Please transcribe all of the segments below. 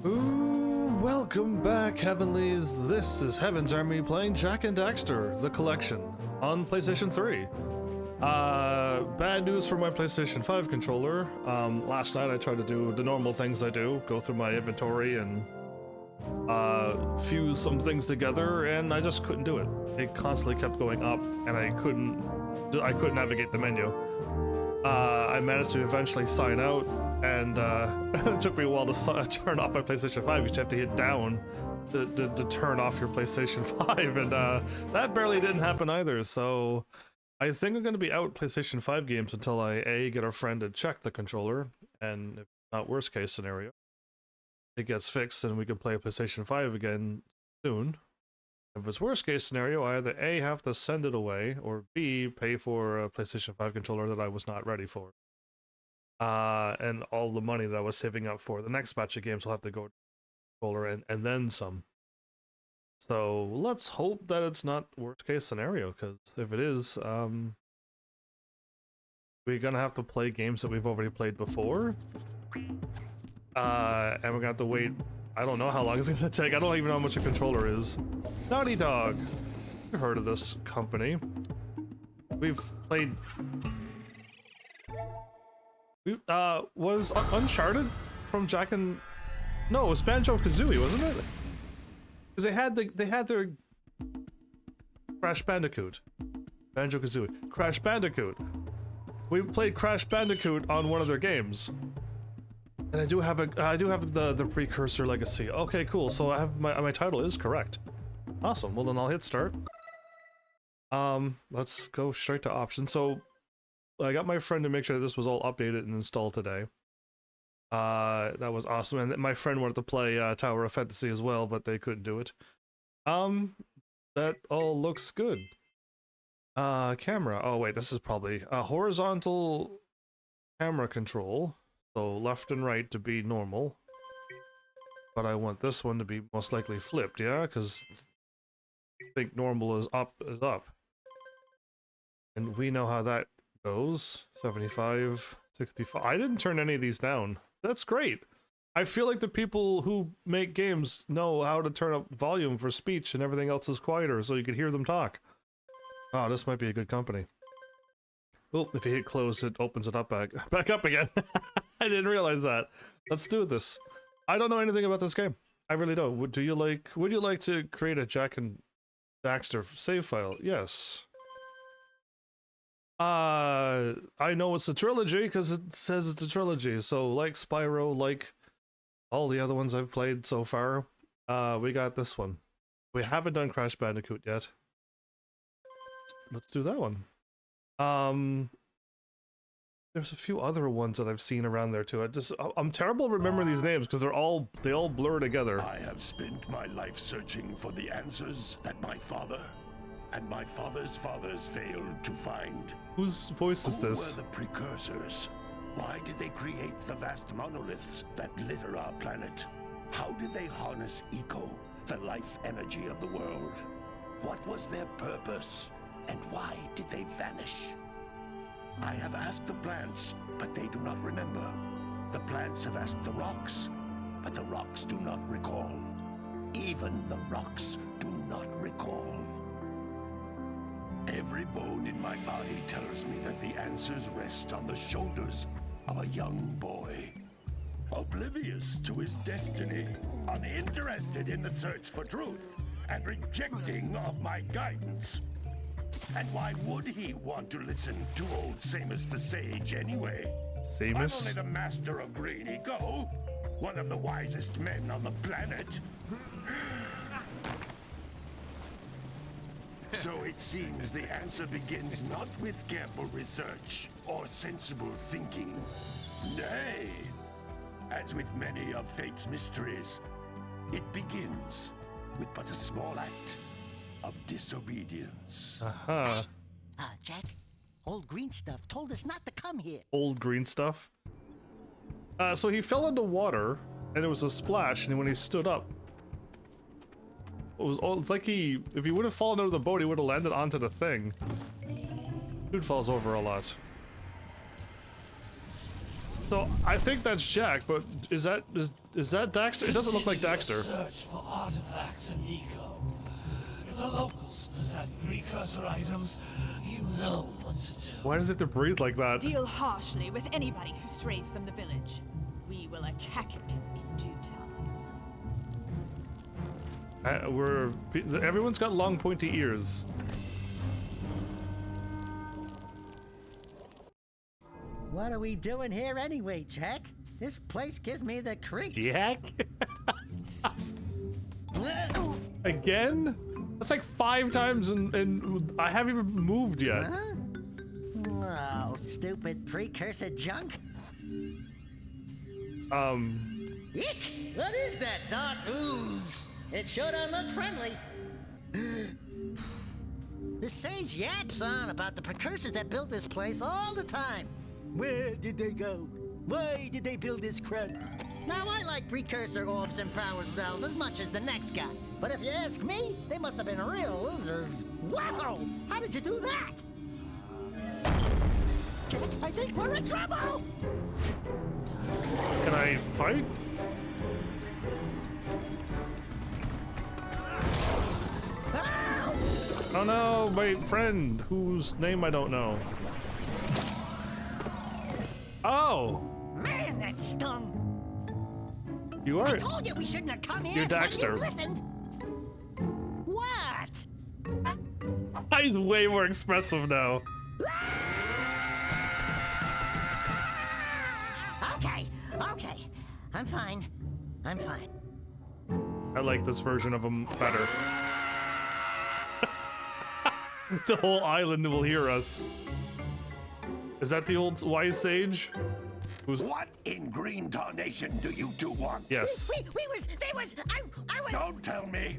Ooh, welcome back, Heavenlies. This is Heaven's Army playing Jak And Daxter, the collection, on PlayStation 3. Bad news for my PlayStation 5 controller. Last night I tried to do the normal things I do, go through my inventory and fuse some things together, and I just couldn't do it. It constantly kept going up, and I couldn't navigate the menu. I managed to eventually sign out, and it took me a while to turn off my PlayStation 5 because you have to hit down to turn off your PlayStation 5, and that barely didn't happen either. So I think I'm going to be out PlayStation 5 games until I get a friend to check the controller, and if not worst case scenario, it gets fixed and we can play PlayStation 5 again soon. If it's worst case scenario, I either A, have to send it away, or B, pay for a PlayStation 5 controller that I was not ready for. And all the money that I was saving up for the next batch of games will have to go to the controller and then some. So let's hope that it's not worst case scenario, because if it is, we're gonna have to play games that we've already played before. And we're gonna have to wait. I don't know how long it's gonna take. I don't even know how much a controller is. Naughty Dog. You've heard of this company. We've played... was Uncharted from Jak and... No, it was Banjo-Kazooie, wasn't it? Because they had their... Crash Bandicoot. Banjo-Kazooie. Crash Bandicoot. We played Crash Bandicoot on one of their games. And I do have the Precursor Legacy. Okay, cool. So I have my title is correct. Awesome. Well, then I'll hit start. Let's go straight to options. So I got my friend to make sure that this was all updated and installed today. That was awesome. And my friend wanted to play Tower of Fantasy as well, but they couldn't do it. That all looks good. Camera. Oh wait, this is probably a horizontal camera control. So left and right to be normal, but I want this one to be most likely flipped, yeah? Because I think normal is up. And we know how that goes. 75, 65. I didn't turn any of these down. That's great. I feel like the people who make games know how to turn up volume for speech and everything else is quieter so you can hear them talk. Oh, this might be a good company. Oh, if you hit close, it opens it up back up again. I didn't realize that. Let's do this. I don't know anything about this game. I really don't. Would you like to create a Jak and Daxter save file? Yes. I know it's a trilogy because it says it's a trilogy. So like Spyro, like all the other ones I've played so far, we got this one. We haven't done Crash Bandicoot yet. Let's do that one. There's a few other ones that I've seen around there too. I'm terrible at remembering these names because they all blur together. I have spent my life searching for the answers that my father and my father's fathers failed to find. Whose voice is this? Who were the precursors? Why did they create the vast monoliths that litter our planet? How did they harness eco, the life energy of the world? What was their purpose? And why did they vanish? I have asked the plants, but they do not remember. The plants have asked the rocks, but the rocks do not recall. Even the rocks do not recall. Every bone in my body tells me that the answers rest on the shoulders of a young boy. Oblivious to his destiny, uninterested in the search for truth, and rejecting of my guidance. And why would he want to listen to old Samus the Sage anyway? Samus? I'm only the master of green eco, one of the wisest men on the planet. So it seems the answer begins not with careful research or sensible thinking. Nay, as with many of fate's mysteries, it begins with but a small act of disobedience. Jak, old green stuff told us not to come here. Old green stuff? So he fell into water, and it was a splash, and when he stood up, it was like if he would have fallen out of the boat, he would have landed onto the thing. Dude falls over a lot. So I think that's Jak, but is that Daxter? It doesn't look like Continue Daxter. your search for artifacts and eco. If the locals possess precursor items, you know what to do. Why does it have to breathe like that? Deal harshly with anybody who strays from the village. We will attack it in due time. Everyone's got long pointy ears. What are we doing here anyway, Jak? This place gives me the creeps. Jak? Again? That's like 5 times and I haven't even moved yet. Huh? Oh, stupid precursor junk. Eek! What is that dark ooze? It sure don't look friendly. The sage yaps on about the precursors that built this place all the time. Where did they go? Why did they build this crud? Now, I like precursor orbs and power cells as much as the next guy. But if you ask me, they must have been real losers. Wow! How did you do that? Jak, I think we're in trouble! Can I fight? Ow! Oh no, my friend, whose name I don't know. Oh! Man, that stung! You I are. told you we shouldn't have come here. You're and Daxter. you listened. What? He's way more expressive now. Okay, okay. I'm fine. I'm fine. I like this version of him better. The whole island will hear us. Is that the old wise sage? Who's... What in green tarnation do you two want? Yes. I was. Don't tell me.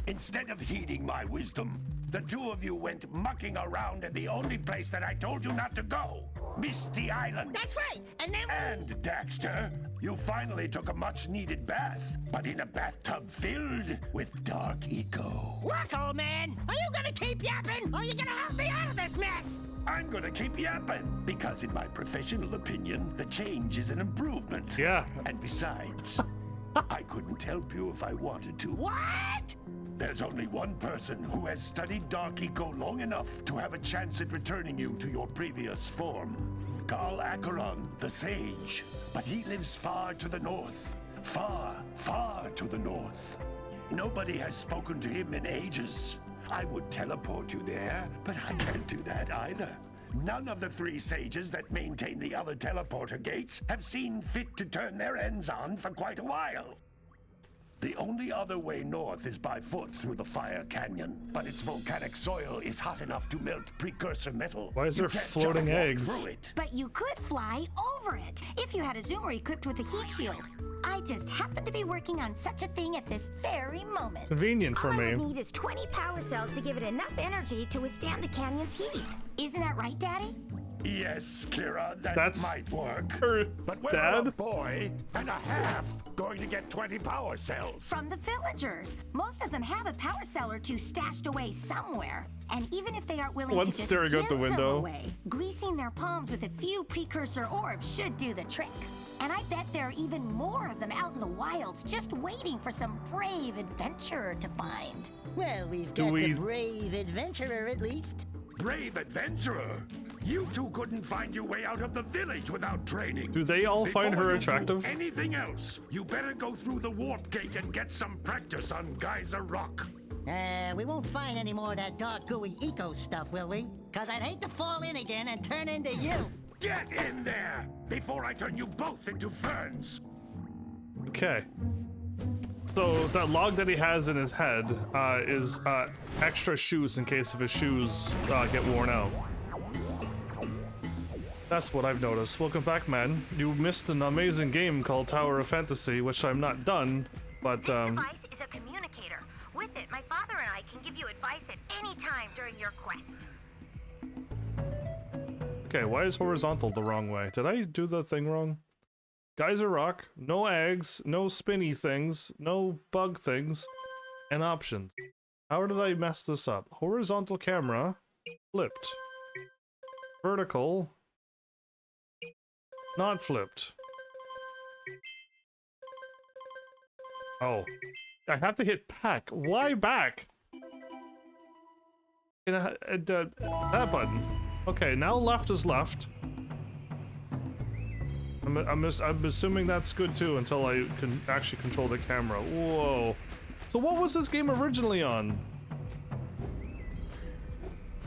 Instead of heeding my wisdom, the two of you went mucking around in the only place that I told you not to go. Misty Island. That's right. And then. And Daxter, you finally took a much-needed bath, but in a bathtub filled with dark eco. Look, old man. Are you gonna keep yapping, or are you gonna help me out of this mess? I'm gonna keep yapping, because in my professional opinion, the change is an improvement. Yeah. And besides, I couldn't help you if I wanted to. What? There's only one person who has studied Dark Eco long enough to have a chance at returning you to your previous form. Carl Acheron, the Sage. But he lives far to the north. Far, far to the north. Nobody has spoken to him in ages. I would teleport you there, but I can't do that either. None of the 3 sages that maintain the other teleporter gates have seen fit to turn their ends on for quite a while. The only other way north is by foot through the Fire Canyon, but its volcanic soil is hot enough to melt precursor metal. Why is there You can't floating just walk eggs? through it. But you could fly over it if you had a zoomer equipped with a heat shield. I just happen to be working on such a thing at this very moment. Convenient for All I me. would need is 20 power cells to give it enough energy to withstand the canyon's heat. Isn't that right, Daddy? Yes, Kira, that That's might work. her But where dad? a boy and a half going to get 20 power cells? From the villagers. Most of them have a power cell or 2 stashed away somewhere. And even if they aren't willing One to just staring out give the them window. away, greasing their palms with a few precursor orbs should do the trick. And I bet there are even more of them out in the wilds just waiting for some brave adventurer to find. Well, we've Do got we- the brave adventurer at least. Brave adventurer! You two couldn't find your way out of the village without training. Do they all find Before her you attractive? do anything else, you better go through the warp gate and get some practice on Geyser Rock. We won't find any more of that dark gooey eco stuff, will we? Cause I'd hate to fall in again and turn into you. Get in there before I turn you both into ferns. Okay. So that log that he has in his head is extra shoes in case if his shoes get worn out. That's what I've noticed. Welcome back, man. You missed an amazing game called Tower of Fantasy, which I'm not done, but This device is a communicator. With it, my father and I can give you advice at any time during your quest. okay, why is horizontal the wrong way? Did I do the thing wrong? Geyser rock, no eggs, no spinny things, no bug things, and options. How did I mess this up? Horizontal camera, flipped. Vertical, not flipped. Oh. I have to hit back. Why back? That button. Okay, now left is left. I'm assuming that's good too until I can actually control the camera. Whoa. So what was this game originally on?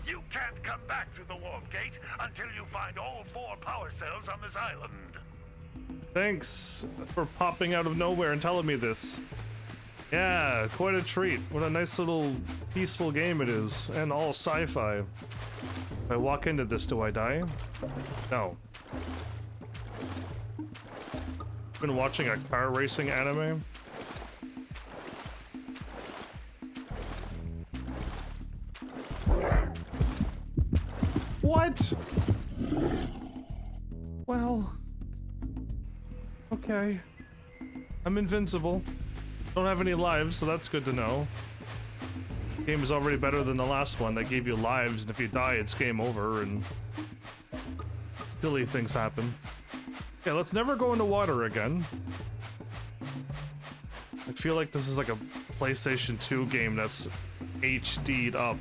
You can't come back through the warp gate until you find all 4 power cells on this island. Thanks for popping out of nowhere and telling me this. Yeah, quite a treat. What a nice little peaceful game it is, and all sci-fi. If I walk into this, do I die? No. Been watching a car racing anime. What? Well, okay. I'm invincible. Don't have any lives, so that's good to know. Game is already better than the last one that gave you lives, and if you die, it's game over, and silly things happen. Yeah, let's never go into water again. I feel like this is like a PlayStation 2 game that's HD'd up.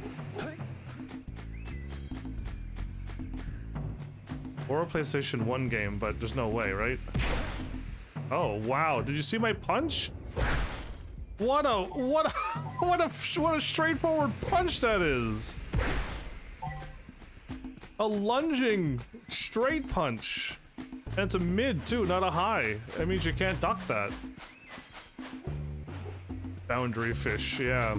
Or a PlayStation 1 game, but there's no way, right? Oh, wow. Did you see my punch? What a straightforward punch that is. A lunging straight punch. And it's a mid too, not a high. That means you can't duck that. Boundary fish, yeah.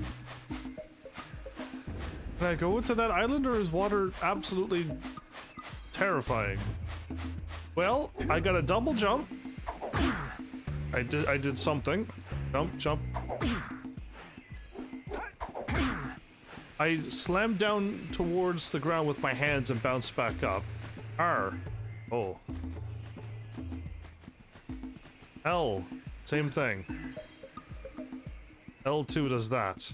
Can I go into that island, or is water absolutely terrifying? Well, I got a double jump. I did something. Jump. I slammed down towards the ground with my hands and bounced back up. R. Oh. L. Same thing. L2 does that.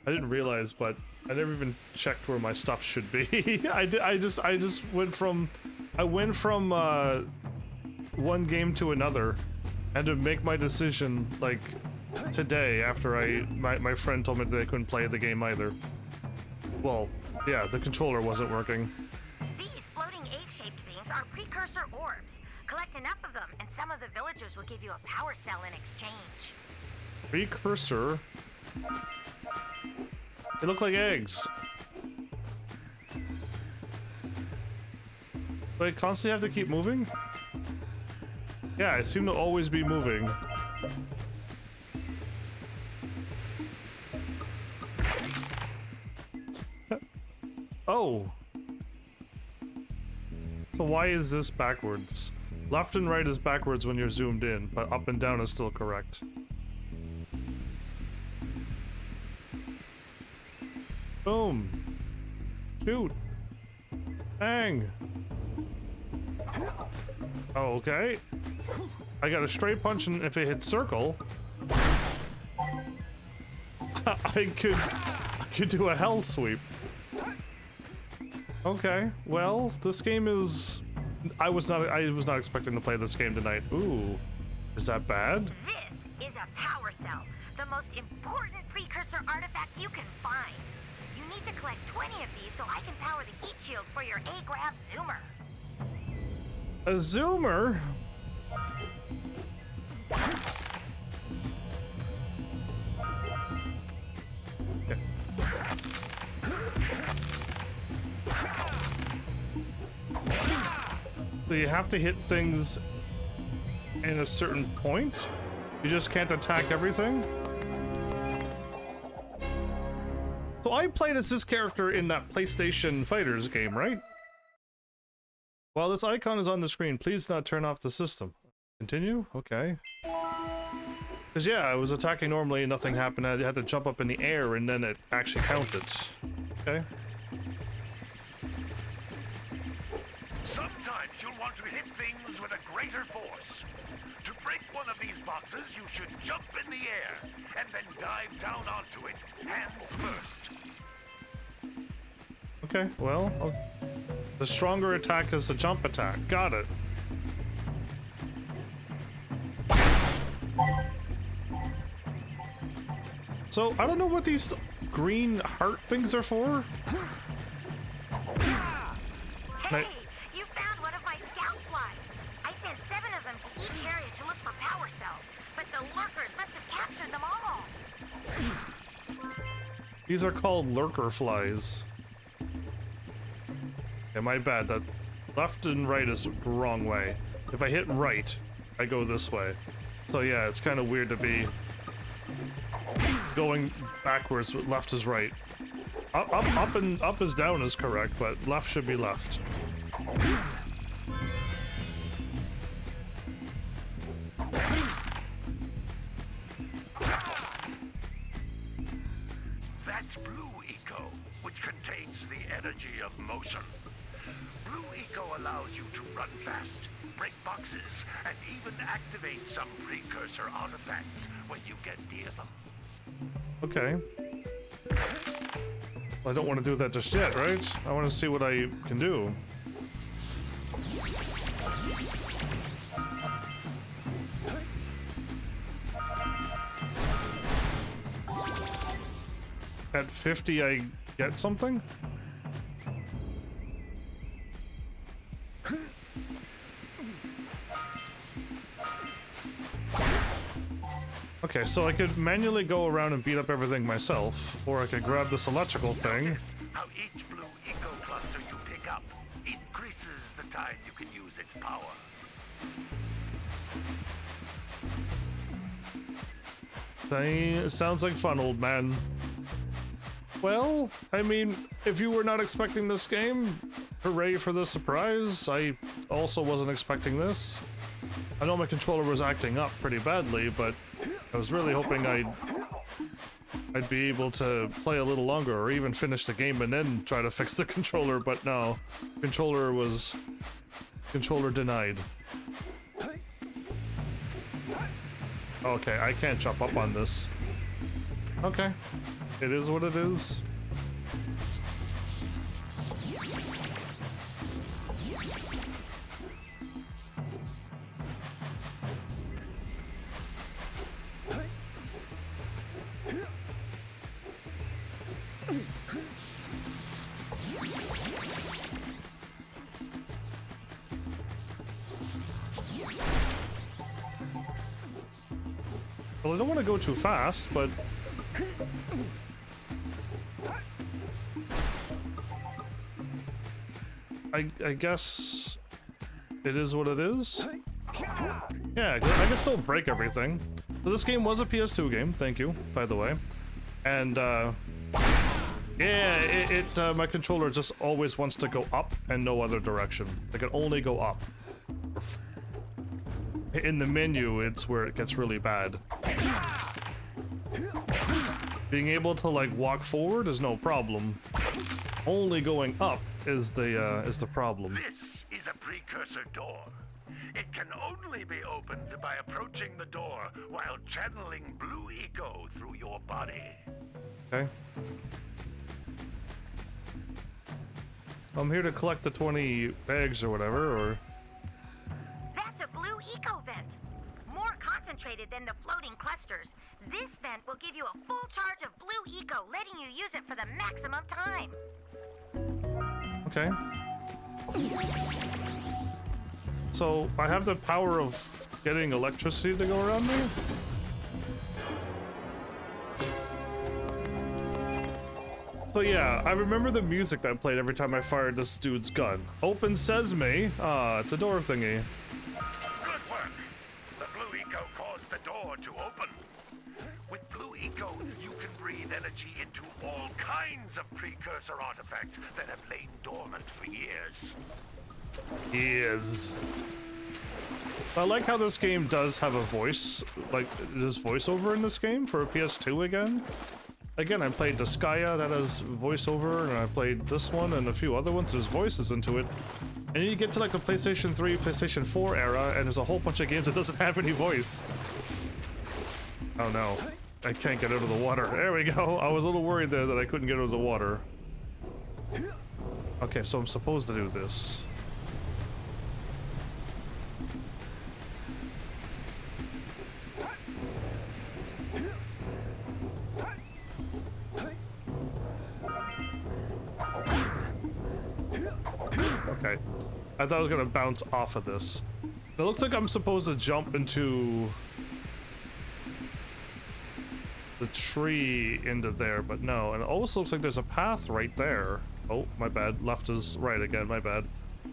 I didn't realize, but I never even checked where my stuff should be. I just went from one game to another. And to make my decision, like, today, after my friend told me that they couldn't play the game either. Well, yeah, the controller wasn't working. These floating egg-shaped things are precursor orbs. Collect enough of them, and some of the villagers will give you a power cell in exchange. Precursor? They look like eggs. Do I constantly have to keep moving? Yeah, I seem to always be moving. Oh. So why is this backwards? Left and right is backwards when you're zoomed in, but up and down is still correct. Boom. Shoot. Bang. Oh, okay. I got a straight punch, and if it hit circle, I could do a hell sweep. Okay, well, this game is. I was not expecting to play this game tonight. Ooh, is that bad? This is a power cell, the most important precursor artifact you can find. You need to collect 20 of these so I can power the heat shield for your A-Grav zoomer. A zoomer? Okay. So you have to hit things in a certain point? You just can't attack everything? So I played as this character in that PlayStation Fighters game, right? While this icon is on the screen, please do not turn off the system. Continue? Okay. Because yeah, I was attacking normally and nothing happened. I had to jump up in the air and then it actually counted. Okay. Sometimes you'll want to hit things with a greater force. To break one of these boxes, you should jump in the air and then dive down onto it, hands first. Okay, well, the stronger attack is the jump attack. Got it. So, I don't know what these green heart things are for. Hey, you found one of my scout flies. I sent 7 of them to each area to look for power cells, but the lurkers must have captured them all. These are called lurker flies. Yeah, my bad. That left and right is the wrong way. If I hit right, I go this way. So yeah, it's kind of weird to be going backwards. Left is right. Up is down is correct, but left should be left. That's Blue Eco, which contains the energy of motion. Blue Eco allows you to run fast, break boxes, and even activate some precursor artifacts when you get near them. Okay. Well, I don't want to do that just yet, right? I want to see what I can do. At 50, I get something? Okay, so I could manually go around and beat up everything myself, or I could grab this electrical thing. How each Blue Eco cluster you pick up increases the time you can use its power. Sounds like fun, old man. Well, I mean, if you were not expecting this game, hooray for the surprise. I also wasn't expecting this. I know my controller was acting up pretty badly, but I was really hoping I'd be able to play a little longer or even finish the game and then try to fix the controller, but no. Controller denied. Okay, I can't jump up on this. Okay. It is what it is. Well, I don't want to go too fast, but I guess it is what it is. Yeah, I can still break everything. So this game was a PS2 game, thank you, by the way. And yeah, my controller just always wants to go up and no other direction. It can only go up. In the menu, it's where it gets really bad. Being able to like walk forward is no problem. Only going up is the problem. This is a precursor door. It can only be opened by approaching the door while channeling Blue Eco through your body. Okay. I'm here to collect the 20 eggs or whatever, or... That's a Blue Eco vent. More concentrated than the floating clusters. This vent will give you a full charge of Blue Eco, letting you use it for the maximum time. Okay. So, I have the power of getting electricity to go around me? So yeah, I remember the music that played every time I fired this dude's gun. Open Sesame. Ah, it's a door thingy. Good work. The Blue Eco caused the door to open. With Blue Eco, you can breathe energy into all kinds of precursor artifacts that have lain dormant for years. Years. I like how this game does have a voice, like there's voiceover in this game for a PS2 again. Again, I played Disgaea, that has voiceover, and I played this one and a few other ones, there's voices into it. And you get to like the PlayStation 3, PlayStation 4 era, and there's a whole bunch of games that doesn't have any voice. Oh no, I can't get out of the water. There we go, I was a little worried there that I couldn't get out of the water. Okay, so I'm supposed to do this. I thought I was gonna bounce off of this. It looks like I'm supposed to jump into the tree into there, but no. And it also looks like there's a path right there. Oh, my bad. Left is right again, my bad.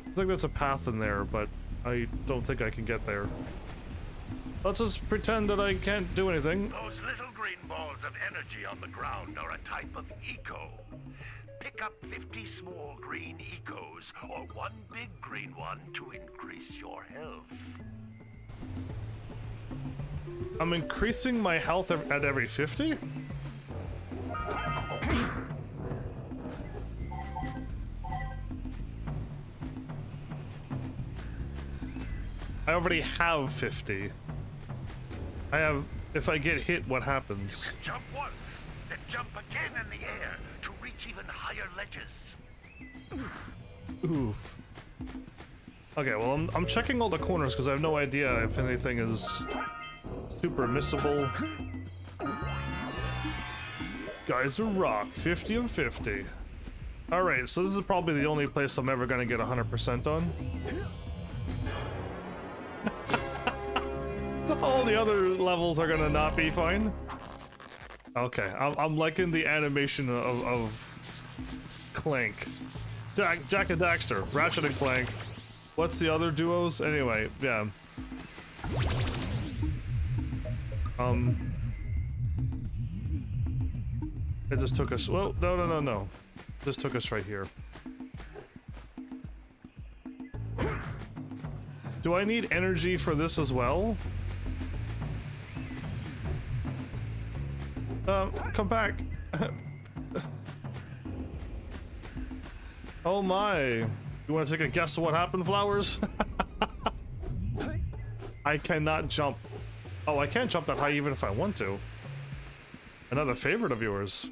Looks like there's a path in there, but I don't think I can get there. Let's just pretend that I can't do anything. Those little green balls of energy on the ground are a type of eco. Pick up 50 small green ecos, or one big green one to increase your health. I'm increasing my health at every 50? I already have 50. I have... If I get hit, what happens? You can jump once, then jump again in the air to reach even higher ledges. Oof. Okay, well, I'm checking all the corners because I have no idea if anything is super missable. Geyser Rock, 50 of 50. Alright, so this is probably the only place I'm ever gonna get 100% on. All the other levels are gonna not be fine. Okay, I'm liking the animation of Clank. Jak and Daxter, Ratchet and Clank. What's the other duos? Anyway, yeah. It just took us. Well, no. Just took us right here. Do I need energy for this as well? Come back. Oh my. You want to take a guess of what happened, Flowers? I cannot jump. Oh, I can't jump that high even if I want to. Another favorite of yours.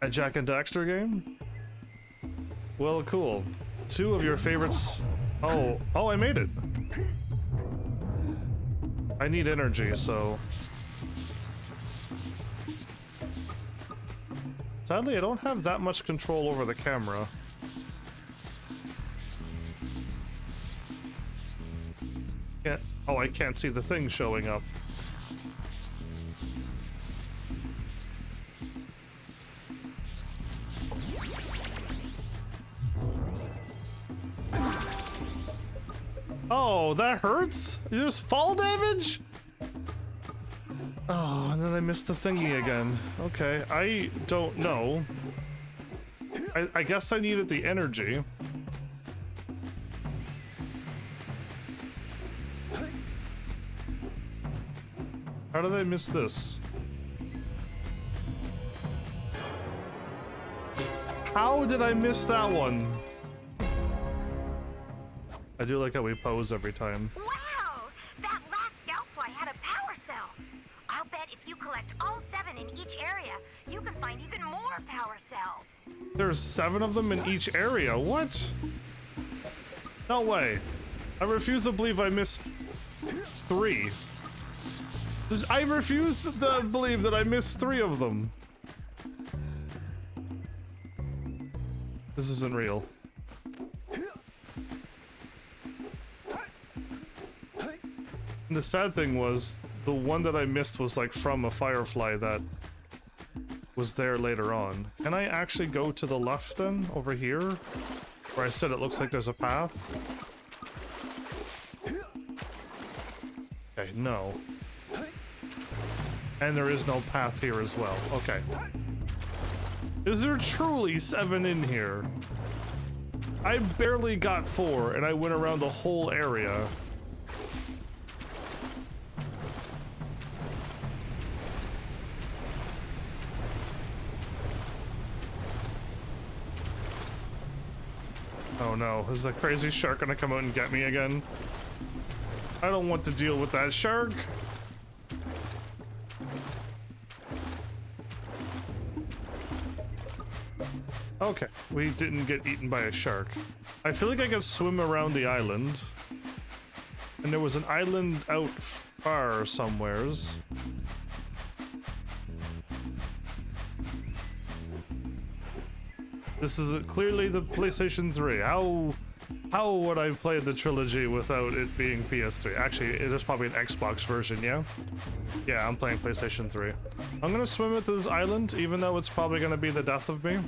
A Jak and Daxter game? Well, cool. 2 of your favorites. Oh, I made it. I need energy, so... Sadly, I don't have that much control over the camera. Oh, I can't see the thing showing up. Oh, that hurts? There's fall damage? Oh, and then I missed the thingy again. Okay, I don't know. I guess I needed the energy. How did I miss this? How did I miss that one? I do like how we pose every time. Wow! That last scoutfly had a power cell. I'll bet if you collect all 7 in each area, you can find even more power cells. There's 7 of them in each area. What? No way. I refuse to believe I missed 3. I refuse to believe that I missed 3 of them. This isn't real. And the sad thing was, the one that I missed was like from a firefly that was there later on. Can I actually go to the left then, over here? Where I said it looks like there's a path? Okay, no. And there is no path here as well. Okay. Is there truly 7 in here? I barely got 4 and I went around the whole area. Oh no, is the crazy shark gonna come out and get me again? I don't want to deal with that shark. Okay, we didn't get eaten by a shark. I feel like I could swim around the island. And there was an island out far somewheres. This is clearly the PlayStation 3. How How would I play the trilogy without it being PS3? Actually, it is probably an Xbox version, yeah? Yeah, I'm playing PlayStation 3. I'm gonna swim into this island, even though it's probably gonna be the death of me.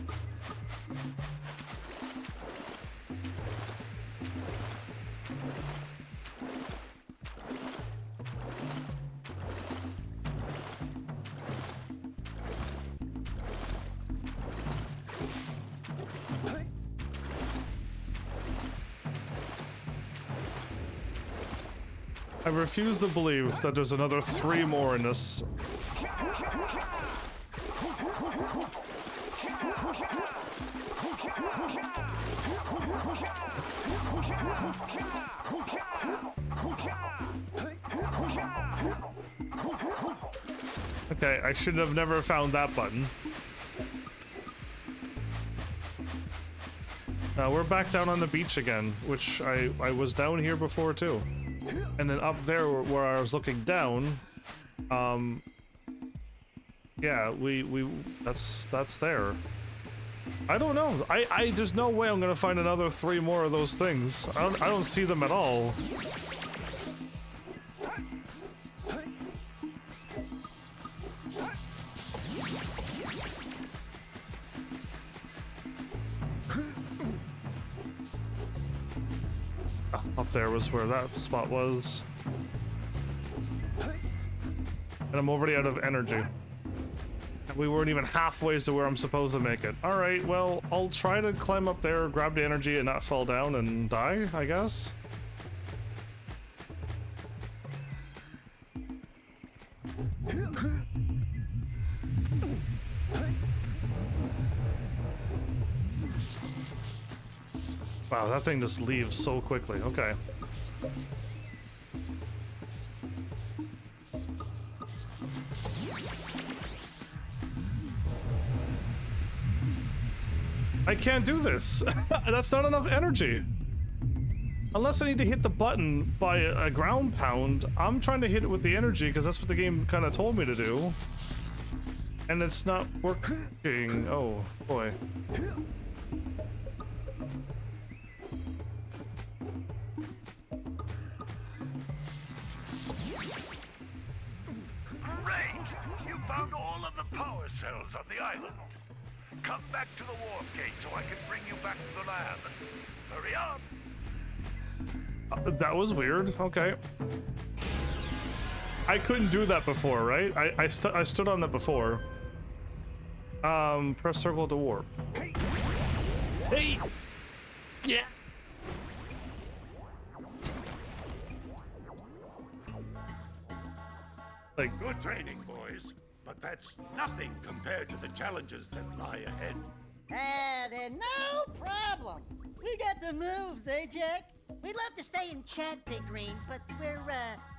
I refuse to believe that there's another 3 more in this. Okay, I should have never found that button. We're back down on the beach again, which I was down here before too. And then up there where I was looking down, yeah, that's there. I don't know. There's no way I'm gonna find another 3 more of those things. I don't see them at all. Up there was where that spot was. And I'm already out of energy. And we weren't even halfway to where I'm supposed to make it. Alright, well, I'll try to climb up there, grab the energy, and not fall down and die, I guess. Wow, that thing just leaves so quickly. Okay. I can't do this. That's not enough energy. Unless I need to hit the button by a ground pound, I'm trying to hit it with the energy because that's what the game kind of told me to do. And it's not working. Oh, boy. Great! You found all of the power cells on the island. Come back to the warp gate so I can bring you back to the lab. Hurry up! That was weird. Okay. I couldn't do that before, right? I stood on that before. Press circle to warp. Hey! Yeah! Like, Good training, boys. But that's nothing compared to the challenges that lie ahead. Then no problem. We got the moves, eh, Jack? We'd love to stay and chat, Big Green, but we're,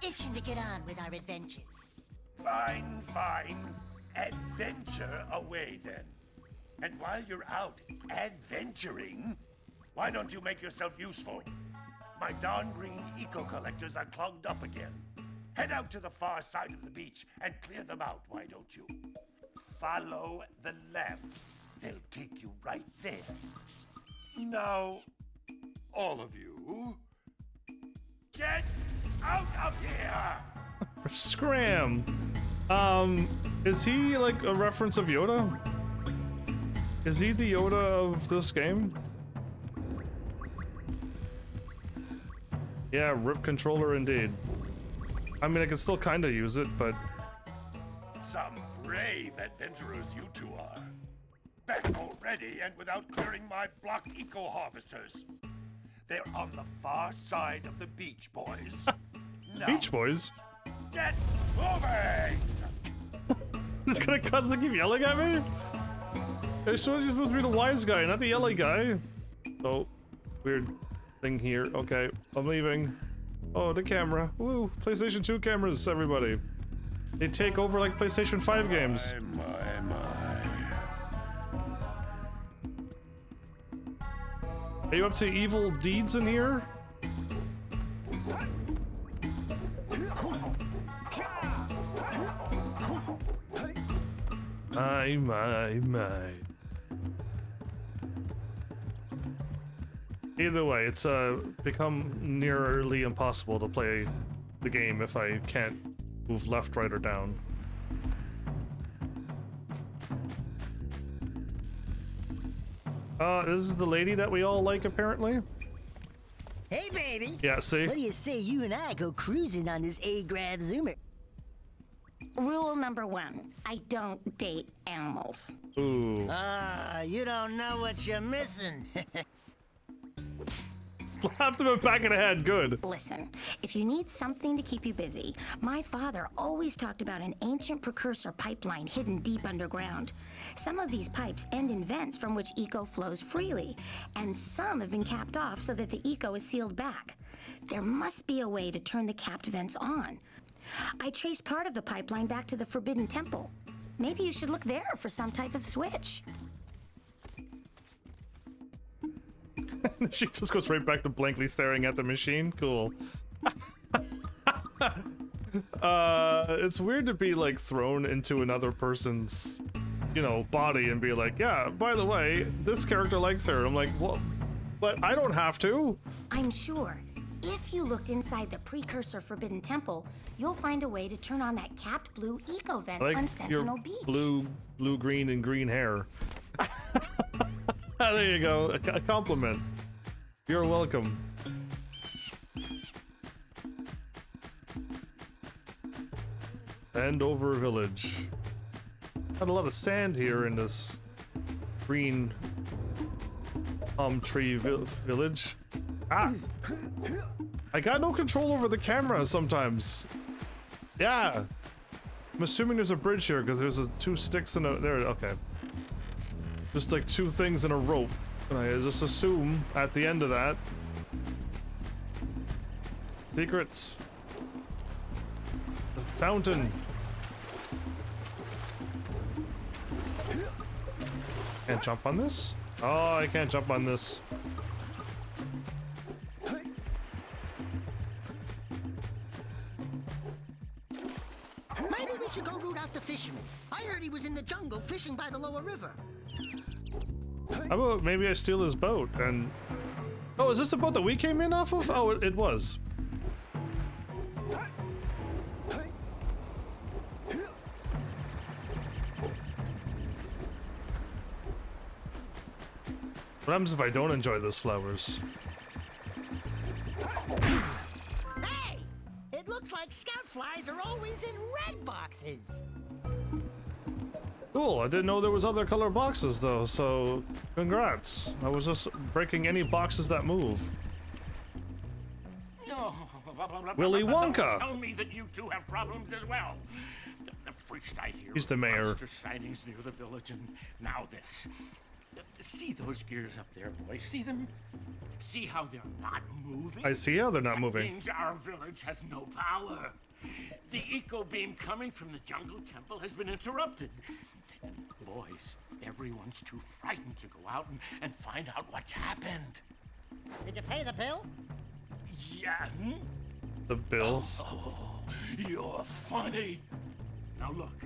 itching to get on with our adventures. Fine, fine. Adventure away, then. And while you're out adventuring, why don't you make yourself useful? My darn green eco-collectors are clogged up again. Head out to the far side of the beach and clear them out, why don't you? Follow the lamps. They'll take you right there. Now, all of you, get out of here! scram! Is he like a reference of Yoda? Is he the Yoda of this game? Yeah, rip controller indeed. I mean, I can still kind of use it, but... Some brave adventurers you two are. Back already and without clearing my block eco-harvesters. They're on the far side of the beach, boys. Now, Beach Boys? get moving! It's gonna cause to keep yelling at me? You're supposed to be the wise guy, not the yelling guy. Oh, weird thing here. Okay, I'm leaving. Oh, the camera. Woo, PlayStation 2 cameras, everybody. They take over like PlayStation 5 games. My. Are you up to evil deeds in here? My. Either way, it's become nearly impossible to play the game if I can't move left, right, or down. This is the lady that we all like, apparently. Hey, baby. Yeah, see? What do you say you and I go cruising on this A-Grav Zoomer? Rule number 1, I don't date animals. Ooh. Ah, you don't know what you're missing. Slapped him in the back of the head, good. Listen, if you need something to keep you busy, my father always talked about an ancient precursor pipeline hidden deep underground. Some of these pipes end in vents from which eco flows freely, and some have been capped off so that the eco is sealed back. There must be a way to turn the capped vents on. I traced part of the pipeline back to the Forbidden Temple. Maybe you should look there for some type of switch. She just goes right back to blankly staring at the machine. Cool. It's weird to be like thrown into another person's, you know, body and be like, yeah, by the way, this character likes her. I'm like, well, but I don't have to. I'm sure if you looked inside the Precursor Forbidden Temple, you'll find a way to turn on that capped blue eco vent I like on Sentinel your Beach. blue, green, and green hair. There you go. A compliment. You're welcome. Sandover Village. Got a lot of sand here in this green palm tree village. Ah! I got no control over the camera sometimes. Yeah. I'm assuming there's a bridge here because there's two sticks in a... There, okay. Just like two things in a rope. And I just assume at the end of that... Secrets. The fountain. Can't jump on this? Oh, I can't jump on this. Maybe we should go root out the fisherman. I heard he was in the jungle fishing by the lower river. How about maybe I steal his boat and... Oh, is this the boat that we came in off of? Oh, it was. What happens if I don't enjoy those flowers? Hey! It looks like scout flies are always in red boxes. Cool, I didn't know there was other color boxes though, so congrats. I was just breaking any boxes that move. Willy Wonka! Tell me that you two have problems as well. The first I hear He's the mayor. monster sightings near the village, and now this. See those gears up there, boys? See them? See how they're not moving? I see how they're not That moving. means our village has no power. The eco beam coming from the jungle temple has been interrupted. And boys, everyone's too frightened to go out and find out what's happened. Did you pay the bill? Yeah. The bills. Oh, you're funny. Now look,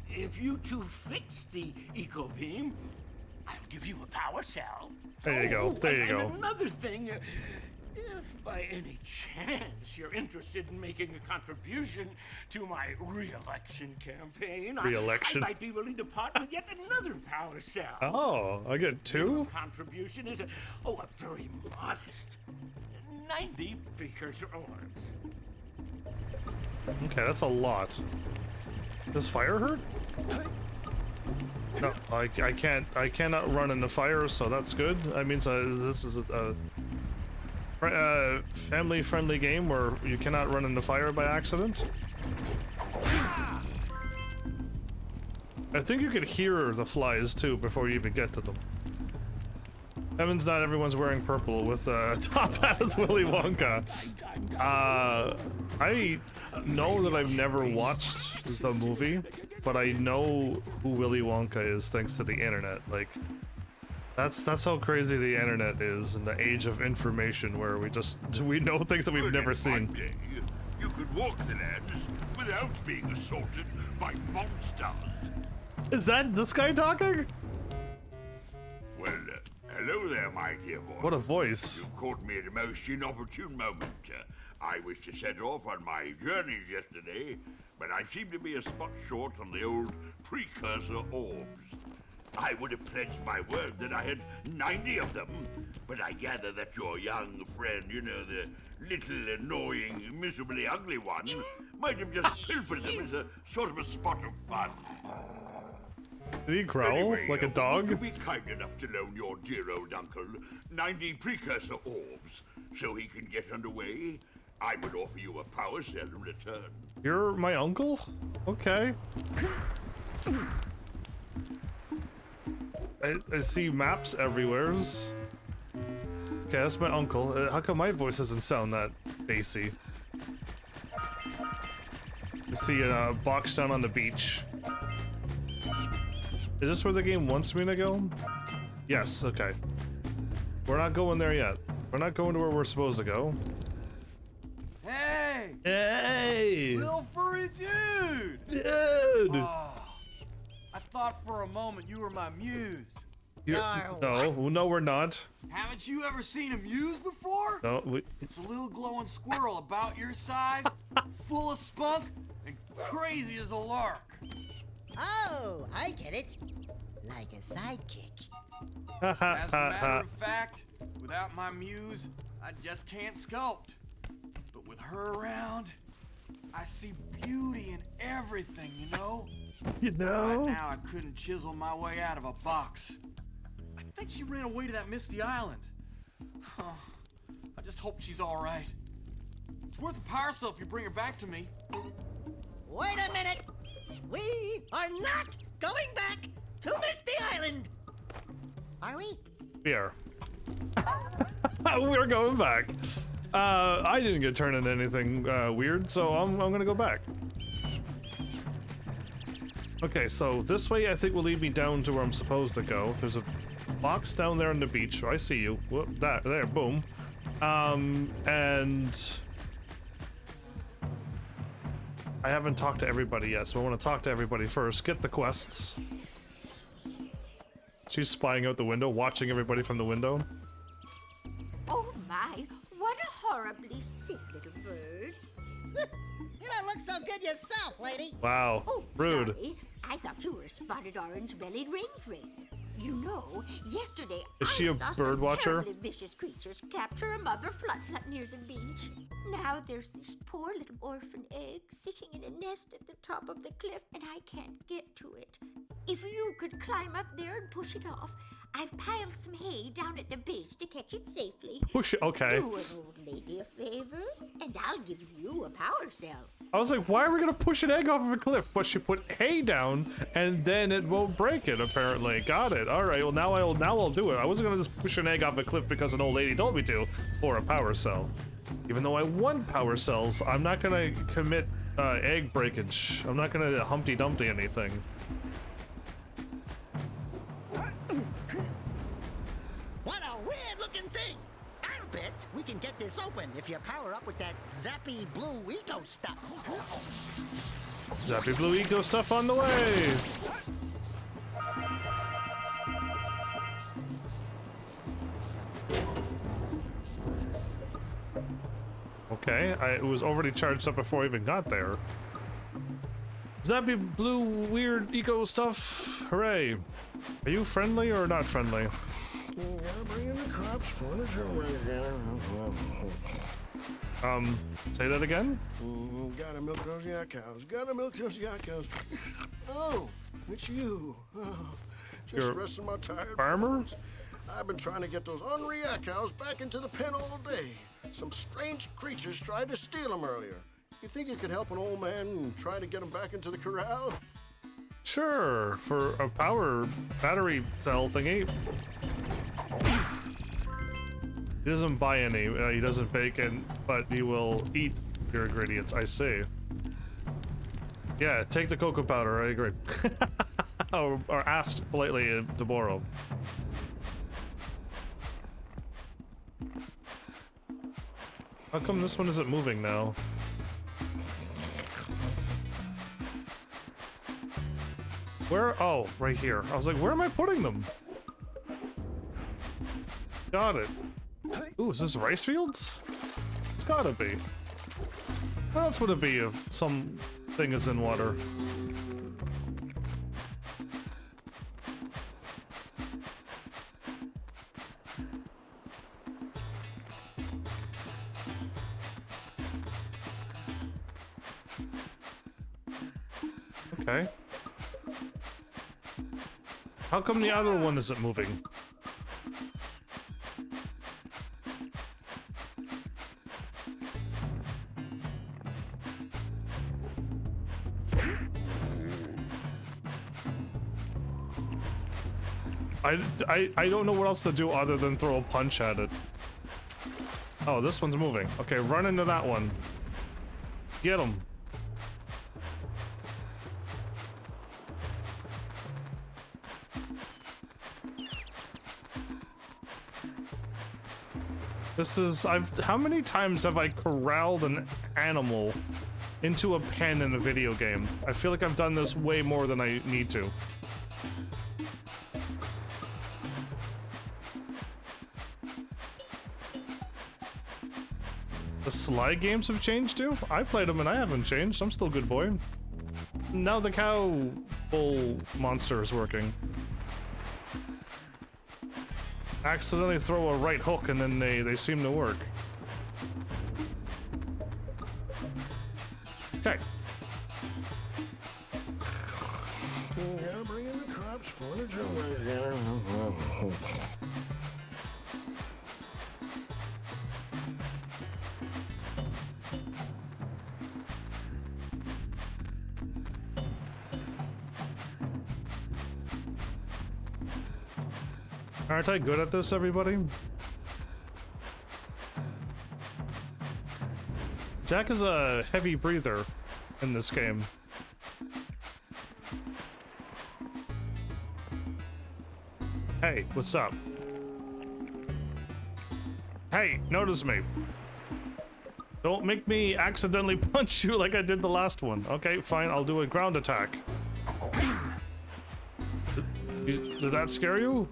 if you two fix the eco beam, I'll give you a power cell. There you go, there you and go. Another thing, if by any chance you're interested in making a contribution to my re-election campaign, Re-election. I might be willing to part with yet another power cell. Oh, I get two? Your contribution is a very modest 90 precursor orbs. Okay, that's a lot. Does fire hurt? No, I cannot run in the fire, so that's good. I mean, so this is a family-friendly game where you cannot run in the fire by accident. I think you could hear the flies too before you even get to them. Heavens, not everyone's wearing purple with a top hat as Willy Wonka. I know that I've never watched the movie, but I know who Willy Wonka is thanks to the internet. Like, that's how crazy the internet is in the age of information, where we know things that we've never seen. One day, you could walk the lands without being assaulted by monsters. Is that this guy talking? Well, Hello there, my dear boy. What a voice. You've caught me at a most inopportune moment. I was to set off on my journeys yesterday, but I seem to be a spot short on the old Precursor orbs. I would have pledged my word that I had 90 of them, but I gather that your young friend, you know, the little annoying, miserably ugly one, might have just pilfered them as a sort of a spot of fun. Did he growl Anyway, like a dog? Would you be kind enough to loan your dear old uncle 90 Precursor orbs so he can get underway? I would offer you a power cell in return. You're my uncle? Okay. I see maps everywheres. Okay, that's my uncle. How come my voice doesn't sound that bassy? I see a box down on the beach. Is this where the game wants me to go? Yes, okay. We're not going there yet. We're not going to where we're supposed to go. Hey! Hey! Little furry dude! Dude! Oh, I thought for a moment you were my muse. No, we're not. Haven't you ever seen a muse before? No, It's a little glowing squirrel about your size, full of spunk, and crazy as a lark. Oh, I get it. Like a sidekick. As a matter of fact, without my muse, I just can't sculpt. But with her around, I see beauty in everything, you know? You know? Right now, I couldn't chisel my way out of a box. I think she ran away to that misty island. I just hope she's all right. It's worth a power cell if you bring her back to me. Wait a minute. We are not going back to Misty Island. Are we? We are. We're going back. I didn't get turned into anything weird, so I'm gonna go back. Okay, so this way I think will lead me down to where I'm supposed to go. There's a box down there on the beach. Oh, I see you. Whoop, there, boom. And I haven't talked to everybody yet, so I want to talk to everybody first. Get the quests. She's spying out the window, watching everybody from the window. Oh my, what a horribly sick little bird. You don't look so good yourself, lady. Wow, Oh, rude. sorry. I thought you were a spotted orange-bellied rainframe. You know, yesterday Is she I a saw bird some watcher? terribly vicious creatures capture a mother flut-flut near the beach. Now there's this poor little orphan egg sitting in a nest at the top of the cliff, and I can't get to it. If you could climb up there and push it off, I've piled some hay down at the base to catch it safely. Push it, okay. Do an old lady a favor, and I'll give you a power cell. I was like, why are we gonna push an egg off of a cliff? But she put hay down, and then it won't break it. Apparently, got it. All right. Well, now I'll do it. I wasn't gonna just push an egg off a cliff because an old lady told me to for a power cell. Even though I want power cells, I'm not gonna commit egg breakage. I'm not gonna Humpty Dumpty anything. What a weird-looking thing. I'll bet we can get this open if you power up with that zappy blue eco stuff. Zappy Blue Eco stuff on the way. Okay, it was already charged up before I even got there. Zappy Blue Weird Eco stuff. Hooray. Are you friendly or not friendly? Gotta bring in the cops, furniture, Say that again? Gotta milk those yak cows. Gotta milk those yak cows. Oh, it's you. Oh, just You're resting my tired farmer? bones. I've been trying to get those ornery yak cows back into the pen all day. Some strange creatures tried to steal them earlier. You think you could help an old man and try to get them back into the corral? Sure, for a power battery cell thingy. He doesn't buy any, he doesn't bake, but he will eat your ingredients, I see. Yeah, take the cocoa powder, I agree. or ask politely to borrow. How come this one isn't moving now? Where? Oh, right here. I was like, where am I putting them? Got it. Ooh, is this rice fields? It's gotta be. What else would it be if some thing is in water? Okay. How come the other one isn't moving? I don't know what else to do other than throw a punch at it. Oh, this one's moving. Okay, run into that one. Get him. This is, how many times have I corralled an animal into a pen in a video game? I feel like I've done this way more than I need to. The Sly games have changed too? I played them and I haven't changed. I'm still a good boy. Now the cow bull monster is working. Accidentally throw a right hook and then they seem to work. Okay. Gotta bring in the crops for the jungle. Aren't I good at this, everybody? Jak is a heavy breather in this game. Hey, what's up? Hey, notice me. Don't make me accidentally punch you like I did the last one. Okay, fine, I'll do a ground attack. Did that scare you?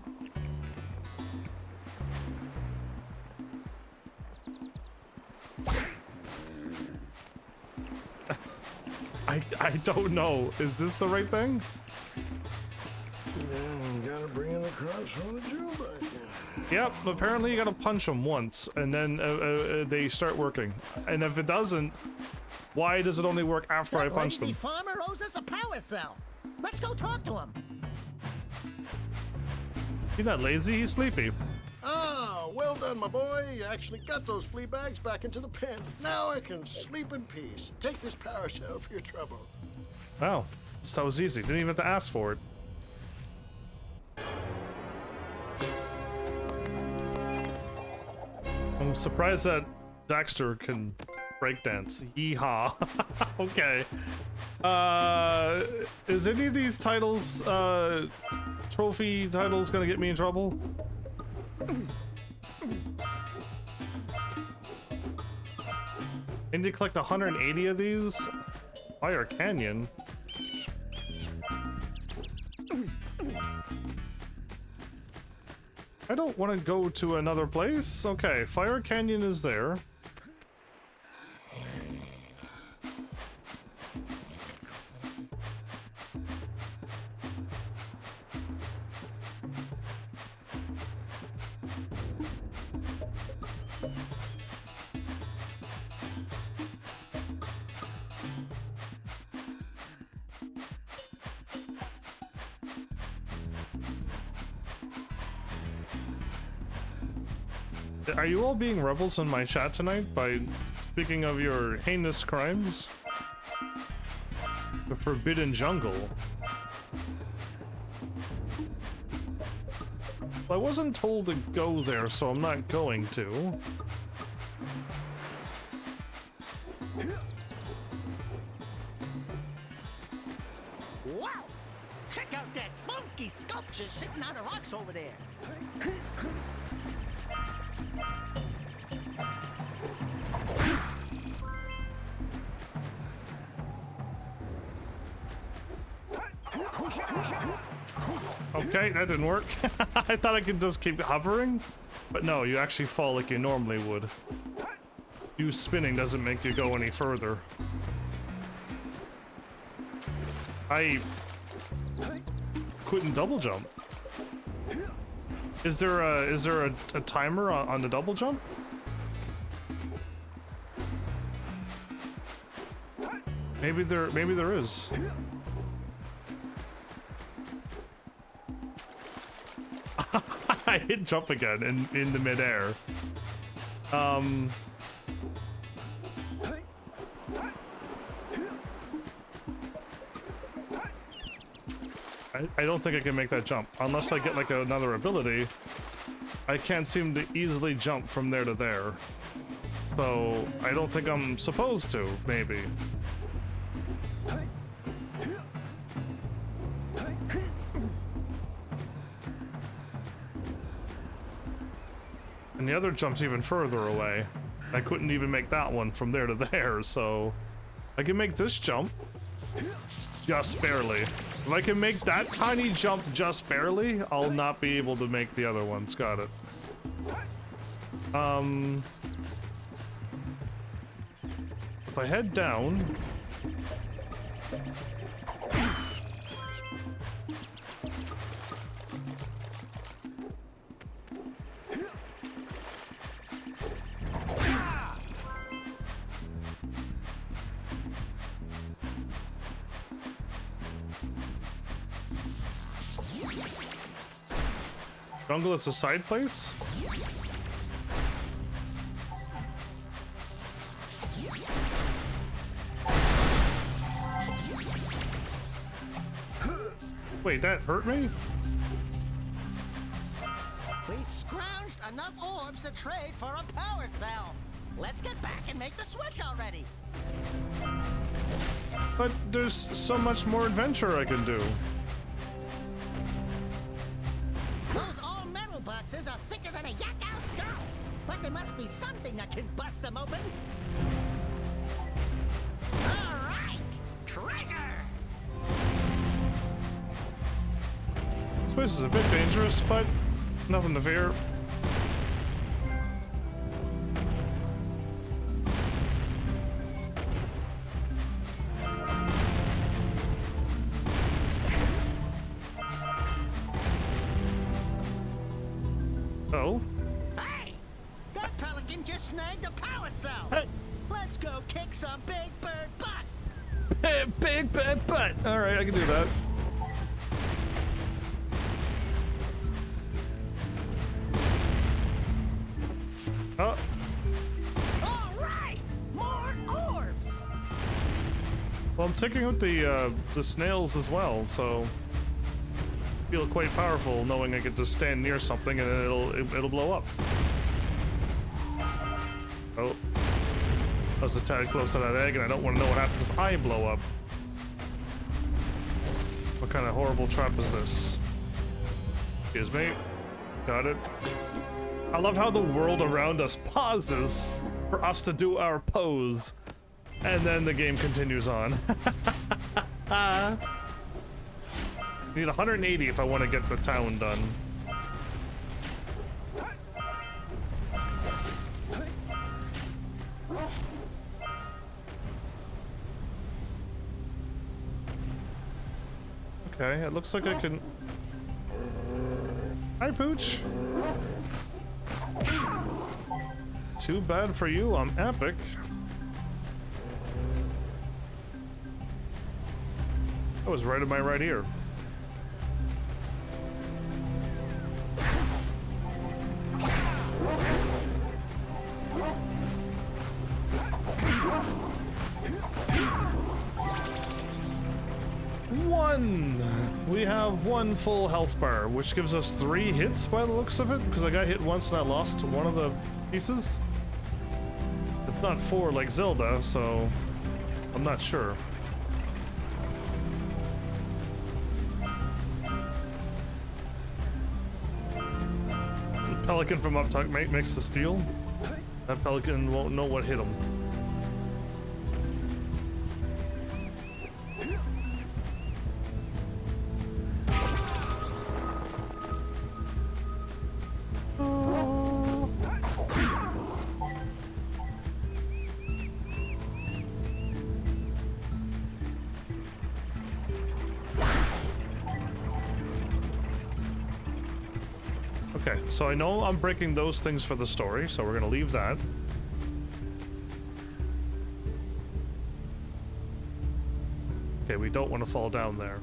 I don't know. Is this the right thing? Yeah, gotta bring in the crops for the jungle. Yep, apparently you gotta punch them once, and then they start working. And if it doesn't, why does it only work after I punch them? Lazy farmer owes us a power cell. Let's go talk to him. He's not lazy, he's sleepy. Ah, well done, my boy. You actually got those flea bags back into the pen. Now I can sleep in peace. Take this power cell for your trouble. Wow, that was easy. Didn't even have to ask for it. I'm surprised that Daxter can breakdance. Yeehaw. Okay. Is any of these titles, trophy titles gonna get me in trouble? I need to collect 180 of these? Fire Canyon? I don't want to go to another place. Okay, Fire Canyon is there. Are you all being rebels in my chat tonight by speaking of your heinous crimes? The Forbidden Jungle. Well, I wasn't told to go there, so I'm not going to. Wow! Check out that funky sculpture sitting on the rocks over there. Okay, that didn't work. I thought I could just keep hovering. But no, you actually fall like you normally would. You spinning doesn't make you go any further. I couldn't double jump. Is there a timer on the double jump? Maybe there is. I hit jump again in the midair. I don't think I can make that jump unless I get like another ability. I can't seem to easily jump from there to there. So I don't think I'm supposed to, maybe. And the other jump's even further away. I couldn't even make that one from there to there, so I can make this jump just barely. If I can make that tiny jump just barely, I'll not be able to make the other ones. Got it. If I head down... Jungle is a side place? Wait, that hurt me? We scrounged enough orbs to trade for a power cell. Let's get back and make the switch already. But there's so much more adventure I can do. Those all-metal boxes are thicker than a Yakao skull, but there must be something that can bust them open. All right, treasure! This place is a bit dangerous, but nothing to fear. Oh? Hey! That pelican just snagged a power cell! Hey. Let's go kick some big bird butt! Big bad butt! Alright, I can do that. Oh. All right! More orbs! Well, I'm taking out the snails as well, so I feel quite powerful knowing I can just stand near something and then it'll blow up. Oh, I was a tad close to that egg, and I don't want to know what happens if I blow up. What kind of horrible trap is this? Excuse me. Got it. I love how the world around us pauses for us to do our pose, and then the game continues on. Need 180 if I want to get the town done. Okay, it looks like I can... Hi, Pooch! Too bad for you, I'm epic. That was right in my right ear. We have one full health bar, which gives us 3 hits by the looks of it, because I got hit once and I lost one of the pieces. It's not 4 like Zelda, so I'm not sure. The pelican from up top makes the steal. That pelican won't know what hit him. Okay, so I know I'm breaking those things for the story, so we're gonna leave that. Okay, we don't want to fall down there.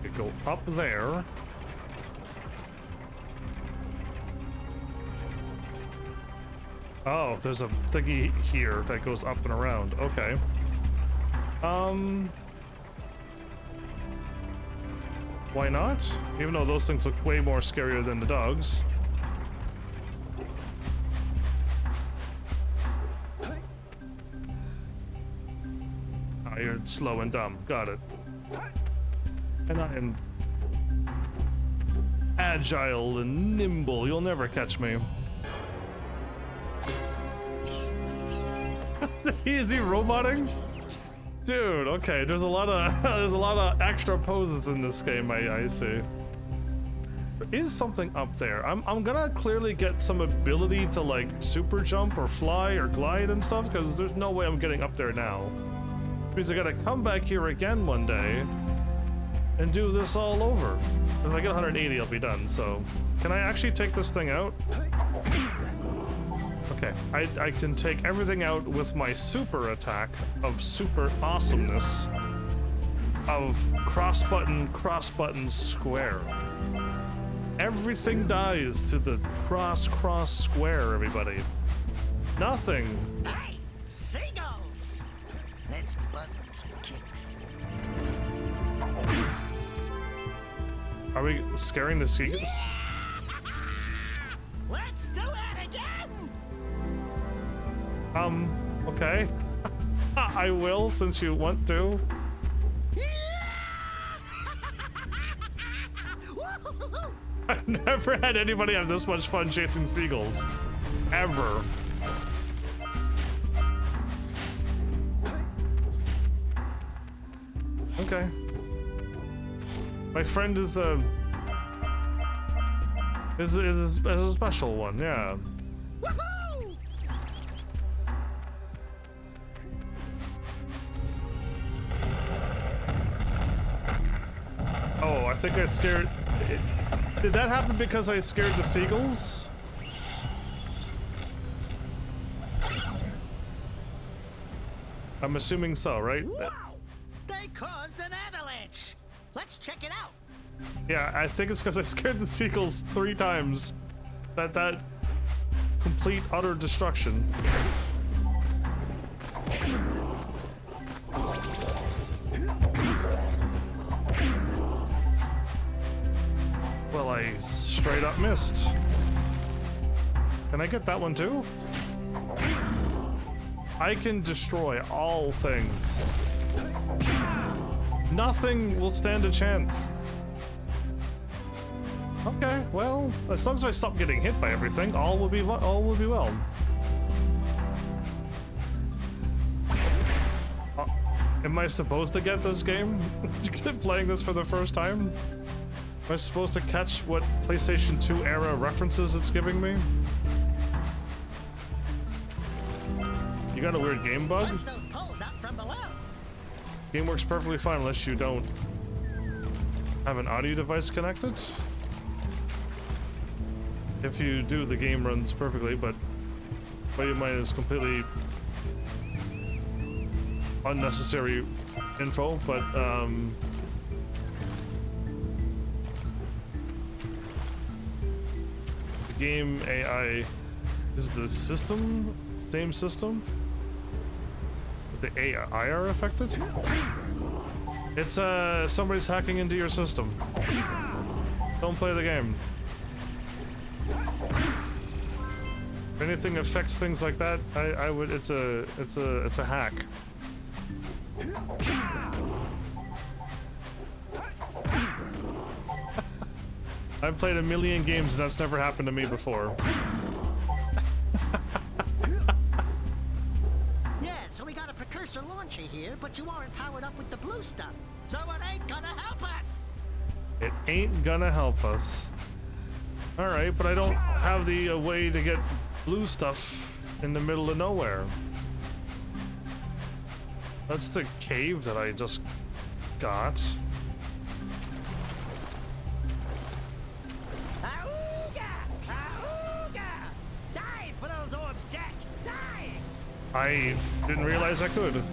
We go up there. Oh, there's a thingy here that goes up and around. Okay. Why not? Even though those things look way more scarier than the dogs. Ah, you're slow and dumb. Got it. And I am agile and nimble. You'll never catch me. Is he roboting? Dude, okay, there's a lot of extra poses in this game, I see. There is something up there. I'm gonna clearly get some ability to like super jump or fly or glide and stuff, because there's no way I'm getting up there now. Which means I gotta come back here again one day and do this all over. If I get 180, I'll be done, so. Can I actually take this thing out? Okay, I can take everything out with my super attack of super awesomeness of cross button, square. Everything dies to the cross, square, everybody. Nothing. Hey, seagulls! Let's buzz them for kicks. Are we scaring the seagulls? Yeah! Let's do it again! Okay. I will, since you want to. I've never had anybody have this much fun chasing seagulls. Ever. Okay. My friend is a special one, yeah. Oh, I think I scared... Did that happen because I scared the seagulls? I'm assuming so, right? Wow! They caused an avalanche! Let's check it out! Yeah, I think it's because I scared the seagulls 3 times. That complete, utter destruction. Well, I straight up missed. Can I get that one too? I can destroy all things. Nothing will stand a chance. Okay, well, as long as I stop getting hit by everything, all will be well. Am I supposed to get this game? Playing this for the first time? Am I supposed to catch what PlayStation 2 era references it's giving me? You got a weird game bug? Punch those poles out from below. Game works perfectly fine unless you don't have an audio device connected. If you do, the game runs perfectly, but you might is completely unnecessary info, but the game AI is the system, same system? The AI are affected? It's somebody's hacking into your system. Don't play the game. If anything affects things like that, I would it's a hack. I've played a million games and that's never happened to me before. Yeah, so we got a Precursor launcher here, but you aren't powered up with the blue stuff. So it ain't gonna help us! It ain't gonna help us. Alright, but I don't have the way to get blue stuff in the middle of nowhere. That's the cave that I just got. Auga! Auga! Dive for those orbs, Jak! Dive! I didn't realize I could.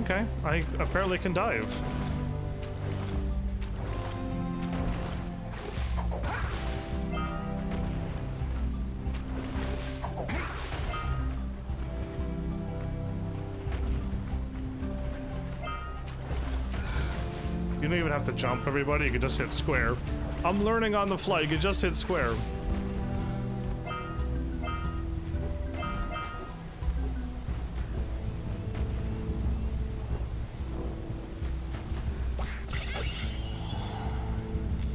Okay, I apparently can dive. You don't even have to jump, everybody. You can just hit square. I'm learning on the fly. You can just hit square.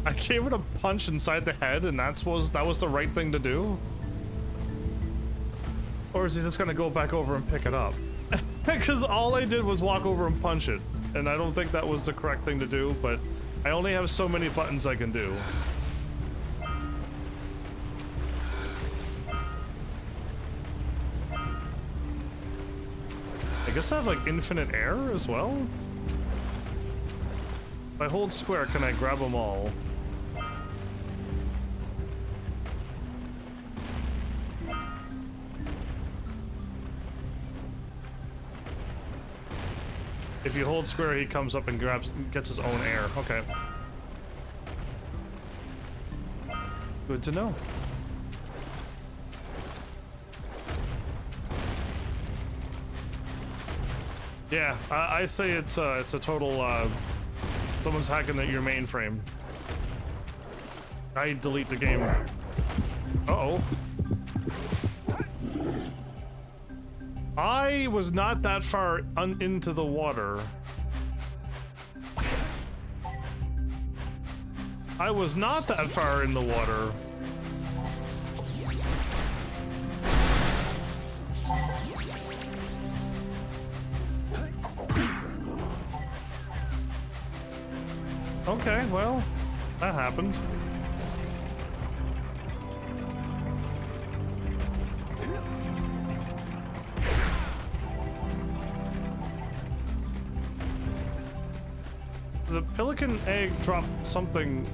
I gave it a punch inside the head, and that was the right thing to do? Or is he just gonna go back over and pick it up? Because all I did was walk over and punch it. And I don't think that was the correct thing to do, but I only have so many buttons I can do. I guess I have like infinite air as well? If I hold square, can I grab them all? If you hold square, he comes up and gets his own air. Okay. Good to know. Yeah, I say it's a total, someone's hacking your mainframe. I delete the game. Uh-oh. I was not that far into the water. I was not that far in the water. Okay, well, that happened. The pelican egg dropped something.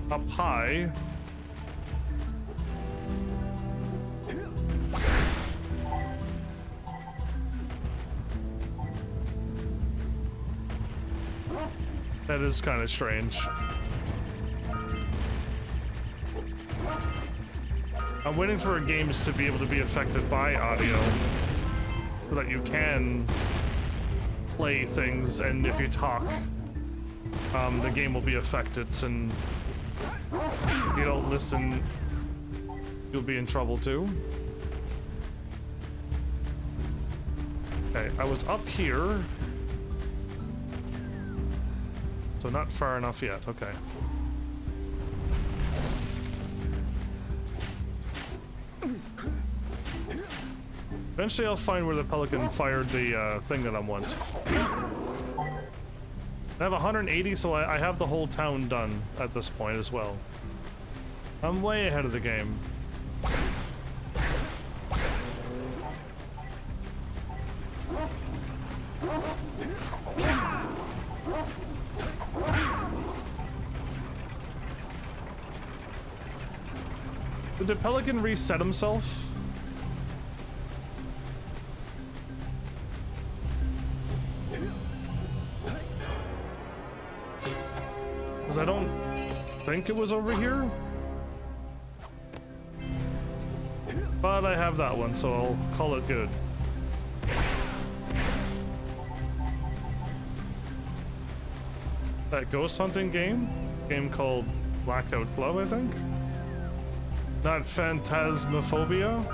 Up high. That is kind of strange. I'm waiting for games to be able to be affected by audio so that you can play things, and if you talk, the game will be affected, and if you don't listen, you'll be in trouble too. Okay, I was up here. So not far enough yet, okay. Eventually I'll find where the pelican fired the thing that I want. I have 180, so I have the whole town done at this point as well. I'm way ahead of the game. Did the pelican reset himself? Because I don't think it was over here. But I have that one, so I'll call it good. That ghost hunting game? Game called Blackout Glove, I think? Not Phantasmophobia?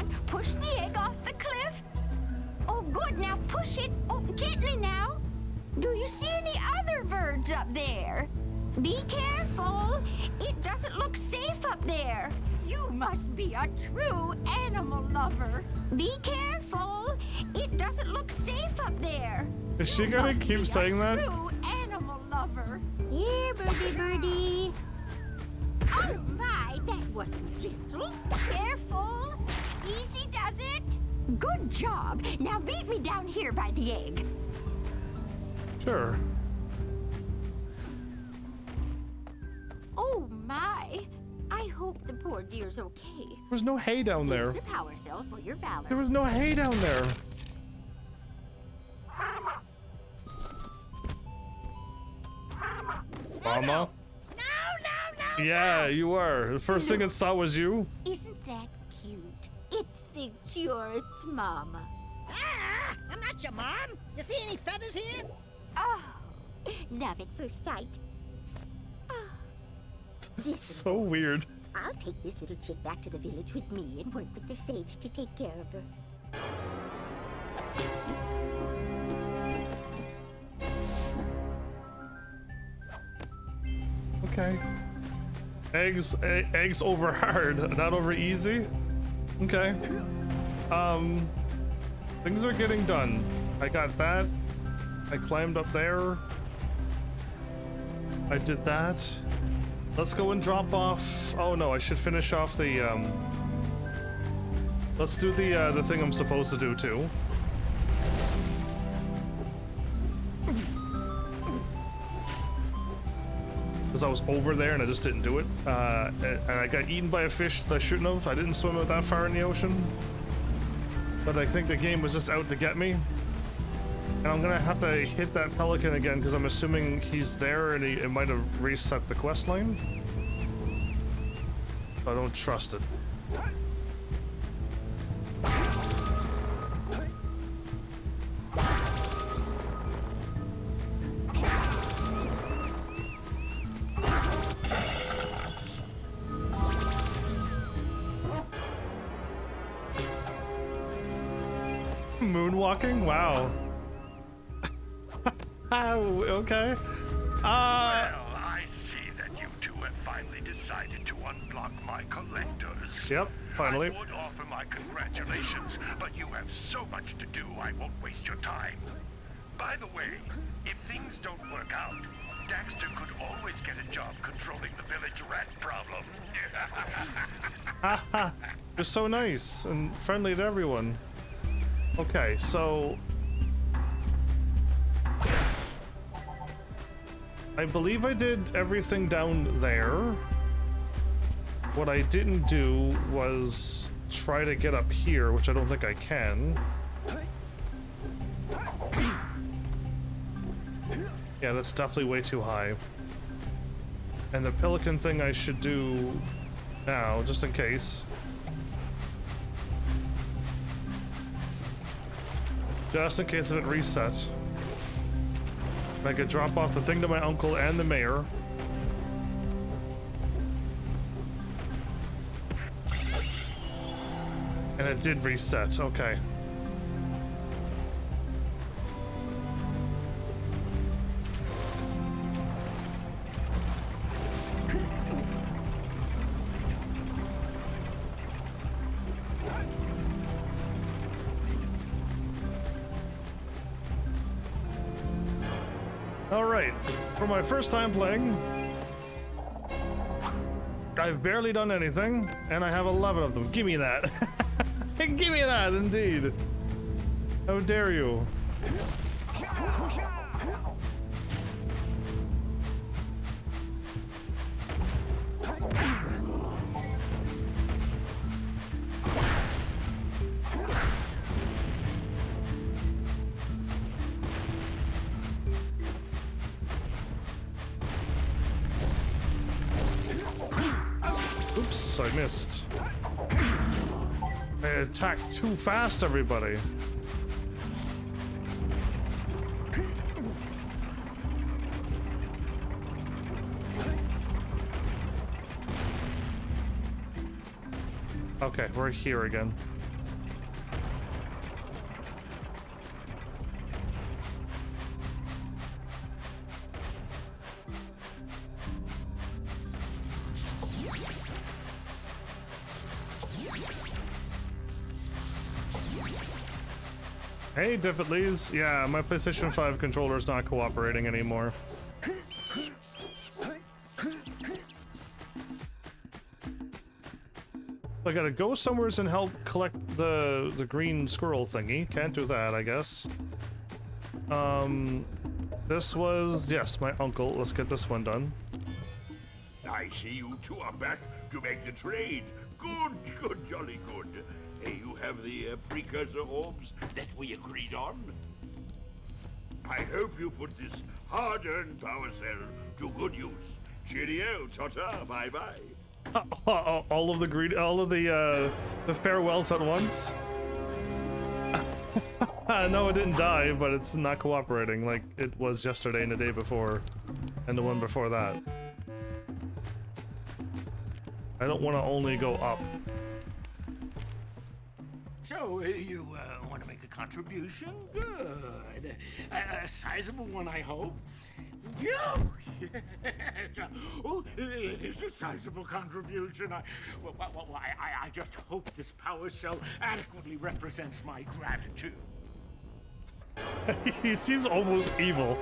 on, push the egg off the cliff. Oh, good, now push it. Oh, gently now. Do you see any other birds up there? Be careful. It doesn't look safe up there. You must be a true animal lover. Be careful. It doesn't look safe up there. Is she gonna keep saying that? True animal lover. Here, birdie, birdie. Oh my, that wasn't gentle. Careful. Easy does it. Good job. Now meet me down here by the egg. Sure. Oh my. I hope the poor dear's okay. There was no hay down there. Here's a power cell for your valor. There was no hay down there. Mama? No. Yeah, you were. The first thing it saw was you. Isn't that cute? It thinks you're its mama. Ah, I'm not your mom. You see any feathers here? Oh, love at first sight. Oh. Listen, So weird. I'll take this little chick back to the village with me and work with the sage to take care of her. Okay. Eggs over hard, not over easy. Okay. Things are getting done. I got that. I climbed up there. I did that. Let's go and drop off. Oh no, I should finish off the let's do the thing I'm supposed to do too. Because I was over there and I just didn't do it. And I got eaten by a fish that I shouldn't have. I didn't swim out that far in the ocean. But I think the game was just out to get me. And I'm gonna have to hit that pelican again because I'm assuming he's there and it might have reset the quest line. I don't trust it. Moonwalking? Wow. Okay. Well, I see that you two have finally decided to unblock my collectors. Yep, finally. I would offer my congratulations, but you have so much to do, I won't waste your time. By the way, if things don't work out, Daxter could always get a job controlling the village rat problem. Haha. You're so nice and friendly to everyone. Okay, so I believe I did everything down there. What I didn't do was try to get up here, which I don't think I can. Yeah, that's definitely way too high. And the pelican thing I should do now, just in case. Just in case if it resets. I could drop off the thing to my uncle and the mayor. And it did reset, okay. Alright, for my first time playing, I've barely done anything, and I have 11 of them. Give me that. Give me that, indeed. How dare you? Oops, I missed. I attacked too fast, everybody. Okay, we're here again. Hey, Diffitleys. Yeah, my PlayStation 5 controller's not cooperating anymore. I gotta go somewheres and help collect the green squirrel thingy. Can't do that, I guess. This was, yes, my uncle. Let's get this one done. I see you two are back to make the trade. Good, jolly good. Hey, you have the precursor orbs that we agreed on? I hope you put this hard-earned power cell to good use. Cheerio, ta-ta, bye-bye. All of the farewells at once. No, it didn't die, but it's not cooperating like it was yesterday and the day before, and the one before that. I don't want to only go up. So, you want to make a contribution? Good. A sizable one, I hope. Yes. Oh, it is a sizable contribution. I just hope this power cell adequately represents my gratitude. He seems almost evil.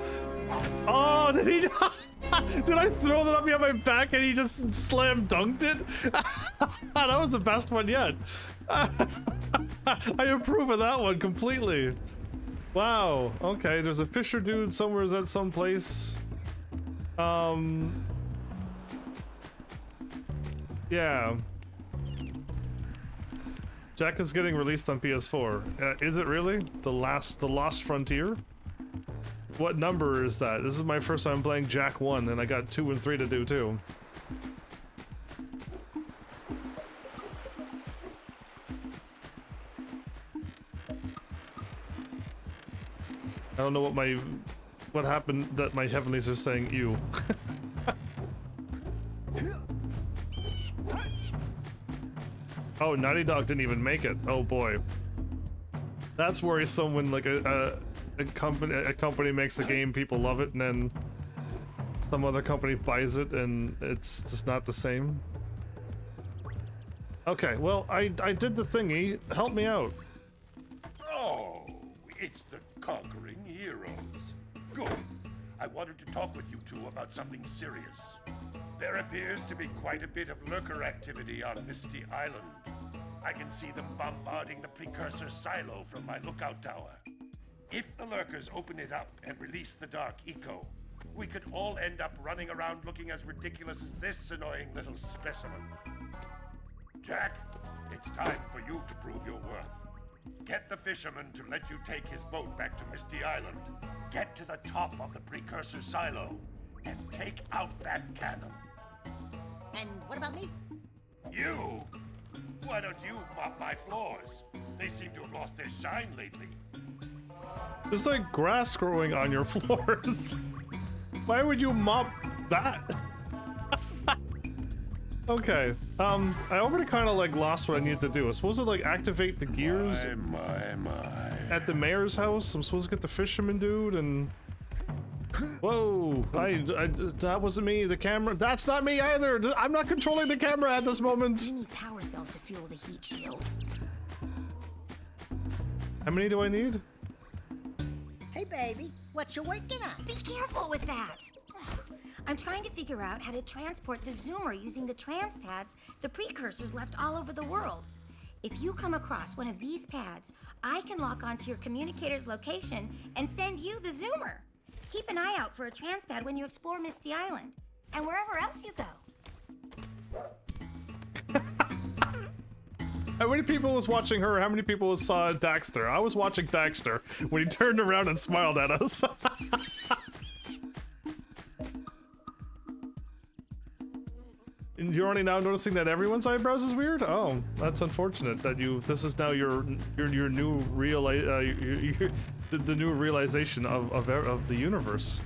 Oh, did he? Did I throw that up behind my back and he just slam dunked it? That was the best one yet. I approve of that one completely. Wow. Okay, there's a Fisher dude somewhere at some place. Yeah. Jak is getting released on PS4. Is it really? The Lost Frontier? What number is that? This is my first time playing Jak 1, and I got 2 and 3 to do too. I don't know what happened that my heavenlies are saying ew. Oh, Naughty Dog didn't even make it. Oh boy. That's worrisome when like a company makes a game, people love it, and then some other company buys it and it's just not the same. Okay, well, I did the thingy. Help me out. Oh, it's the conquering heroes. Good. I wanted to talk with you two about something serious. There appears to be quite a bit of lurker activity on Misty Island. I can see them bombarding the Precursor silo from my lookout tower. If the lurkers open it up and release the Dark Eco, we could all end up running around looking as ridiculous as this annoying little specimen. Jak, it's time for you to prove your worth. Get the fisherman to let you take his boat back to Misty Island. Get to the top of the Precursor silo and take out that cannon. And what about me? You? Why don't you mop my floors? They seem to have lost their shine lately. There's like grass growing on your floors. Why would you mop that? Okay, I already kind of like lost what I needed to do. I'm supposed to like activate the gears My. at the mayor's house. I'm supposed to get the fisherman dude and... Whoa, that wasn't me. The camera, that's not me either. I'm not controlling the camera at this moment. You need power cells to fuel the heat shield. How many do I need? Hey, baby, what you working on? Be careful with that. I'm trying to figure out how to transport the Zoomer using the transpads the Precursors left all over the world. If you come across one of these pads, I can lock onto your communicator's location and send you the Zoomer. Keep an eye out for a transpad when you explore Misty Island, and wherever else you go. How many people was watching her? How many people saw Daxter? I was watching Daxter when he turned around and smiled at us. And you're only now noticing that everyone's eyebrows is weird? Oh, that's unfortunate that this is now your new the new realization of the universe.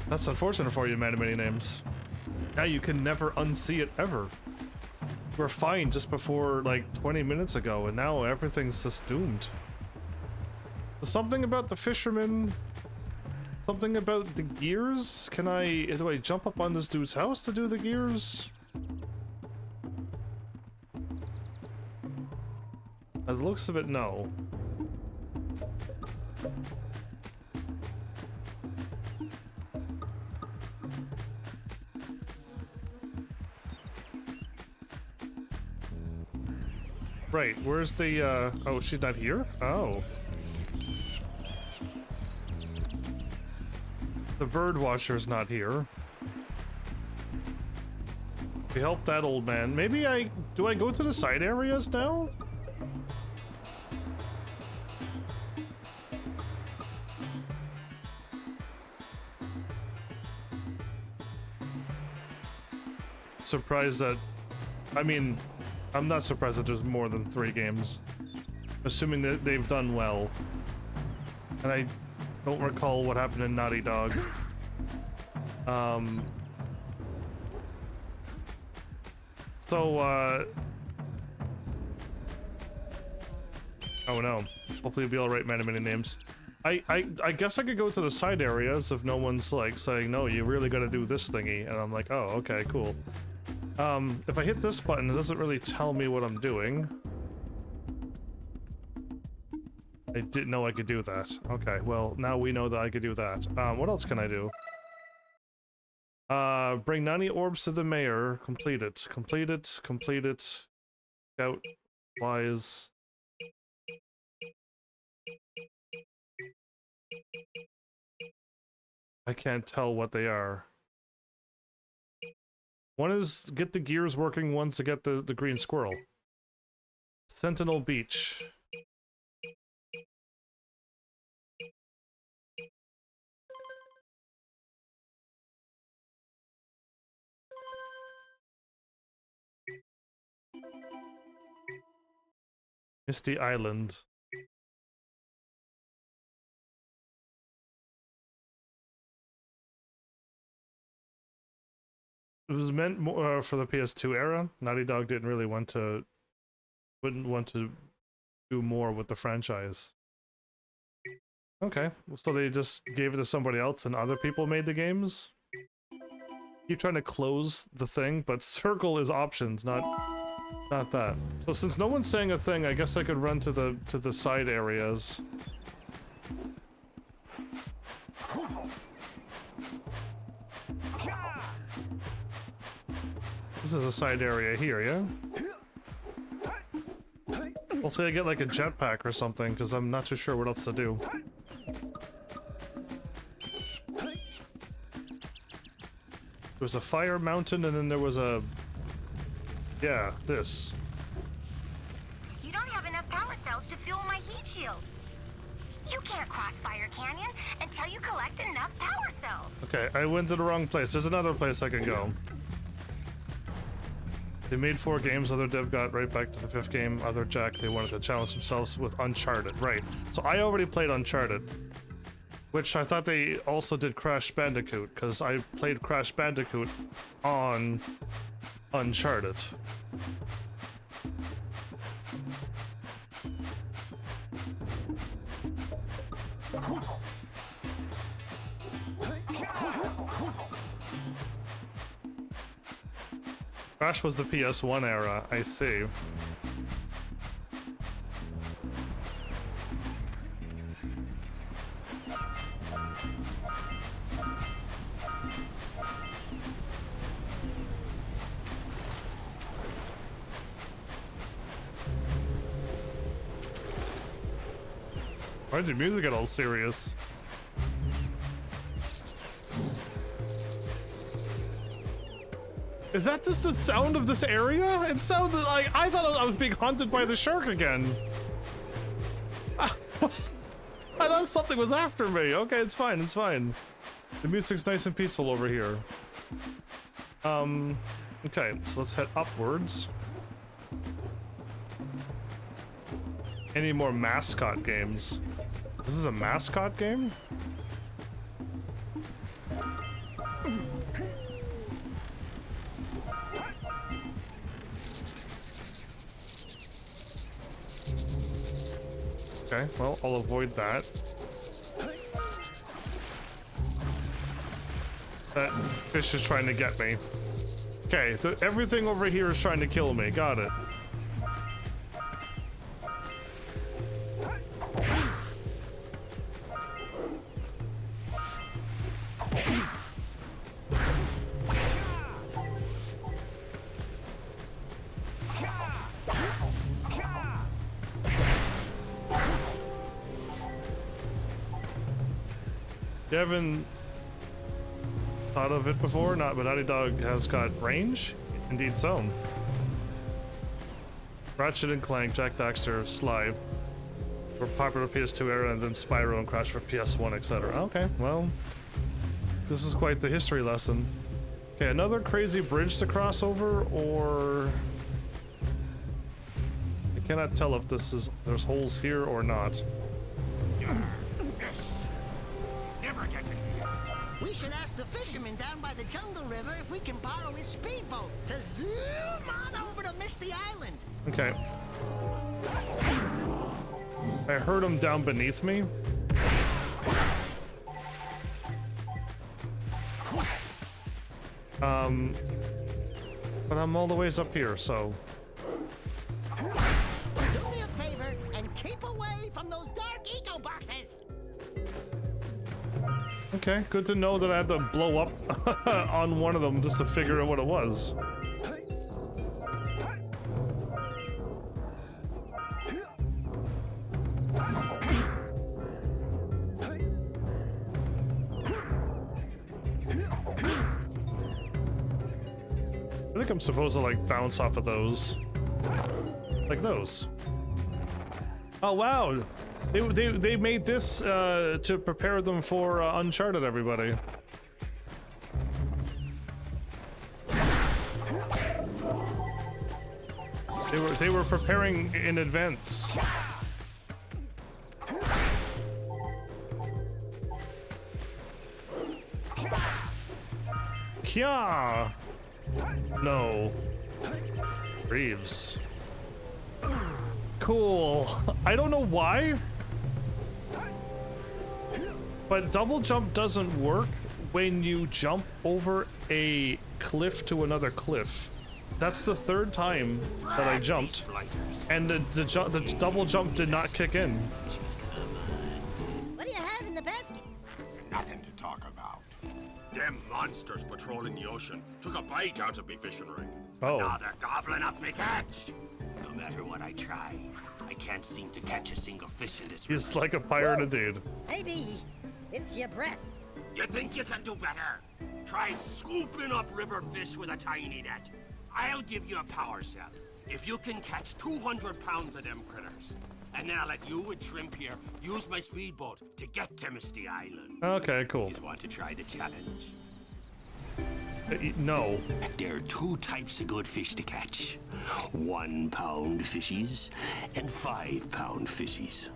That's unfortunate for you, man of many names. Now you can never unsee it ever. You were fine just before like 20 minutes ago, and now everything's just doomed. Something about the fisherman. Something about the gears. Do I jump up on this dude's house to do the gears? By the looks of it, no. Right, where's the, oh, she's not here? Oh. The bird watcher's not here. We helped that old man. Maybe do I go to the side areas now? Surprised that, I mean, I'm not surprised that there's more than 3 games. Assuming that they've done well. And I don't recall what happened in Naughty Dog. Oh no. Hopefully it'll be alright, many names. I guess I could go to the side areas if no one's like saying, no, you really gotta do this thingy. And I'm like, oh, okay, cool. If I hit this button, it doesn't really tell me what I'm doing. I didn't know I could do that. Okay, well, now we know that I could do that. What else can I do? Bring 90 orbs to the mayor. Complete it. Complete it. Complete it. Scout. Wise. I can't tell what they are. One is get the gears working, one's to get the green squirrel. Sentinel Beach. Misty Island. It was meant more for the PS2 era. Naughty Dog wouldn't want to do more with the franchise. Okay, so they just gave it to somebody else and other people made the games? Keep trying to close the thing, but circle is options, not that. So since no one's saying a thing, I guess I could run to the side areas. This is a side area here, yeah? Hopefully I get like a jetpack or something, because I'm not too sure what else to do. There was a fire mountain, and then there was a... yeah, this. You don't have enough power cells to fuel my heat shield. You can't cross Fire Canyon until you collect enough power cells. Okay, I went to the wrong place. There's another place I can go. They made 4 games, other dev got right back to the 5th game. Other Jack, they wanted to challenge themselves with Uncharted. Right, so I already played Uncharted. Which I thought they also did Crash Bandicoot, because I played Crash Bandicoot on Uncharted. Crash was the PS1 era, I see. Why'd your music get all serious? Is that just the sound of this area? It sounded like I thought I was being hunted by the shark again. I thought something was after me. Okay, it's fine, it's fine. The music's nice and peaceful over here. Okay, so let's head upwards. Any more mascot games? This is a mascot game? Okay, well, I'll avoid that. That fish is trying to get me. Okay, everything over here is trying to kill me. Got it. You haven't thought of it before? Not, but Naughty Dog has got range? Indeed so. Ratchet and Clank, Jak Daxter, Sly were popular PS2 era, and then Spyro and Crash for PS1, etc. Okay, well, this is quite the history lesson. Okay, another crazy bridge to cross over, or I cannot tell if this is there's holes here or not. Never get it. We should ask the fisherman down by the Jungle River if we can borrow his speedboat to zoom on over to Misty Island. Okay. I heard him down beneath me. But I'm all the ways up here, so. Do me a favor and keep away from those dark eco boxes. Okay, good to know that I had to blow up on one of them just to figure out what it was. I think I'm supposed to like bounce off of those. Like those. Oh wow! They made this to prepare them for Uncharted, everybody. They were preparing in advance. Kya! No. Reeves. Cool. I don't know why, but double jump doesn't work when you jump over a cliff to another cliff. That's the third time that I jumped, and the double jump did not kick in. What do you have in the basket? Nothing to talk about. Them monsters patrolling the ocean took a bite out of me fishing rig. Oh. Now they're gobbling up me catch. No matter what I try, I can't seem to catch a single fish in this river. He's like a pirate indeed. Maybe it's your breath. You think you can do better? Try scooping up river fish with a tiny net. I'll give you a power cell if you can catch 200 pounds of them critters. And then I'll let you and Shrimp here use my speedboat to get to Misty Island. Okay, cool. You want to try the challenge? No. There are two types of good fish to catch. 1 pound fishies and 5 pound fishies.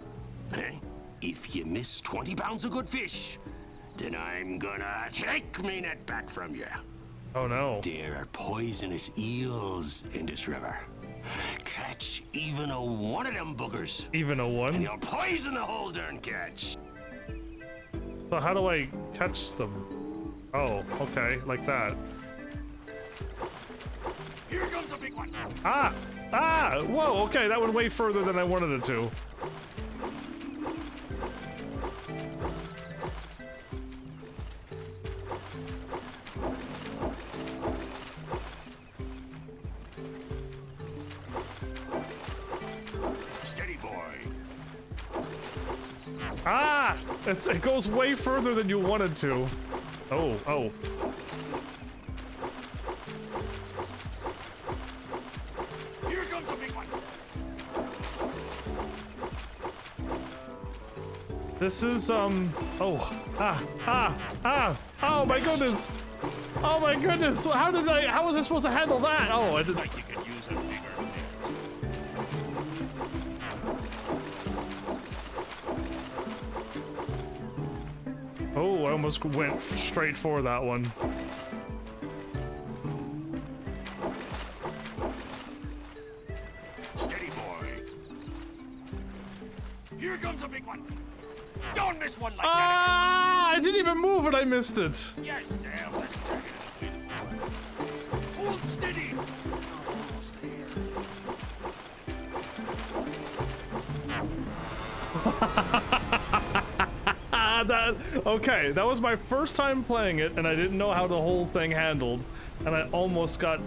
Eh? If you miss 20 pounds of good fish, then I'm gonna take me net back from you. Oh no. There are poisonous eels in this river. Catch even a one of them boogers. Even a one? And you'll poison the whole darn catch. So how do I catch them? Oh, okay, like that. Here comes a big one. Ah! Ah! Whoa, okay, that went way further than I wanted it to. Steady, boy. Ah! It goes way further than you wanted to. Oh, oh. Here comes a big one. This is, oh. Oh my goodness! Oh my goodness! How was I supposed to handle that? Oh, I didn't. Like you could use a bigger net. Oh, I almost went straight for that one. Steady, boy. Here comes a big one. Don't miss one like Ah! I didn't even move and I missed it. that. Yes, Sam. Let's start it. Hold steady. Almost there. Okay, that was my first time playing it, and I didn't know how the whole thing handled, and I almost got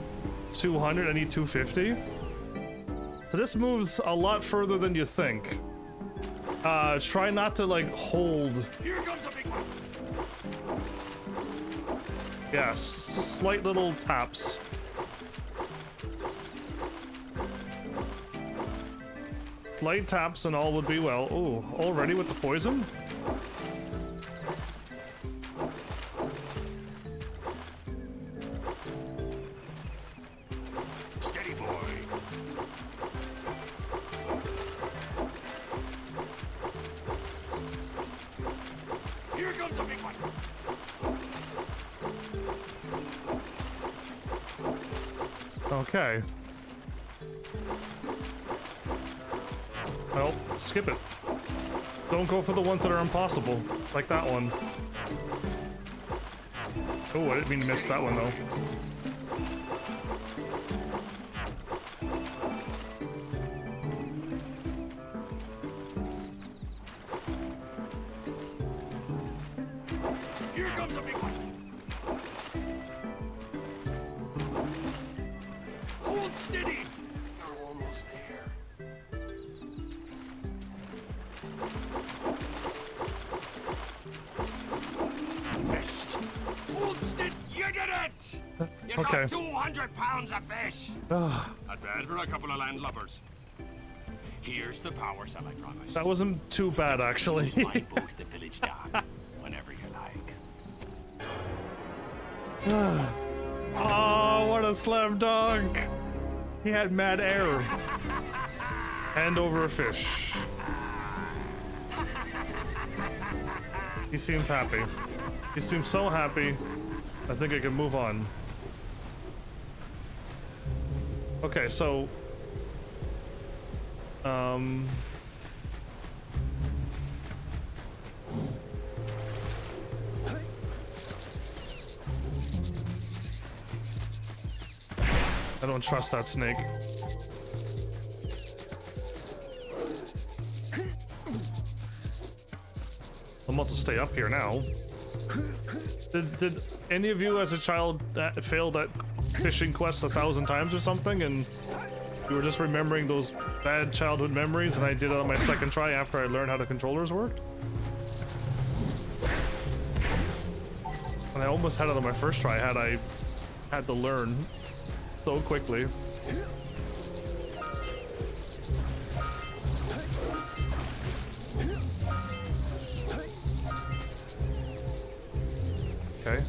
200. I need 250. So this moves a lot further than you think. Try not to like hold. Here comes a big one. Yeah, slight little taps. Slight taps and all would be well. Ooh, already with the poison? Steady, boy. Here comes a big one. Okay. Well, skip it. Don't go for the ones that are impossible, like that one. Oh, I didn't mean to miss that one though. Here comes a big one. Hold steady. You're almost there. Missed. Hold steady. You did it. You Okay. got 200 pounds of fish. Not bad for a couple of landlubbers. Here's the power cell I promised. That wasn't too bad, actually. Use my boat, the village dock, whenever you like. Oh, what a slam dunk! He had mad air. Hand over a fish. He seems happy. He seems so happy. I think I can move on. Okay, so... I don't trust that snake. I'm about to stay up here now. Did any of you as a child fail that fishing quest 1,000 times or something, and you were just remembering those bad childhood memories, and I did it on my second try after I learned how the controllers worked? And I almost had it on my first try had I had to learn so quickly. Okay.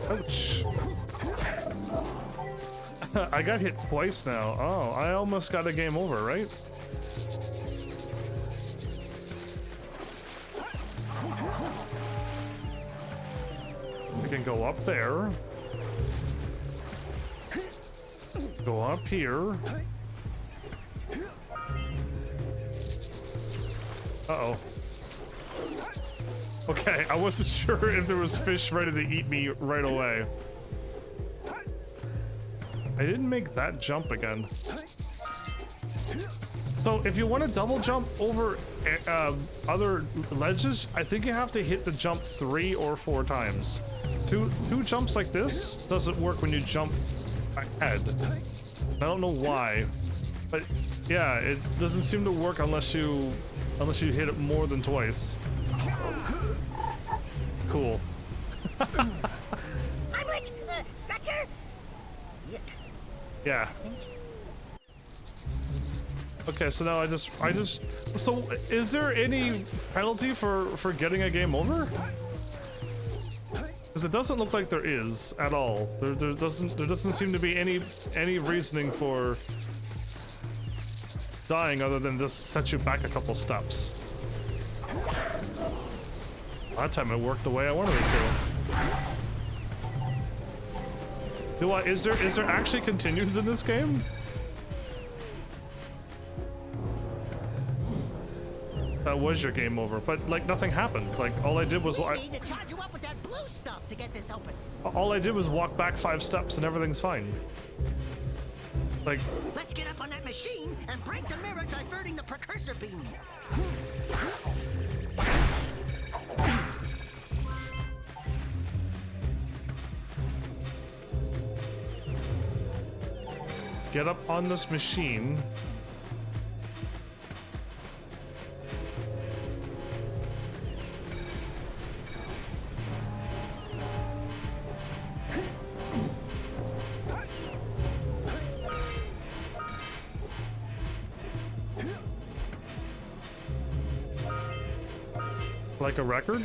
Ouch. I got hit twice now. Oh, I almost got a game over, right? We can go up there. Go up here. Uh-oh. Okay, I wasn't sure if there was fish ready to eat me right away. I didn't make that jump again. So if you want to double jump over other ledges, I think you have to hit the jump 3 or 4 times. Two jumps like this doesn't work when you jump ahead. I don't know why, but yeah, it doesn't seem to work unless you hit it more than twice. Cool. I'm like, stretcher? Yeah. Okay, so now I just so is there any penalty for getting a game over? Because it doesn't look like there is at all. There doesn't seem to be any reasoning for dying other than this sets you back a couple steps. That time it worked the way I wanted it to. Is there actually continues in this game? That was your game over, but like nothing happened. Like all I did was We need to charge you up with that blue stuff to get this open. all I did was walk back 5 steps and everything's fine. Like, Let's get up on that machine and break the mirror diverting the precursor beam. get up on this machine. like a record?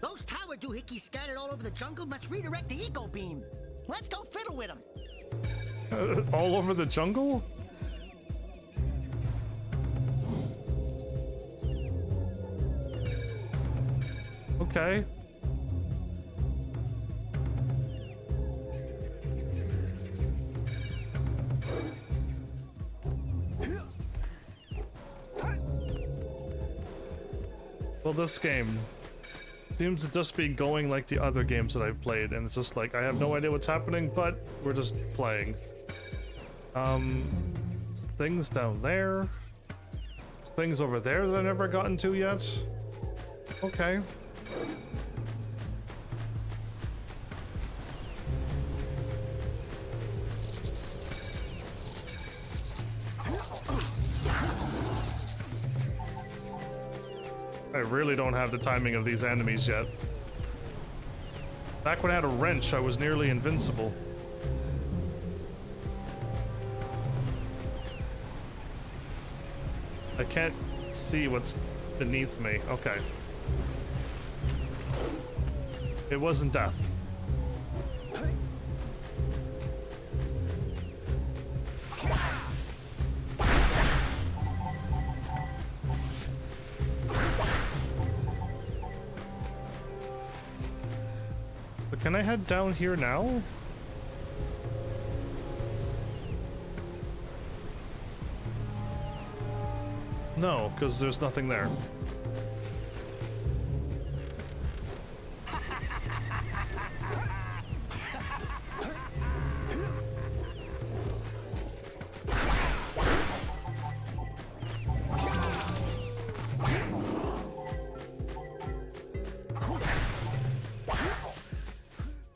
Those tower doohickeys scattered all over the jungle must redirect the eco beam. Let's go fiddle with them. All over the jungle? Okay. Well, this game seems to just be going like the other games that I've played, and it's just like, I have no idea what's happening, but we're just playing. Things down there. Things over there that I've never gotten to yet. Okay. I really don't have the timing of these enemies yet. Back when I had a wrench, I was nearly invincible. I can't see what's beneath me. Okay. It wasn't death. But can I head down here now? No, because there's nothing there.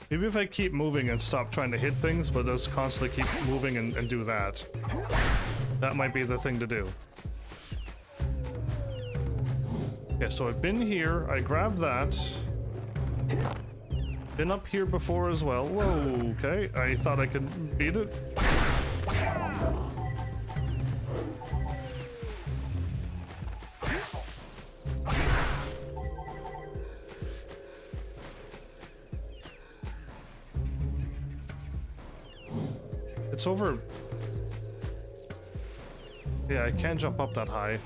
Maybe if I keep moving and stop trying to hit things, but just constantly keep moving and do that. That might be the thing to do. Okay, so I've been here, I grabbed that. Been up here before as well. Whoa, okay. I thought I could beat it. It's over. Yeah, I can't jump up that high.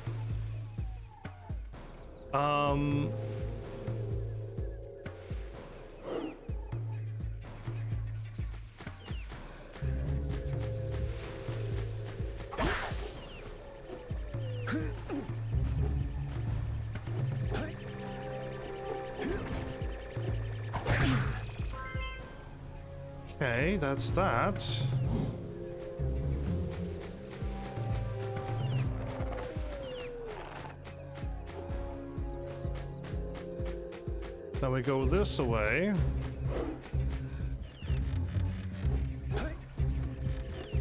Okay, that's that. Now we go this way.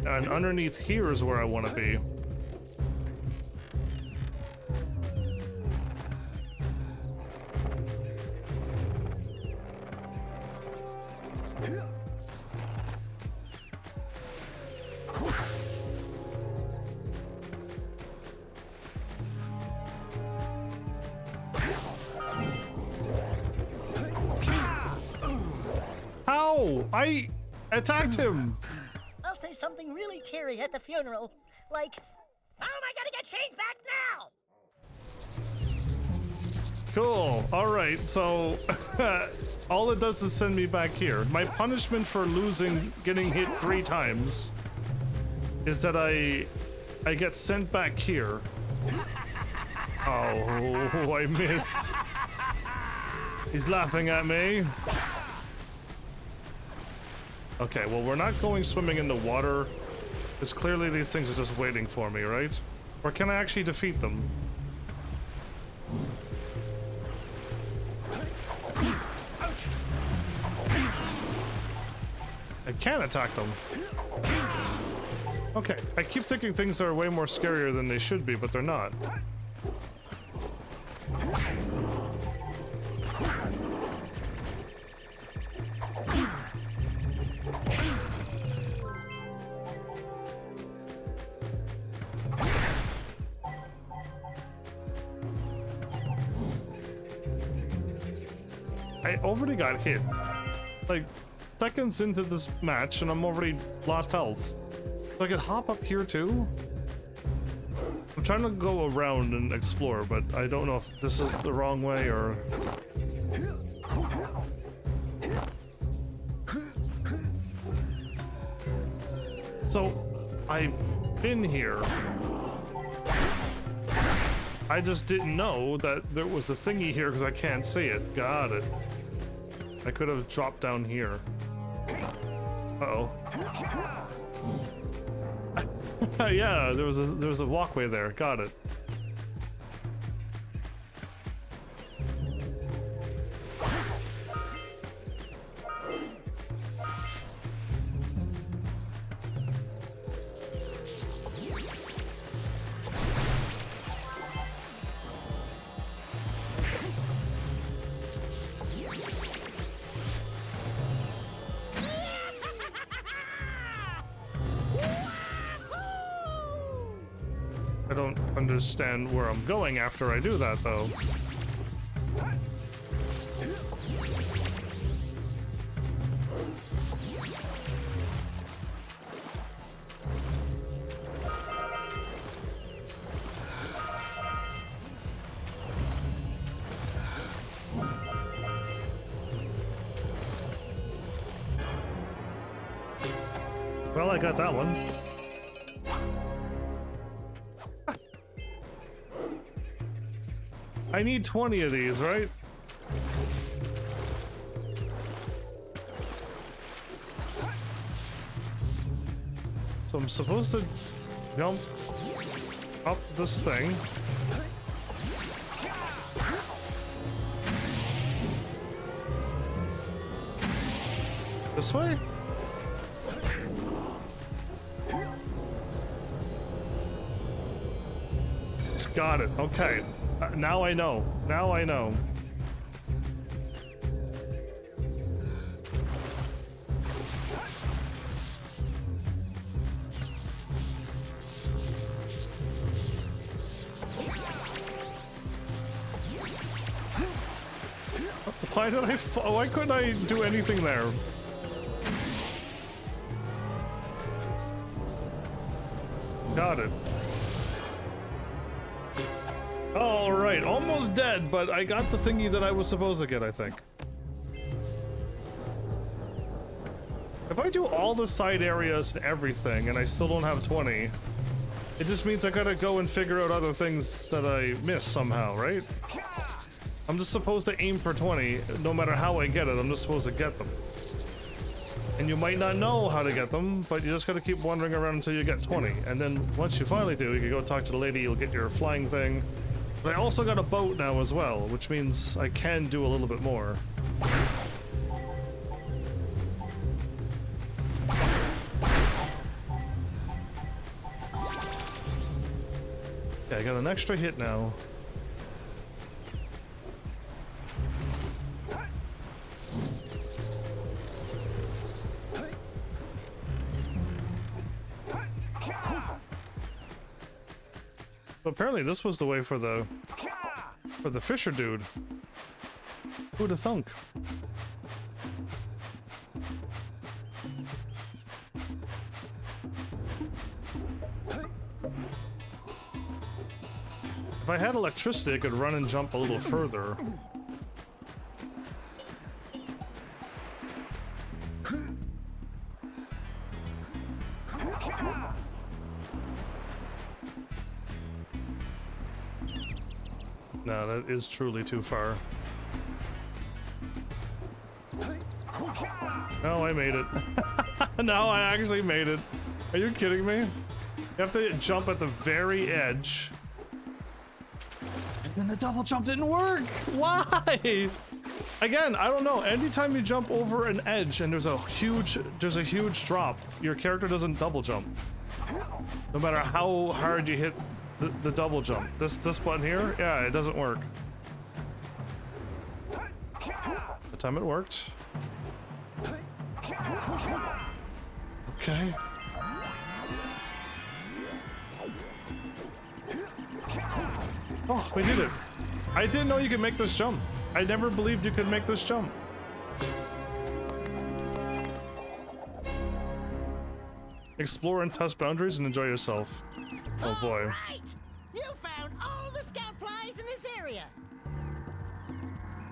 And underneath here is where I want to be. I attacked him. I'll say something really teary at the funeral, like, "How am I gonna get changed back now?" Cool. All right. So all it does is send me back here. My punishment for getting hit 3 times, is that I get sent back here. Oh, I missed. He's laughing at me. Okay, well, we're not going swimming in the water, because clearly these things are just waiting for me, right? Or can I actually defeat them? I can attack them. Okay, I keep thinking things are way more scarier than they should be, but they're not. I already got hit. Like, seconds into this match, and I'm already lost health. So I could hop up here too? I'm trying to go around and explore, but I don't know if this is the wrong way or... So, I've been here. I just didn't know that there was a thingy here because I can't see it. Got it. I could have dropped down here. Uh-oh. Yeah, there was a walkway there. Got it. I don't understand where I'm going after I do that, though. Well, I got that one. I need 20 of these, right? So I'm supposed to jump up this thing. This way? Got it. Okay. Now I know. Now I know. Why did I why couldn't I do anything there? Got it. All right, almost dead, but I got the thingy that I was supposed to get, I think. If I do all the side areas and everything, and I still don't have 20, it just means I gotta go and figure out other things that I missed somehow, right? I'm just supposed to aim for 20, no matter how I get it, I'm just supposed to get them. And you might not know how to get them, but you just gotta keep wandering around until you get 20. And then once you finally do, you can go talk to the lady, you'll get your flying thing. But I also got a boat now as well, which means I can do a little bit more. Yeah, I got an extra hit now. So apparently this was the way for the fisher dude. Who'd have thunk? If I had electricity, I could run and jump a little further. No, that is truly too far. No, I made it. No, I actually made it. Are you kidding me? You have to jump at the very edge. And then the double jump didn't work! Why? Again, I don't know. Anytime you jump over an edge and there's a huge drop, your character doesn't double jump. No matter how hard you hit the double jump. This button here, yeah, it doesn't work. The time it worked. Okay. Oh, we did it. I didn't know you could make this jump. I never believed you could make this jump. Explore and test boundaries and enjoy yourself. Oh boy. All right! You found all the scout flies in this area.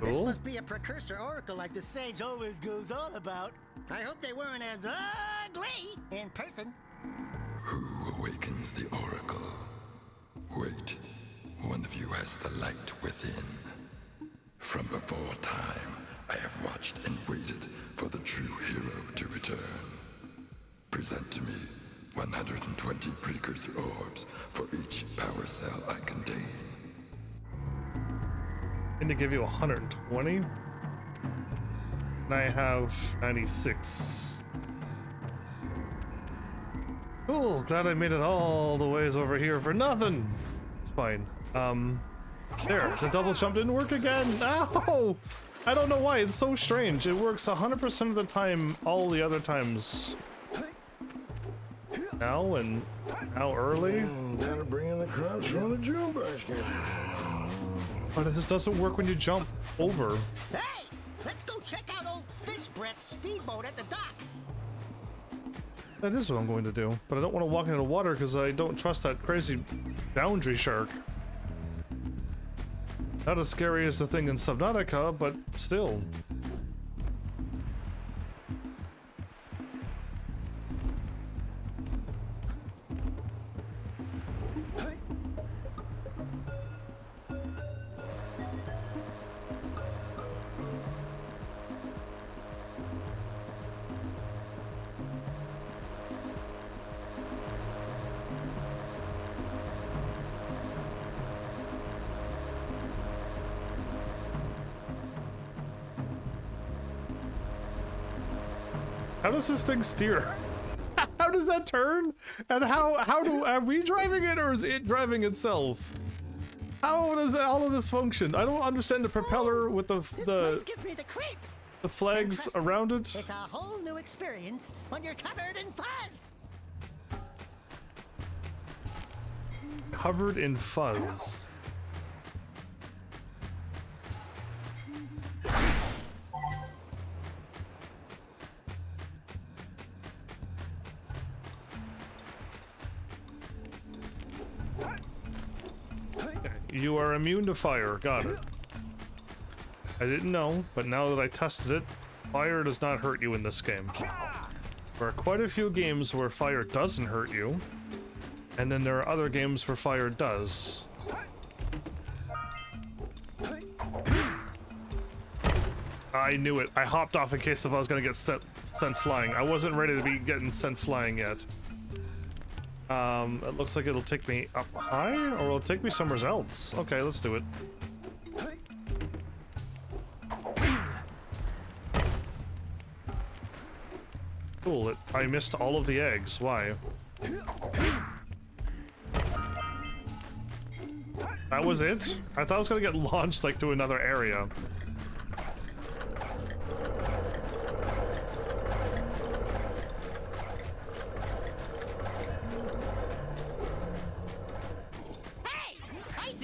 This Cool. must be a precursor oracle like the sage always goes on about. I hope they weren't as ugly in person. Who awakens the oracle? Wait, one of you has the light within. From before time, I have watched and waited for the true hero to return. Present to me 120 precursor orbs for each power cell I contain. I'm gonna give you 120. And I have 96. Cool, glad I made it all the ways over here for nothing. It's fine. There, the double jump didn't work again. Ow! I don't know why, it's so strange. It works 100% of the time, all the other times. Now and now early. Gotta bring in the crops from the jump basket. But it just doesn't work when you jump over. Hey! Let's go check out old Fish Brett's speedboat at the dock. That is what I'm going to do, but I don't want to walk into the water because I don't trust that crazy boundary shark. Not as scary as the thing in Subnautica, but still. How does this thing steer? How does that turn? And are we driving it or is it driving itself? How does all of this function? I don't understand the propeller with This place gives me the creeps. the flags around it. It's a whole new experience when you're covered in fuzz. Covered in fuzz. You are immune to fire. Got it. I didn't know, but now that I tested it, fire does not hurt you in this game. There are quite a few games where fire doesn't hurt you, and then there are other games where fire does. I knew it. I hopped off in case if I was gonna get sent flying. I wasn't ready to be getting sent flying yet. It looks like it'll take me up high, or it'll take me somewhere else. Okay, let's do it. Cool, I missed all of the eggs. Why? That was it? I thought I was gonna get launched, like, to another area.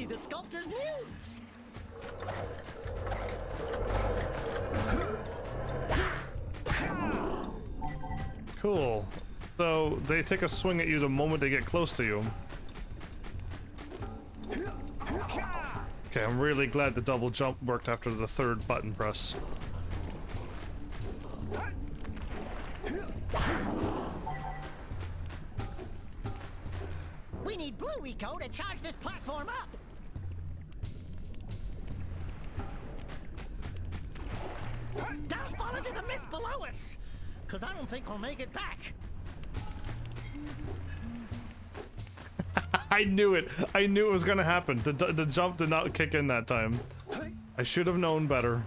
The sculptor's muse. Cool. So they take a swing at you the moment they get close to you. Okay, I'm really glad the double jump worked after the third button press. We need blue Eco to charge this platform up. Don't fall into the mist below us, because I don't think we'll make it back. I knew it. I knew it was gonna happen. The jump did not kick in that time. I should have known better.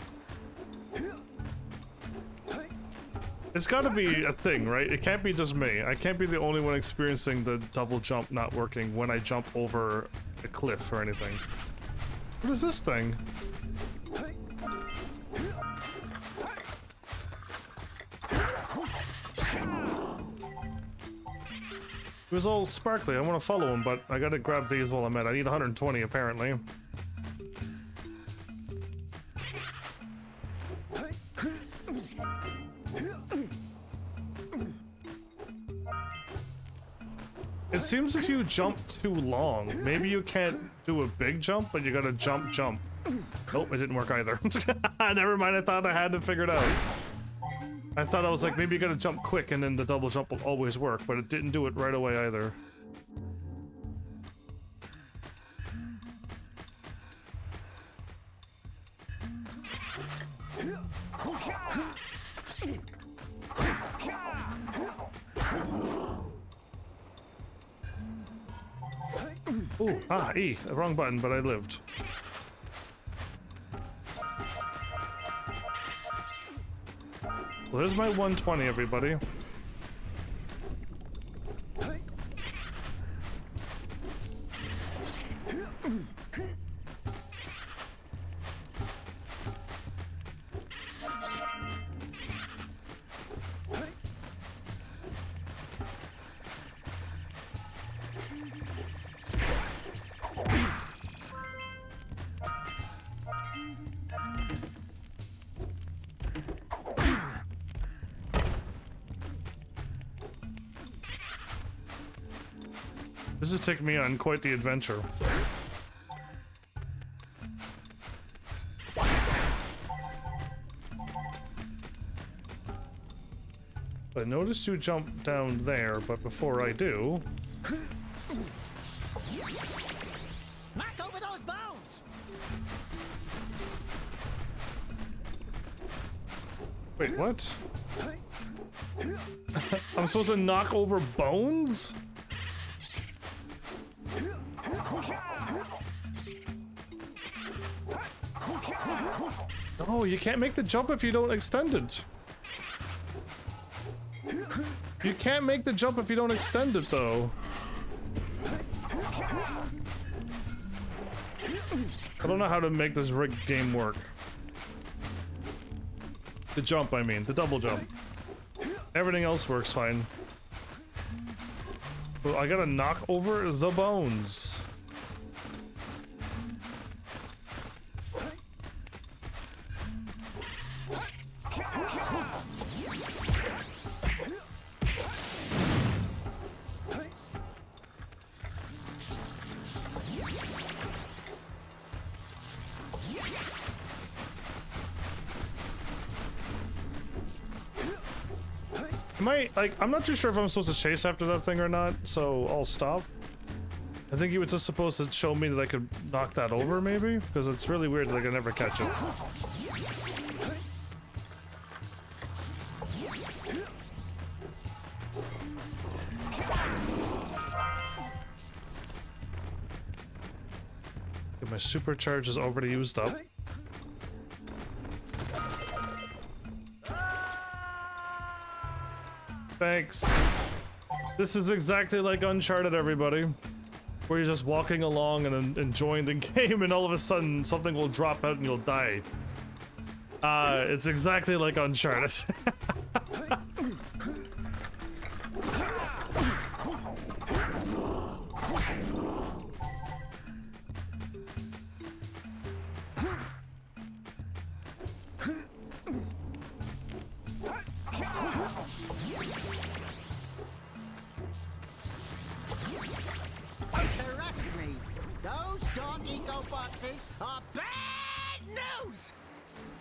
It's gotta be a thing, right? It can't be just me. I can't be the only one experiencing the double jump not working when I jump over a cliff or anything. What is this thing? It was all sparkly. I want to follow him, but I gotta grab these while I'm at it. I need 120 apparently. It seems if you jump too long, maybe you can't do a big jump, but you gotta jump. Nope, it didn't work either. Never mind, I thought I had it figured out. I thought I was like, maybe you gotta jump quick and then the double jump will always work, but it didn't do it right away either. Ooh, E, the wrong button, but I lived. Well, there's my 120, everybody. This is taking me on quite the adventure. I noticed you jump down there, but before I do... Knock over those bones! Wait, what? I'm supposed to knock over bones? No, you can't make the jump if you don't extend it. You can't make the jump if you don't extend it, though. I don't know how to make this rigged game work. The jump, I mean. The double jump. Everything else works fine. Well, I gotta knock over the bones. I'm not too sure if I'm supposed to chase after that thing or not, so I'll stop. I think he was just supposed to show me that I could knock that over, maybe? Because it's really weird that I can never catch it. Okay, my supercharge is already used up. Thanks. This is exactly like Uncharted, everybody. Where you're just walking along and enjoying the game and all of a sudden something will drop out and you'll die. It's exactly like Uncharted.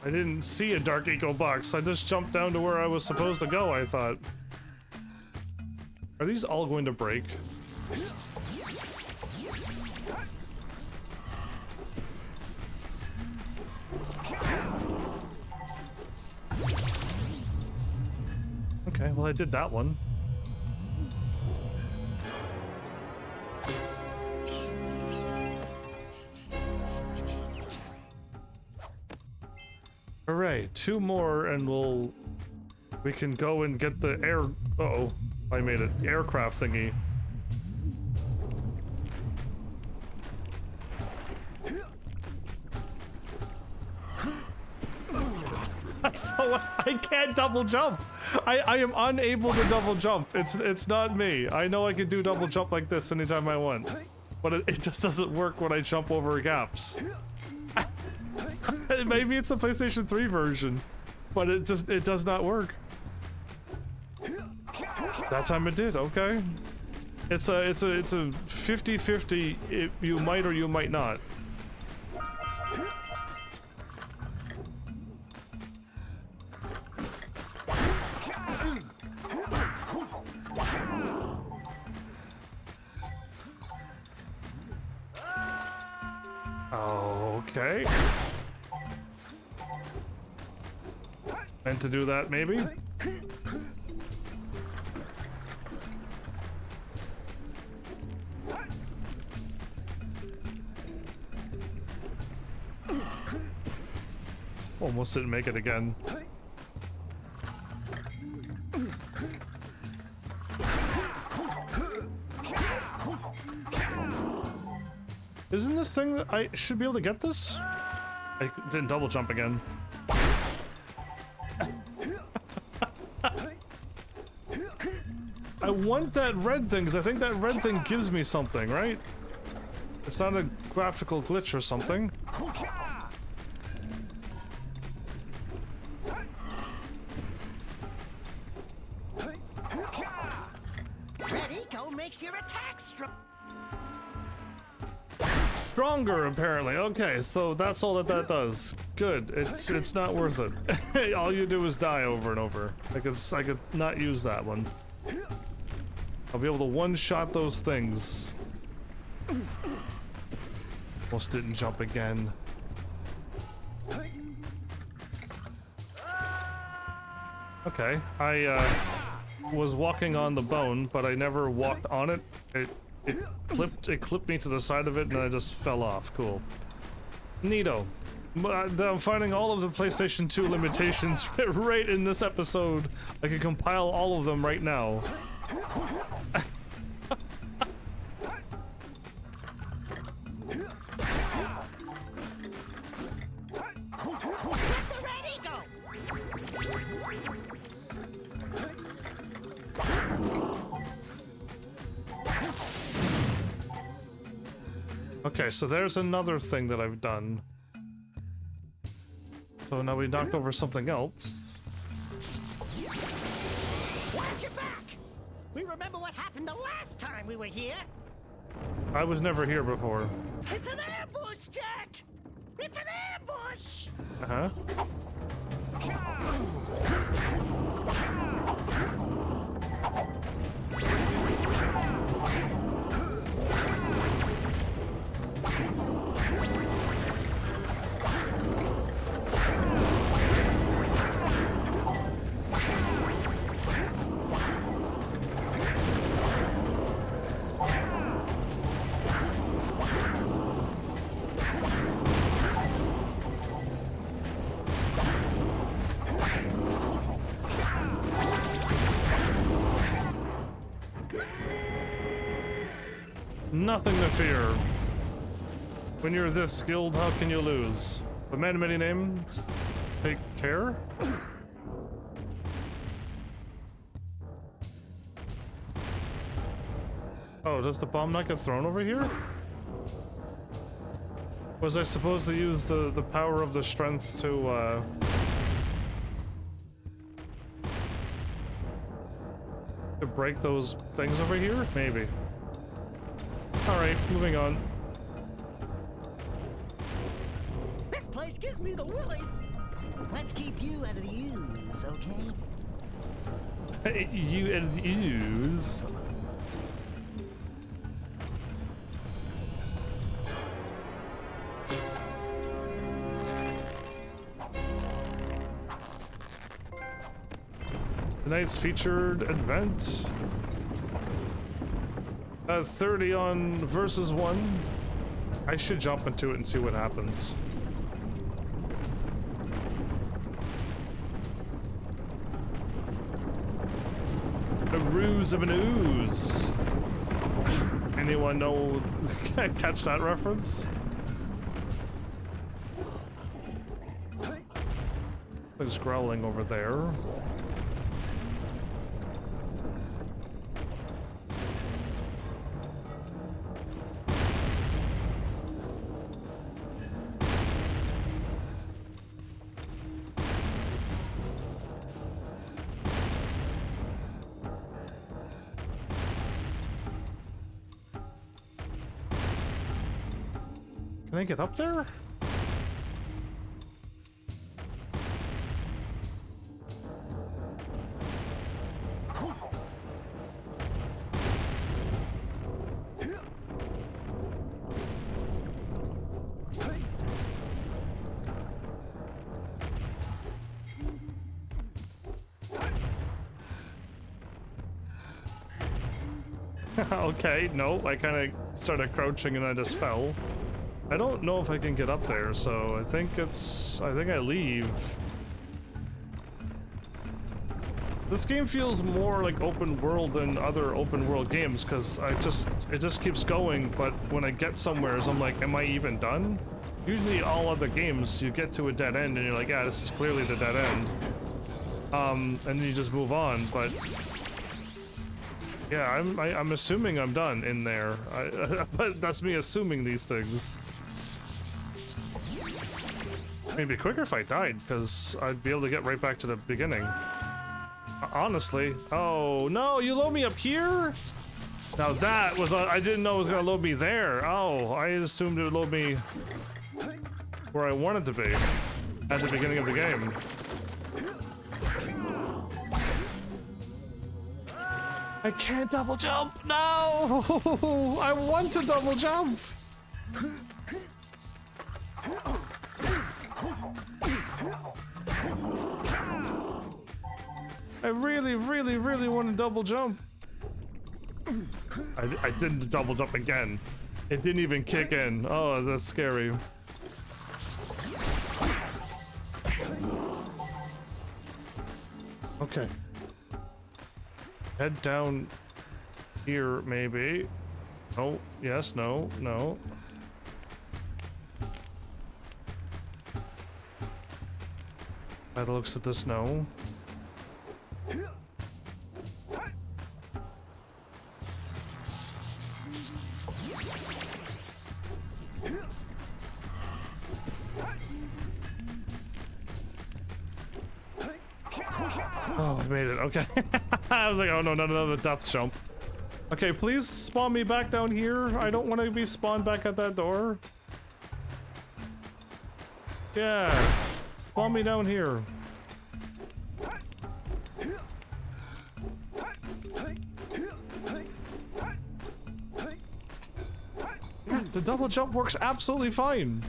I didn't see a dark eco box. I just jumped down to where I was supposed to go, I thought. Are these all going to break? Okay, well I did that one. Alright, 2 more and we can go and get the air... Uh-oh, I made it. Aircraft thingy. So I can't double jump. I am unable to double jump. It's not me. I know I can do double jump like this anytime I want, but it just doesn't work when I jump over gaps. Maybe it's the PlayStation 3 version, but it does not work. That time it did, okay. It's a 50-50. You might or you might not. Okay. Meant to do that, maybe? Almost didn't make it again. Isn't this thing that I should be able to get this? I didn't double jump again. I want that red thing because I think that red thing gives me something, right? It's not a graphical glitch or something. Red Eco makes your attack Stronger, apparently. Okay, so that's all that does. Good. It's not worth it. All you do is die over and over. I could not use that one. I'll be able to one-shot those things. Almost didn't jump again. Okay, I was walking on the bone, but I never walked on it. It clipped me to the side of it, and I just fell off. Cool. Neato. But I'm finding all of the PlayStation 2 limitations right in this episode. I can compile all of them right now. Okay, so there's another thing that I've done. So now we knocked over something else. Watch your back! We remember what happened the last time we were here. I was never here before. It's an ambush, Jack! It's an ambush! Uh-huh. Nothing to fear. When you're this skilled, how can you lose? A man of many names, take care? Oh, does the bomb not get thrown over here? Was I supposed to use the power of the strength to break those things over here? Maybe. Alright, moving on. This place gives me the willies. Let's keep you out of the ooze, okay? You and the ooze. Tonight's featured event. 30 on versus 1. I should jump into it and see what happens. The ruse of an ooze. Anyone know? Catch that reference? There's growling over there. I get up there? Okay, no, I kind of started crouching and I just fell. I don't know if I can get up there, so I think I leave. This game feels more like open world than other open world games, because it just keeps going, but when I get somewhere, I'm like, am I even done? Usually all other games, you get to a dead end and you're like, yeah, this is clearly the dead end. And then you just move on, but yeah, I'm assuming I'm done in there. But that's me assuming these things. It'd be quicker if I died, because I'd be able to get right back to the beginning. Honestly. Oh, no, you load me up here? Now that was, I didn't know it was gonna load me there. Oh, I assumed it would load me where I wanted to be at the beginning of the game. I can't double jump! No! I want to double jump! I really, really, really want to double jump. I didn't double jump again. It didn't even kick in. Oh, that's scary. Okay. Head down here, maybe. Oh, yes, no, no. By the looks of the snow. Oh, I made it. Okay. I was like, oh no, not another death jump. Okay, please spawn me back down here. I don't want to be spawned back at that door. Yeah. Spawn me down here. Yeah, the double jump works absolutely fine.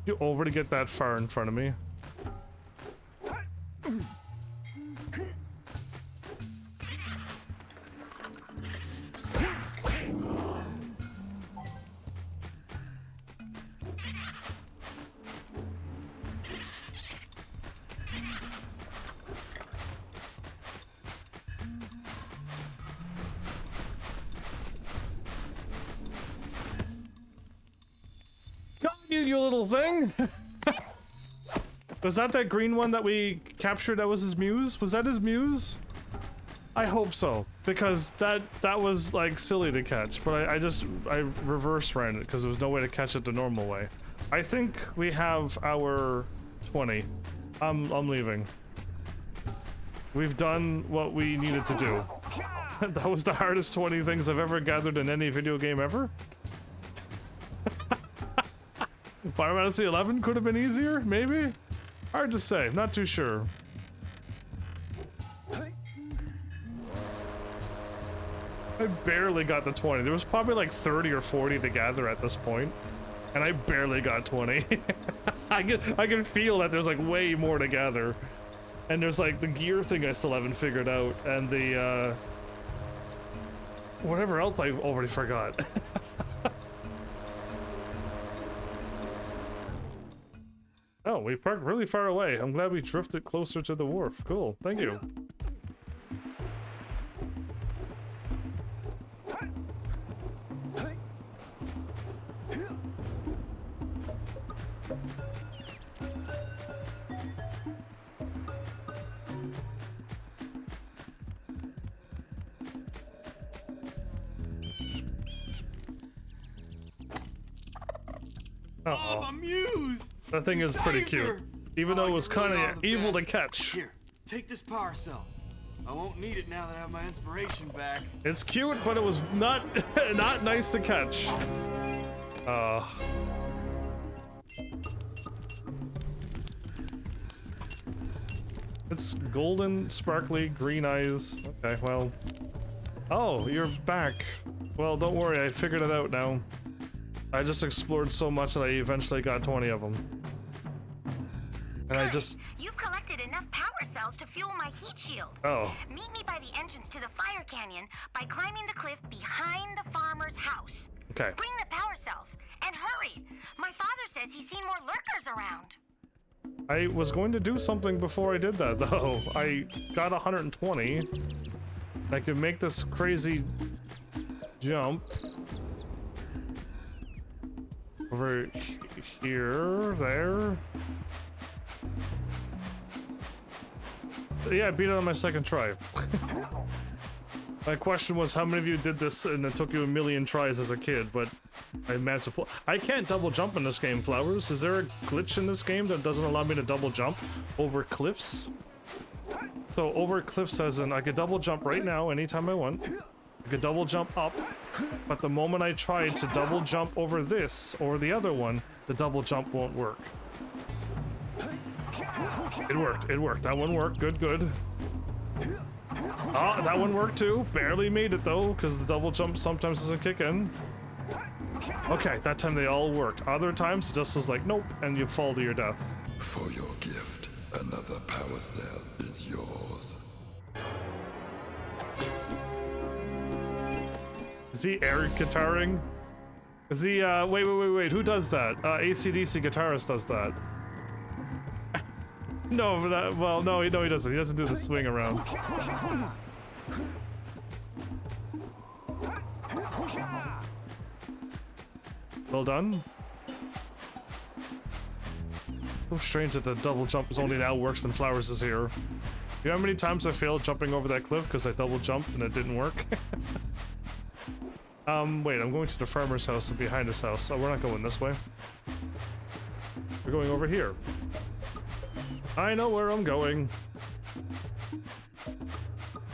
You over to get that far in front of me. You little thing. Was that green one that we captured that was his muse? Was that his muse? I hope so, because that was like silly to catch, but I reverse ran it because there was no way to catch it the normal way. I think we have our 20. I'm leaving. We've done what we needed to do. That was the hardest 20 things I've ever gathered in any video game ever. Final Fantasy 11 could have been easier, maybe? Hard to say, not too sure. I barely got the 20. There was probably like 30 or 40 to gather at this point, and I barely got 20. I can feel that there's like way more to gather. And there's like the gear thing I still haven't figured out, and the whatever else I already forgot. Oh, we parked really far away. I'm glad we drifted closer to the wharf. Cool, thank you. Oh, my muse! That thing is pretty Saved cute. her. Even though it was you kind really are of the evil to best. catch. Here, take this power cell. I won't need it now that I have my inspiration back. It's cute, but it was not not nice to catch. It's golden, sparkly, green eyes. Okay, well. Oh, you're back. Well, don't worry, I figured it out now. I just explored so much that I eventually got 20 of them. And I just... You've collected enough power cells to fuel my heat shield. Oh. Meet me by the entrance to the fire canyon by climbing the cliff behind the farmer's house. Okay. Bring the power cells, and hurry! My father says he's seen more lurkers around. I was going to do something before I did that, though. I got 120. I could make this crazy jump over here, there. Yeah, I beat it on my second try. My question was, how many of you did this and it took you a million tries as a kid, but I managed to pull. I can't double jump in this game, Flowers. Is there a glitch in this game that doesn't allow me to double jump over cliffs? So over cliffs as in I could double jump right now anytime I want. I could double jump up, but the moment I try to double jump over this or the other one, the double jump won't work. It worked, it worked. That one worked, good, good. Oh, that one worked too. Barely made it though, because the double jump sometimes doesn't kick in. Okay, that time they all worked. Other times it just was like, nope, and you fall to your death. For your gift, another power cell is yours. Is he air guitaring? Is he, wait, who does that? AC/DC guitarist does that. No, but that, well, no, he doesn't. He doesn't do the swing around. Well done. So strange that the double jump is only now works when Flowers is here. You know how many times I failed jumping over that cliff because I double jumped and it didn't work? Wait, I'm going to the farmer's house and behind his house. Oh, we're not going this way. We're going over here. I know where I'm going.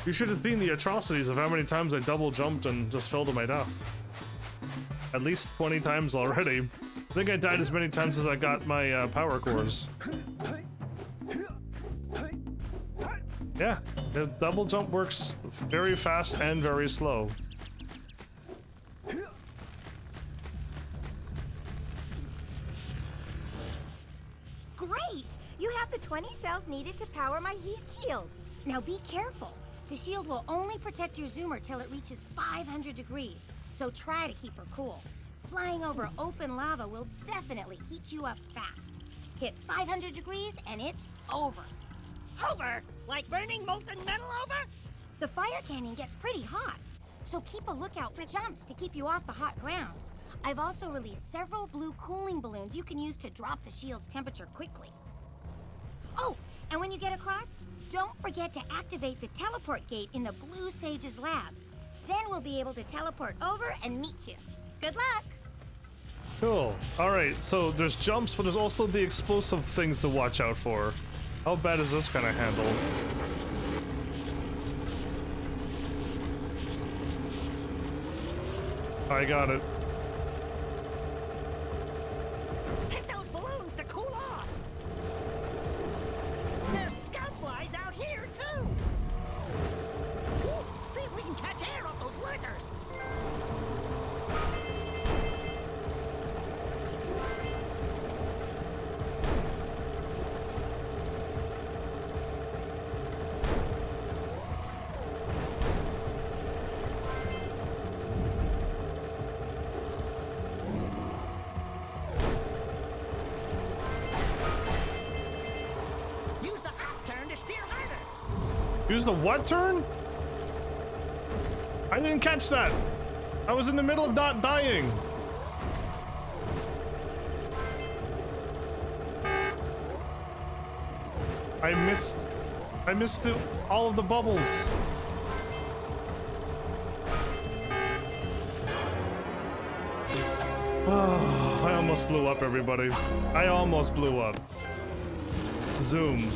You should have seen the atrocities of how many times I double jumped and just fell to my death. At least 20 times already. I think I died as many times as I got my power cores. Yeah, the double jump works very fast and very slow. Great! You have the 20 cells needed to power my heat shield. Now be careful. The shield will only protect your zoomer till it reaches 500 degrees, so try to keep her cool. Flying over open lava will definitely heat you up fast. Hit 500 degrees and it's over. Over? Like burning molten metal over? The fire canyon gets pretty hot, so keep a lookout for jumps to keep you off the hot ground. I've also released several blue cooling balloons you can use to drop the shield's temperature quickly. Oh, and when you get across, don't forget to activate the teleport gate in the Blue Sage's lab. Then we'll be able to teleport over and meet you. Good luck! Cool. Alright, so there's jumps, but there's also the explosive things to watch out for. How bad is this gonna handle? I got it. Hit those balloons to cool off! There's scout flies out here, too! Woo, see if we can catch air off those lurkers! Use the what turn? I didn't catch that. I was in the middle of not dying. I missed all of the bubbles. I almost blew up, everybody. I almost blew up. Zoom.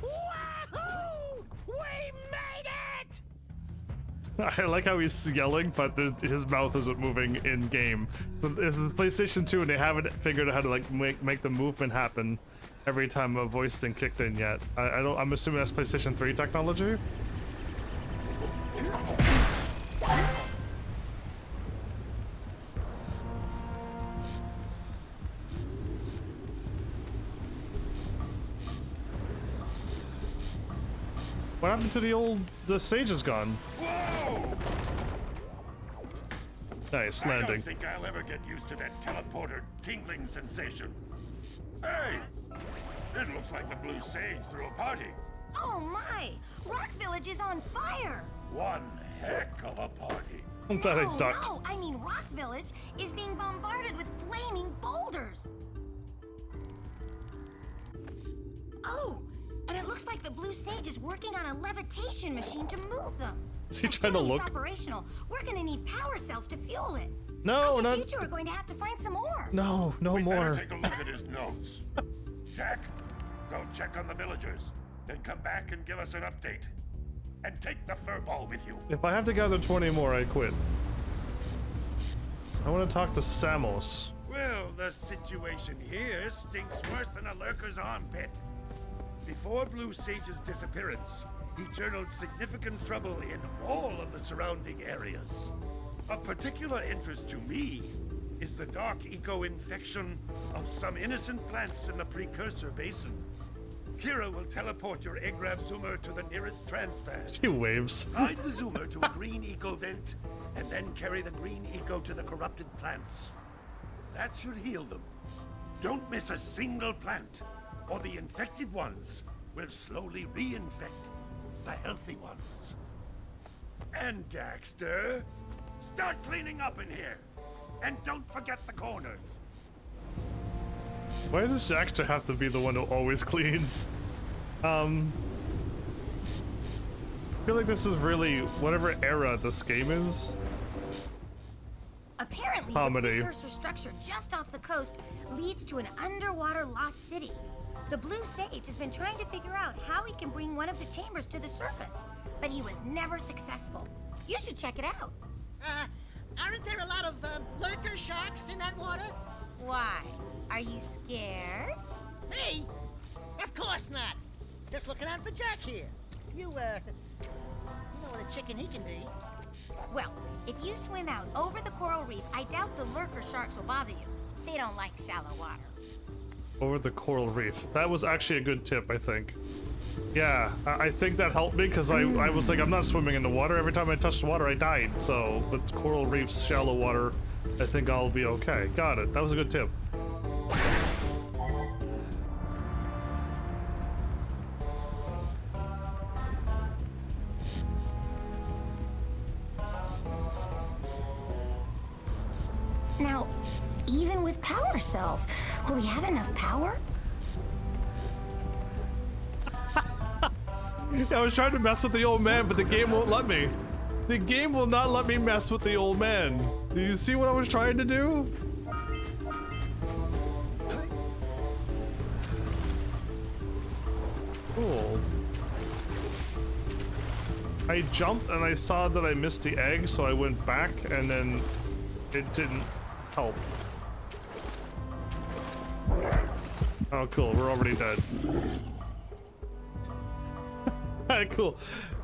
Wahoo! We made it! I like how he's yelling, but his mouth isn't moving in game. So this is PlayStation 2, and they haven't figured out how to like make the movement happen every time a voice thing kicked in yet. I don't. I'm assuming that's PlayStation 3 technology. What happened to the sage is gone. Whoa! Nice I landing. don't think I'll ever get used to that teleporter tingling sensation. Hey! It looks like the Blue Sage threw a party. Oh my! Rock Village is on fire! One heck of a party. I'm glad I ducked. No, I mean Rock Village is being bombarded with flaming boulders. Oh, and it looks like the Blue Sage is working on a levitation machine to move them. Is he trying to Assuming look? It's operational. We're gonna need power cells to fuel it. No, I guess not. you two are going to have to find some more. No, no We more. better take a look at his notes. Jack, go check on the villagers. Then come back and give us an update. And take the furball with you. If I have to gather 20 more, I quit. I want to talk to Samos. Well, the situation here stinks worse than a lurker's armpit. Before Blue Sage's disappearance, he journaled significant trouble in all of the surrounding areas. Of particular interest to me is the dark eco-infection of some innocent plants in the Precursor Basin. Kira will teleport your Agrav Zoomer to the nearest transpad. He waves. Guide the Zoomer to a green eco vent, and then carry the green eco to the corrupted plants. That should heal them. Don't miss a single plant, or the infected ones will slowly reinfect the healthy ones. And Daxter, start cleaning up in here. And don't forget the corners. Why does Daxter have to be the one who always cleans? I feel like this is really whatever era this game is. Apparently, Comedy. the precursor structure just off the coast leads to an underwater lost city. The Blue Sage has been trying to figure out how he can bring one of the chambers to the surface, but he was never successful. You should check it out. Aren't there a lot of lurker sharks in that water? Why? Are you scared? Me? Of course not. Just looking out for Jack here. You know what a chicken he can be. Well, if you swim out over the coral reef, I doubt the lurker sharks will bother you. They don't like shallow water. Over the coral reef. That was actually a good tip, I think. Yeah, I think that helped me because I was like, I'm not swimming in the water. Every time I touched water, I died. So, but coral reefs, shallow water, I think I'll be okay. Got it. That was a good tip. Now, even with power cells, will we have enough power? I was trying to mess with the old man, but the game won't let me. The game will not let me mess with the old man. Do you see what I was trying to do? Cool. I jumped and I saw that I missed the egg, so I went back and then it didn't help. Oh, cool. We're already dead. Alright, cool.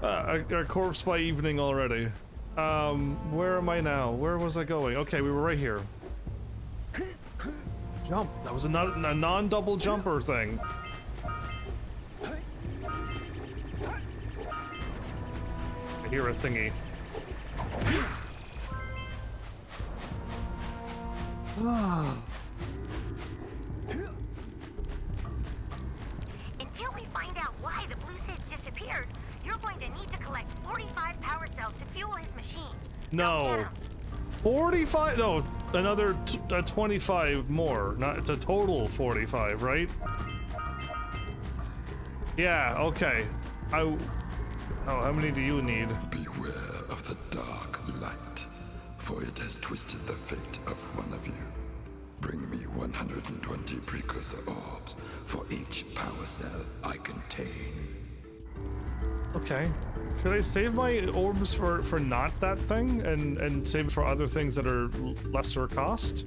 Our corpse by evening already. Where am I now? Where was I going? Okay, we were right here. Jump. That was a non-double jumper thing. I hear a thingy. Until we find out why the Blue Sage disappeared, you're going to need to collect 45 power cells to fuel his machine. No. 45? No, another 25 more. Not, it's a total 45, right? Yeah, okay. Oh, how many do you need? Beware of the dark light, for for it has twisted the fate of one of you. Bring me 120 precursor orbs for each power cell I contain. Okay. Should I save my orbs for not that thing and save it for other things that are lesser cost?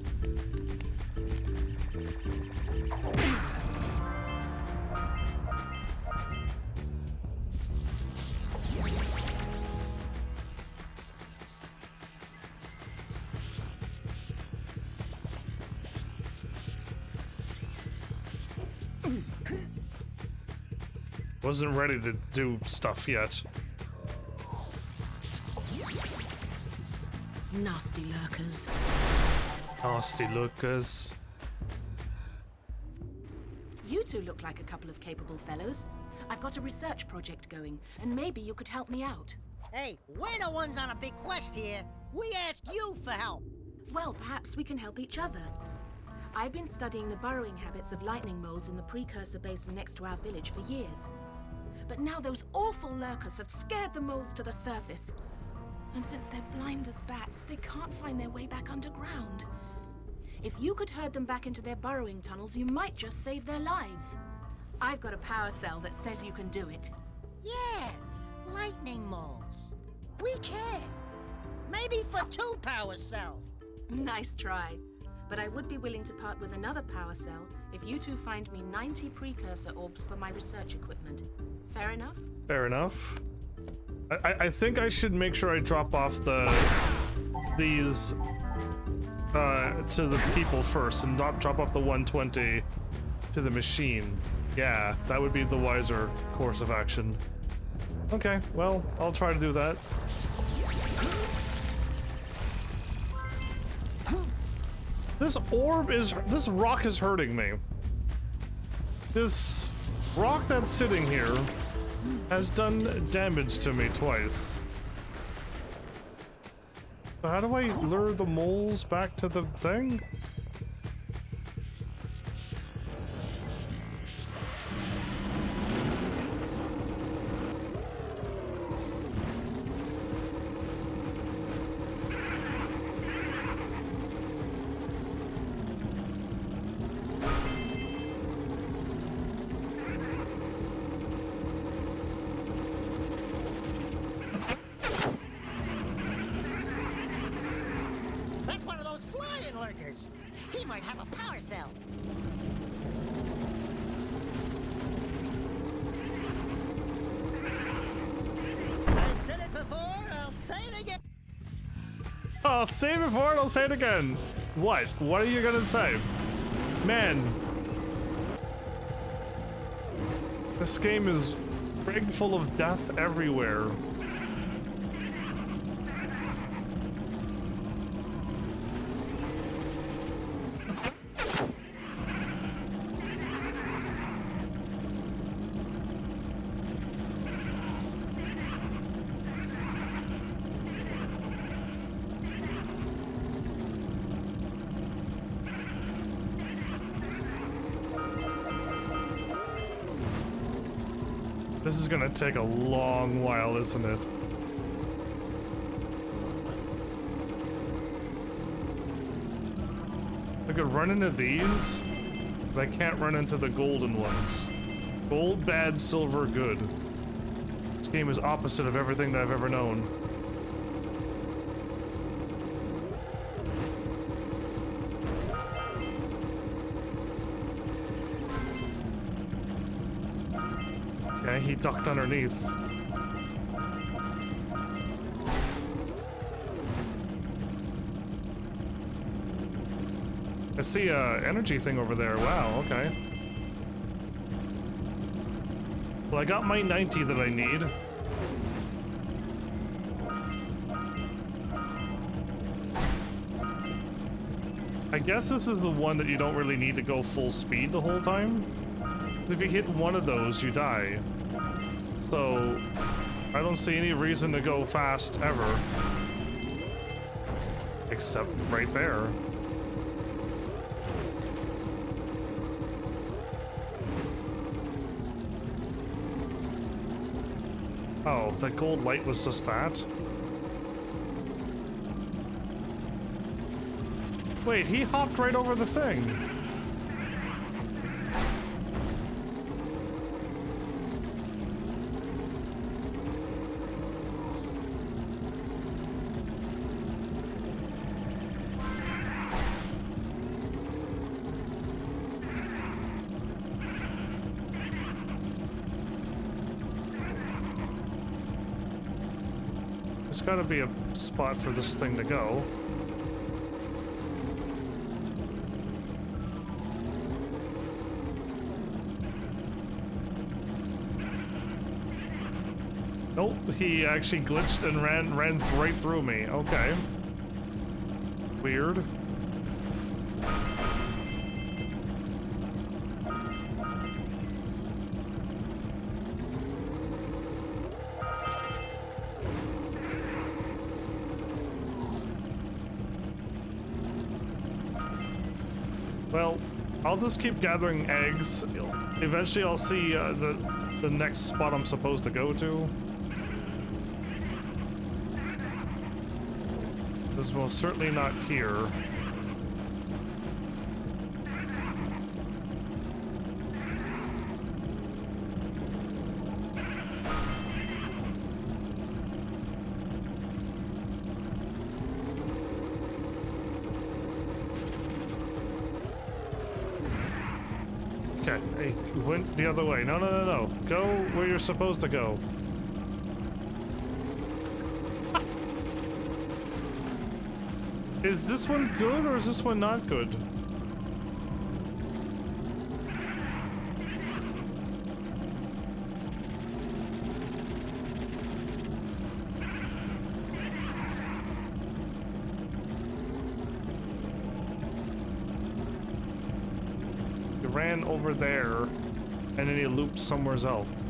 Wasn't ready to do stuff yet. Nasty lurkers. Nasty lurkers. You two look like a couple of capable fellows. I've got a research project going, and maybe you could help me out. Hey, we're the ones on a big quest here. We ask you for help. Well, perhaps we can help each other. I've been studying the burrowing habits of lightning moles in the Precursor basin next to our village for years. But now those awful lurkers have scared the moles to the surface. And since they're blind as bats, they can't find their way back underground. If you could herd them back into their burrowing tunnels, you might just save their lives. I've got a power cell that says you can do it. Yeah, lightning moles. We can. Maybe for 2 power cells. Nice try. But I would be willing to part with another power cell if you two find me 90 precursor orbs for my research equipment. Fair enough? Fair enough. I think I should make sure I drop off these to the people first and not drop off the 120 to the machine. Yeah, that would be the wiser course of action. Okay, well, I'll try to do that. This rock is hurting me. This rock that's sitting here has done damage to me twice. So how do I lure the moles back to the thing? He might have a power cell. I've said it before, I'll say it again. I'll say it before and I'll say it again. What? What are you gonna say? Man. This game is rigged full of death everywhere. This is gonna take a long while, isn't it? I could run into these, but I can't run into the golden ones. Gold bad, silver good. This game is opposite of everything that I've ever known. Okay, he ducked underneath. I see a energy thing over there. Wow, okay. Well, I got my 90 that I need. I guess this is the one that you don't really need to go full speed the whole time. If you hit one of those, you die. So, I don't see any reason to go fast ever. Except right there. Oh, the gold light was just that? Wait, he hopped right over the thing. There's gotta be a spot for this thing to go. Nope, he actually glitched and ran right through me. Okay. Weird. Well, I'll just keep gathering eggs. Eventually I'll see the next spot I'm supposed to go to. This is most certainly not here. Okay, hey, went the other way. No, no, no, no. Go where you're supposed to go. Is this one good or is this one not good? He ran over there and then he looped somewhere else.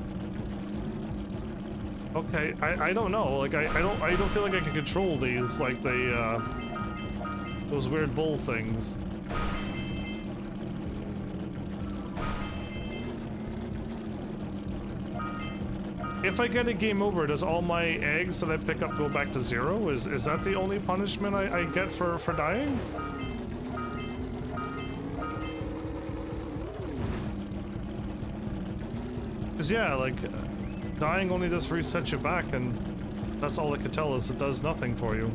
Okay, I don't know. Like I don't feel like I can control these like they those weird bull things. If I get a game over, does all my eggs that I pick up go back to 0? Is that the only punishment I get for dying? Cause yeah, like dying only just resets you back, and that's all I could tell us. It does nothing for you.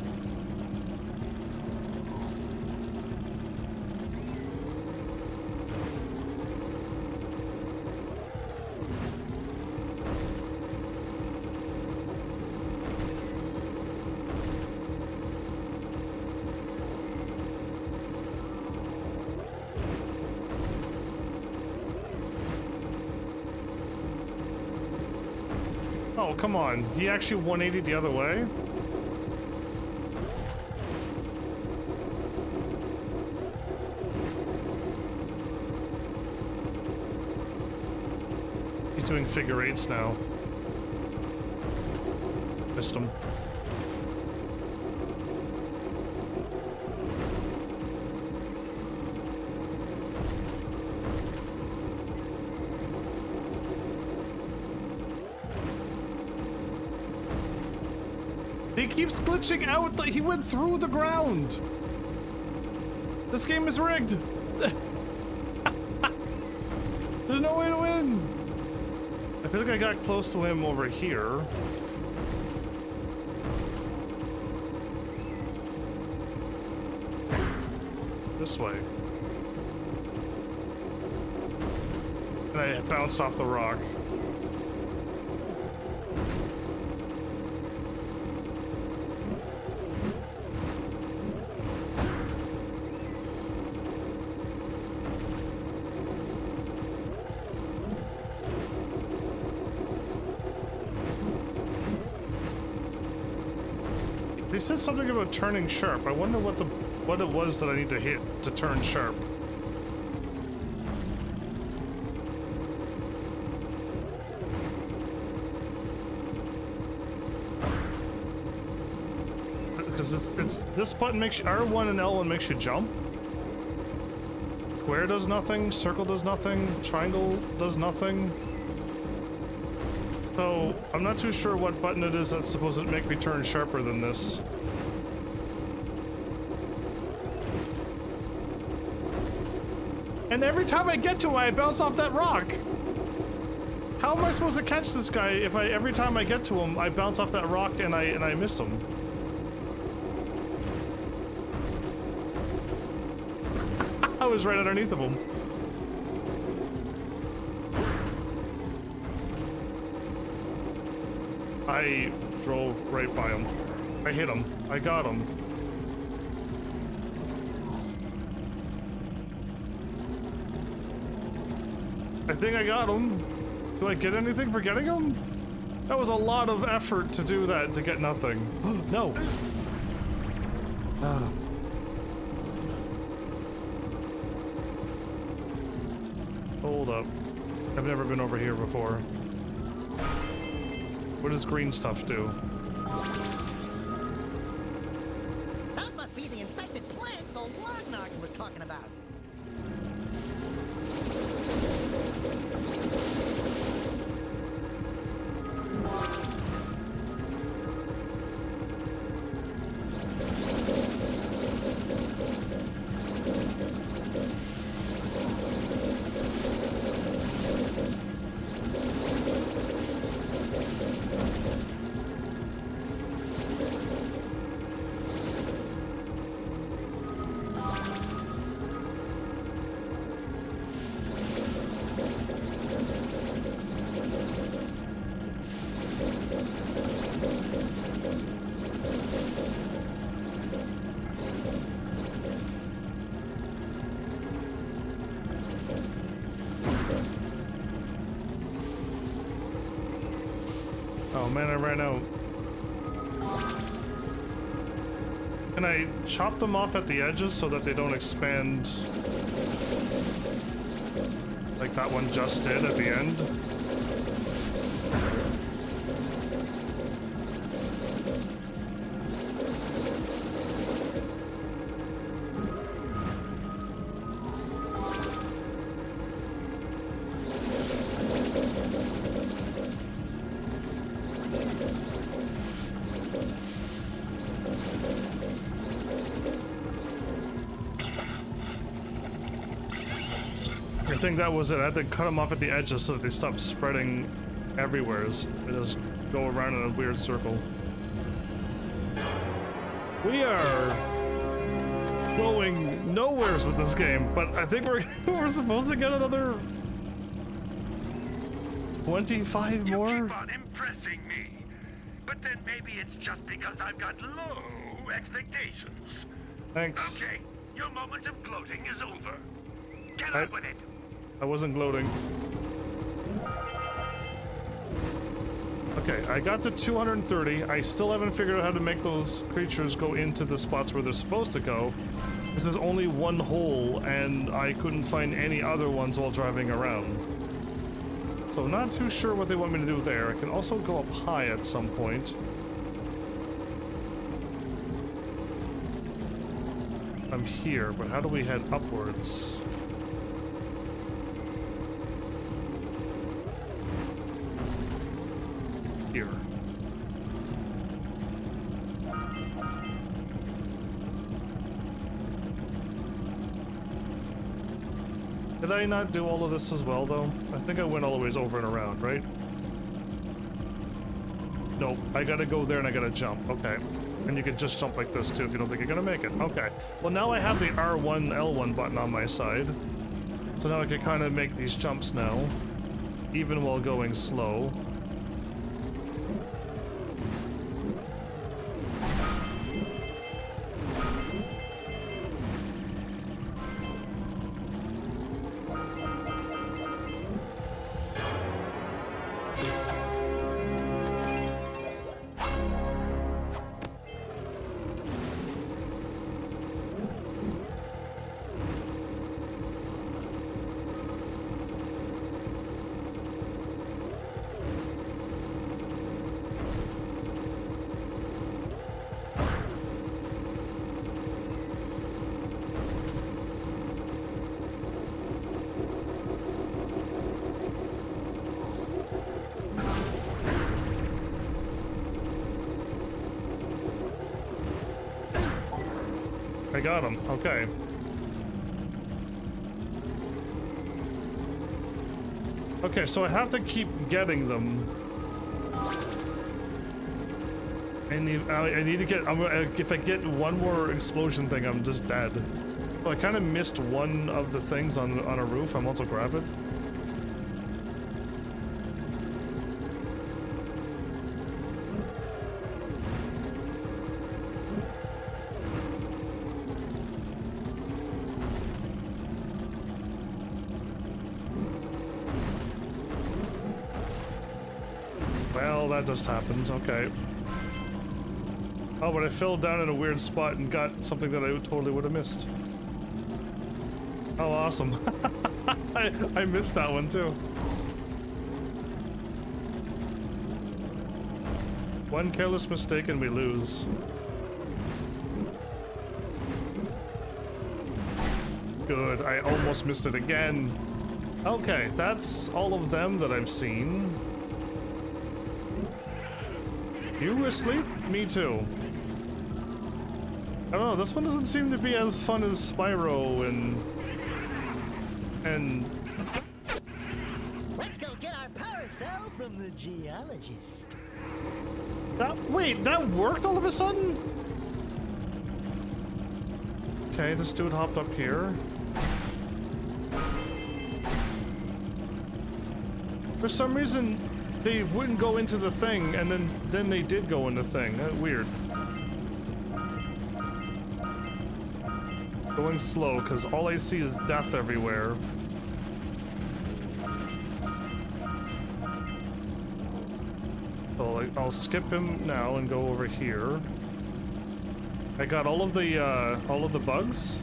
Oh, come on. He actually 180'd the other way? He's doing figure eights now. Missed him. He keeps glitching out, like he went through the ground. This game is rigged. There's no way to win. I feel like I got close to him over here. This way. And I bounced off the rock. They said something about turning sharp. I wonder what it was that I need to hit to turn sharp. Because it's this button makes you, R1 and L1 makes you jump. Square does nothing, circle does nothing, triangle does nothing. So, I'm not too sure what button it is that's supposed to make me turn sharper than this. And every time I get to him, I bounce off that rock. How am I supposed to catch this guy if every time I get to him, I bounce off that rock and I miss him? I was right underneath of him. I drove right by him. I hit him. I got him. I think I got him. Do I get anything for getting him? That was a lot of effort to do that to get nothing. No. Hold up. I've never been over here before. What does green stuff do? Those must be the infested plants old Lognarkin was talking about. Oh man, I ran out. Can I chop them off at the edges so that they don't expand like that one just did at the end? I think that was it. I had to cut them off at the edges so that they stopped spreading everywhere. They just go around in a weird circle. We are going nowheres with this game, but I think we're supposed to get another 25 more? You keep on impressing me. But then maybe it's just because I've got low expectations. Thanks. Okay, your moment of gloating is over. Get on with it. I wasn't gloating. Okay, I got to 230. I still haven't figured out how to make those creatures go into the spots where they're supposed to go. This is only one hole, and I couldn't find any other ones while driving around. So not too sure what they want me to do there. I can also go up high at some point. I'm here, but how do we head upwards? Here. Did I not do all of this as well, though? I think I went all the ways over and around, right? Nope, I gotta go there and I gotta jump. Okay. And you can just jump like this, too, if you don't think you're gonna make it. Okay. Well, now I have the R1, L1 button on my side. So now I can kind of make these jumps now, even while going slow. I got him. Okay. Okay, so I have to keep getting them. I need to get. If I get one more explosion thing, I'm just dead. So I kind of missed one of the things on a roof. I'm also grab it. Well, that just happened. Okay. Oh, but I fell down in a weird spot and got something that I totally would have missed. Oh, awesome. I missed that one too. One careless mistake and we lose. Good, I almost missed it again. Okay, that's all of them that I've seen. You asleep? Me too. I don't know, this one doesn't seem to be as fun as Spyro and... Let's go get our power cell from the geologist. Wait, that worked all of a sudden? Okay, this dude hopped up here. For some reason, they wouldn't go into the thing, and then they did go in the thing. Weird. Going slow, because all I see is death everywhere. So I'll skip him now and go over here. I got all of the bugs.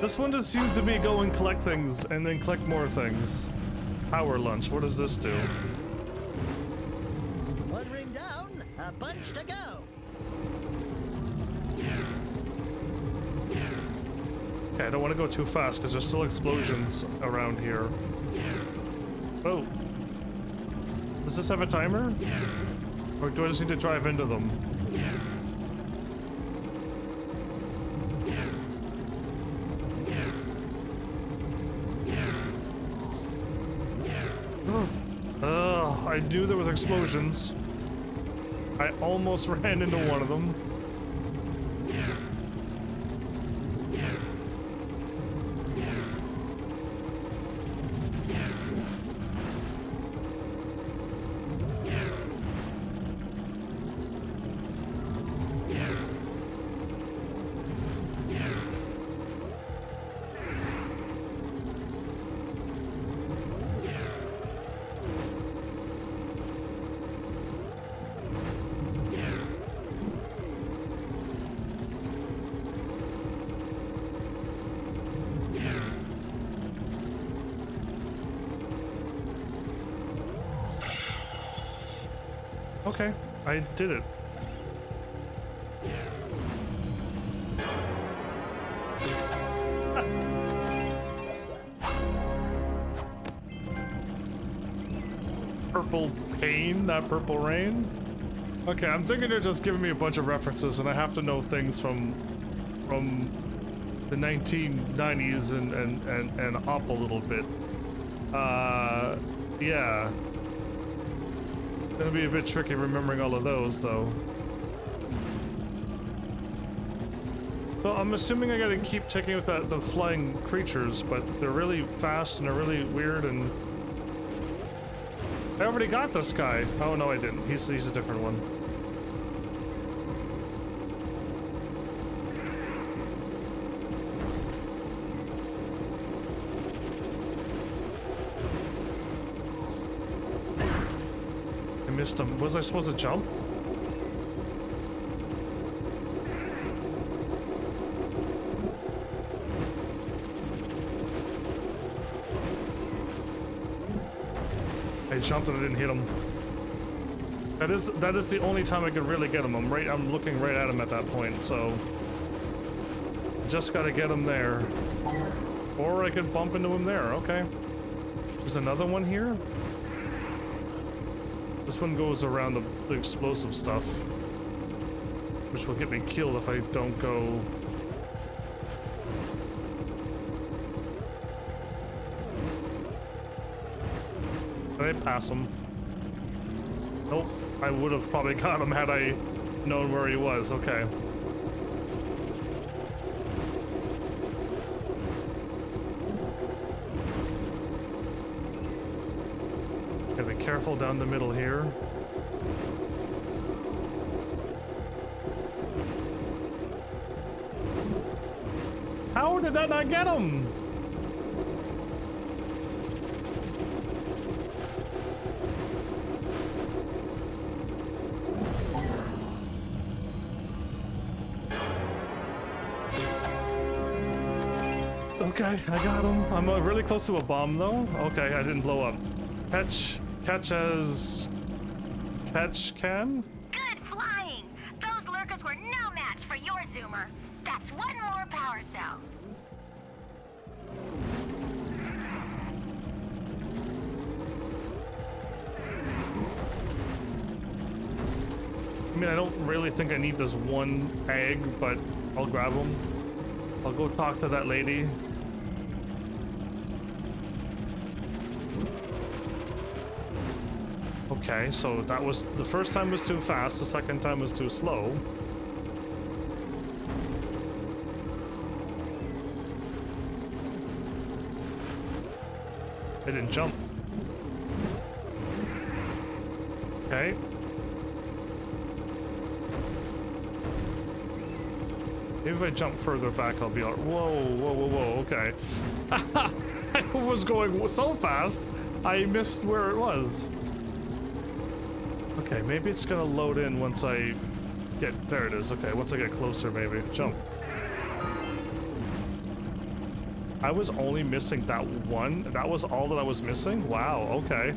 This one just seems to be go and collect things and then collect more things. Power lunch. What does this do? One ring down, a bunch to go. Okay, I don't want to go too fast because there's still explosions around here. Oh. Does this have a timer? Or do I just need to drive into them? Oh, I knew there was explosions. I almost ran into one of them. Okay, I did it. Purple pain, not purple rain? Okay, I'm thinking they're just giving me a bunch of references and I have to know things from the 1990s and up a little bit. Yeah. Gonna be a bit tricky remembering all of those, though. So I'm assuming I gotta keep taking out the flying creatures, but they're really fast and they're really weird and... I already got this guy. Oh, no, I didn't. He's a different one. Missed him. Was I supposed to jump? I jumped and I didn't hit him. That is the only time I could really get him. I'm looking right at him at that point, so just gotta get him there. Or I could bump into him there, okay. There's another one here? This one goes around the explosive stuff, which will get me killed if I don't go. I pass him? Nope. I would have probably got him had I known where he was. Okay. Gotta be careful down the middle here. How did that not get him? Okay, I got him. I'm really close to a bomb though. Okay, I didn't blow up. Catch can? Good flying! Those lurkers were no match for your zoomer. That's one more power cell. I mean, I don't really think I need this one egg, but I'll grab him. I'll go talk to that lady. Okay, so that was the first time was too fast, the second time was too slow. I didn't jump. Okay. Maybe if I jump further back, I'll be all right. Whoa, whoa, whoa, whoa, okay. I was going so fast, I missed where it was. Okay, maybe it's gonna load in once I get... There it is. Okay, once I get closer, maybe. Jump. I was only missing that one? That was all that I was missing? Wow, okay.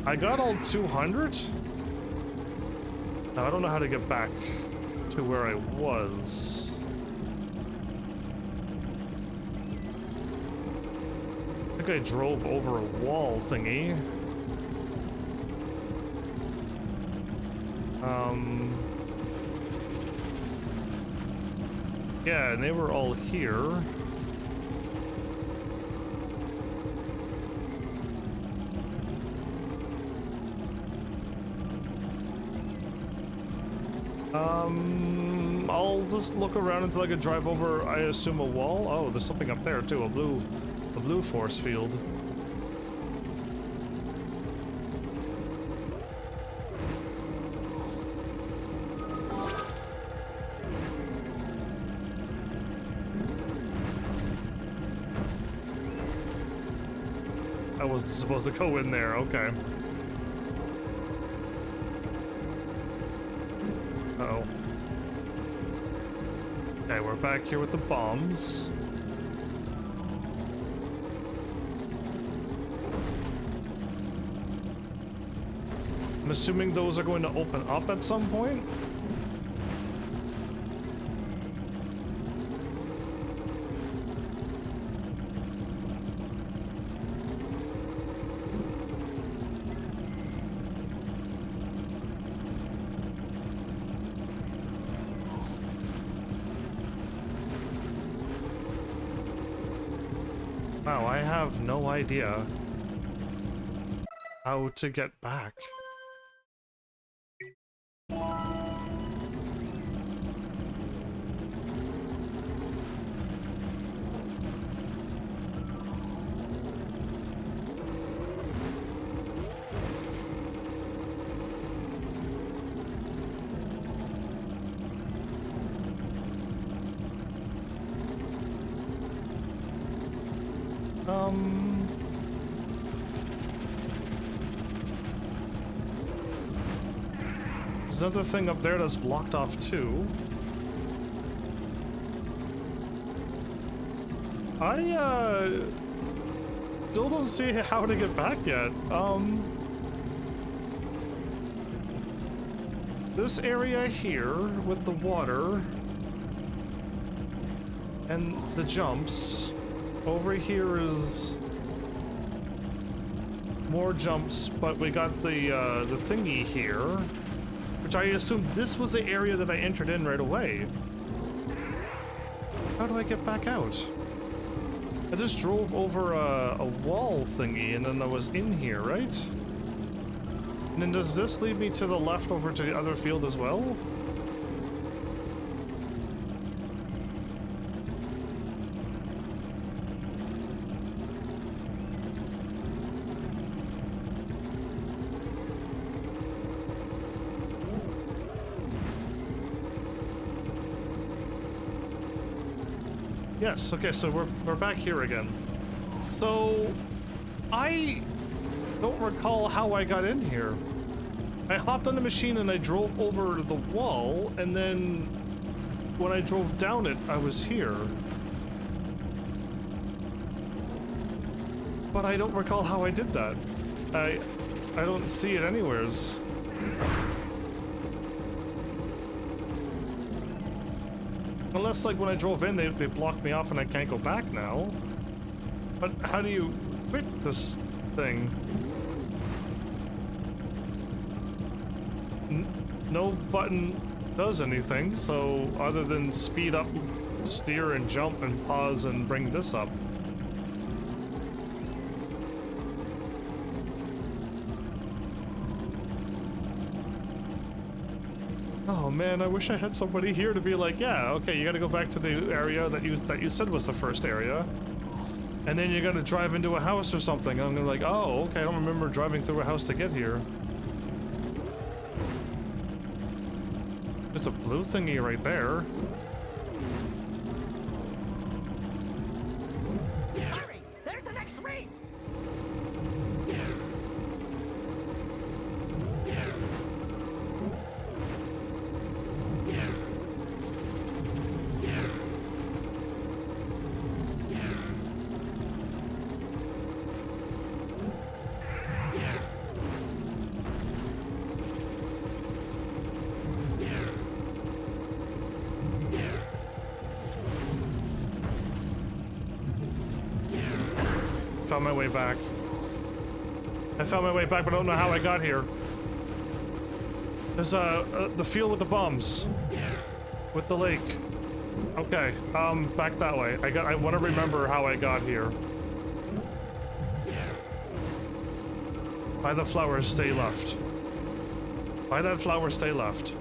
I got all 200? Now, I don't know how to get back to where I was. I think I drove over a wall thingy. Yeah, and they were all here. I'll just look around until I can drive over, I assume, a wall. Oh, there's something up there too, a blue force field. I wasn't supposed to go in there, okay. Uh-oh. Okay, we're back here with the bombs. I'm assuming those are going to open up at some point? Wow, I have no idea how to get back. There's another thing up there that's blocked off too. I still don't see how to get back yet. This area here with the water and the jumps. Over here is more jumps, but we got the thingy here, which I assumed this was the area that I entered in right away. How do I get back out? I just drove over a wall thingy and then I was in here, right? And then does this lead me to the left over to the other field as well? Yes, okay, so we're back here again. So I don't recall how I got in here. I hopped on the machine and I drove over the wall, and then when I drove down it, I was here. But I don't recall how I did that. I don't see it anywheres. Unless, like, when I drove in, they blocked me off and I can't go back now. But how do you quit this thing? No button does anything, so other than speed up, steer, and jump, and pause, and bring this up. Oh man, I wish I had somebody here to be like, yeah, okay, you gotta go back to the area that you said was the first area. And then you're gonna drive into a house or something. And I'm gonna be like, oh, okay, I don't remember driving through a house to get here. It's a blue thingy right there. Hurry! There's the next ring! Found my way back. I found my way back, but I don't know how I got here. There's the field with the bums. With the lake. Okay, back that way. I want to remember how I got here. By the flowers, stay left. By that flower, stay left.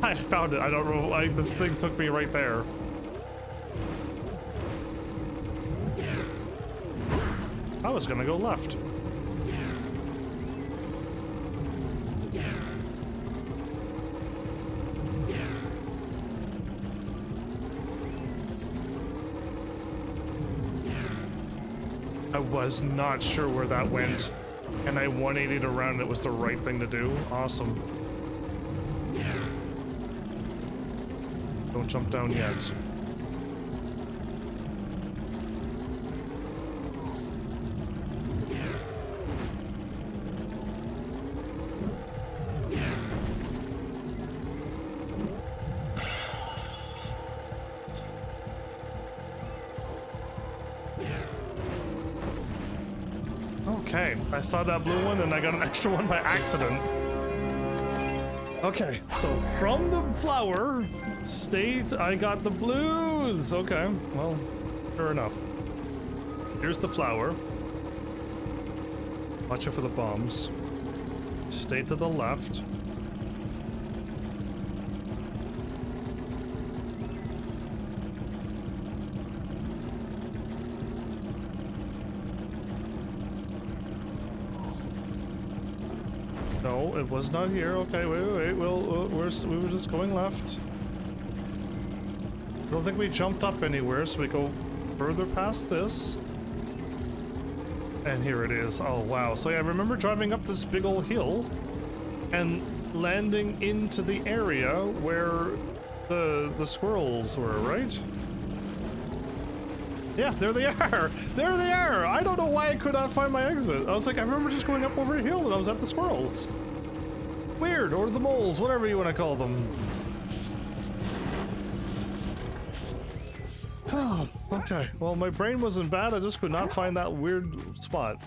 I found it. I don't know, like, this thing took me right there. I was gonna go left. I was not sure where that went, and I 180'd around. It was the right thing to do. Awesome. Don't jump down yet. Okay, I saw that blue one and I got an extra one by accident. Okay, so from the flower state, I got the blues. Okay, well, sure enough. Here's the flower. Watch out for the bombs. Stay to the left. No, it was not here. Okay, wait. We were just going left. I don't think we jumped up anywhere, so we go further past this. And here it is. Oh, wow. So yeah, I remember driving up this big old hill and landing into the area where the squirrels were, right? Yeah, there they are. There they are. I don't know why I could not find my exit. I was like, I remember just going up over a hill and I was at the squirrels. Weird, or the moles, whatever you want to call them. Oh, okay. Well, my brain wasn't bad. I just could not find that weird spot.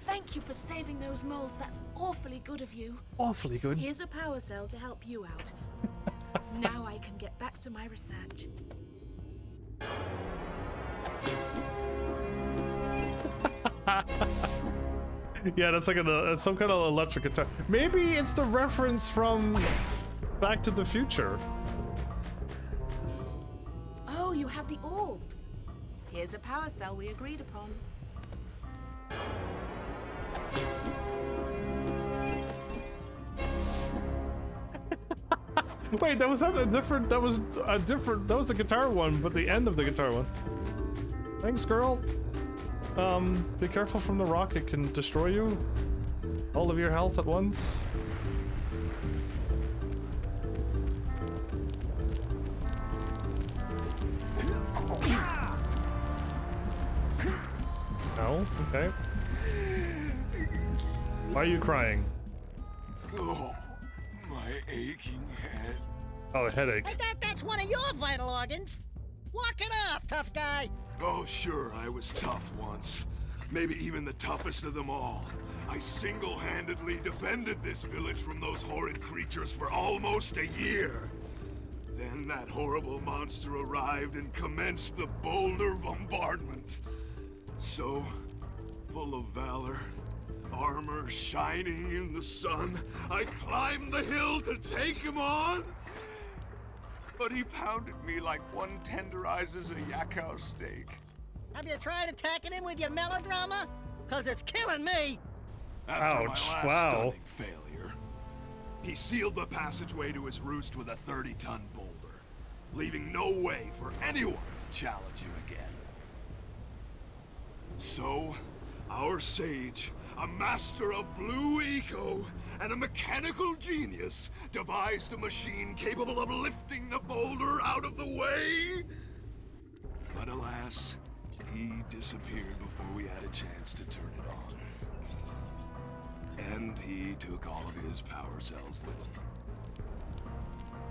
Thank you for saving those moles. That's awfully good of you. Awfully good. Here's a power cell to help you out. Now I can get back to my research. Yeah, that's like some kind of electric guitar. Maybe it's the reference from Back to the Future. Oh, you have the orbs. Here's a power cell we agreed upon. Wait, that was a different. That was the guitar one, but the end of the guitar one. Thanks, girl. Be careful from the rock. It can destroy you. All of your health at once. No? Okay. Why are you crying? Oh, my aching head. Oh, a headache. That's one of your vital organs. Walk it off, tough guy. Oh, sure, I was tough once. Maybe even the toughest of them all. I single-handedly defended this village from those horrid creatures for almost a year. Then that horrible monster arrived and commenced the boulder bombardment. So, full of valor, armor shining in the sun, I climbed the hill to take him on. But he pounded me like one tenderizes a yakao steak. Have you tried attacking him with your melodrama? Cause it's killing me. After Ouch, my last wow. stunning failure, he sealed the passageway to his roost with a 30-ton boulder, leaving no way for anyone to challenge him again. So, our sage, a master of blue eco, and a mechanical genius, devised a machine capable of lifting the boulder out of the way. But alas, he disappeared before we had a chance to turn it on. And he took all of his power cells with him.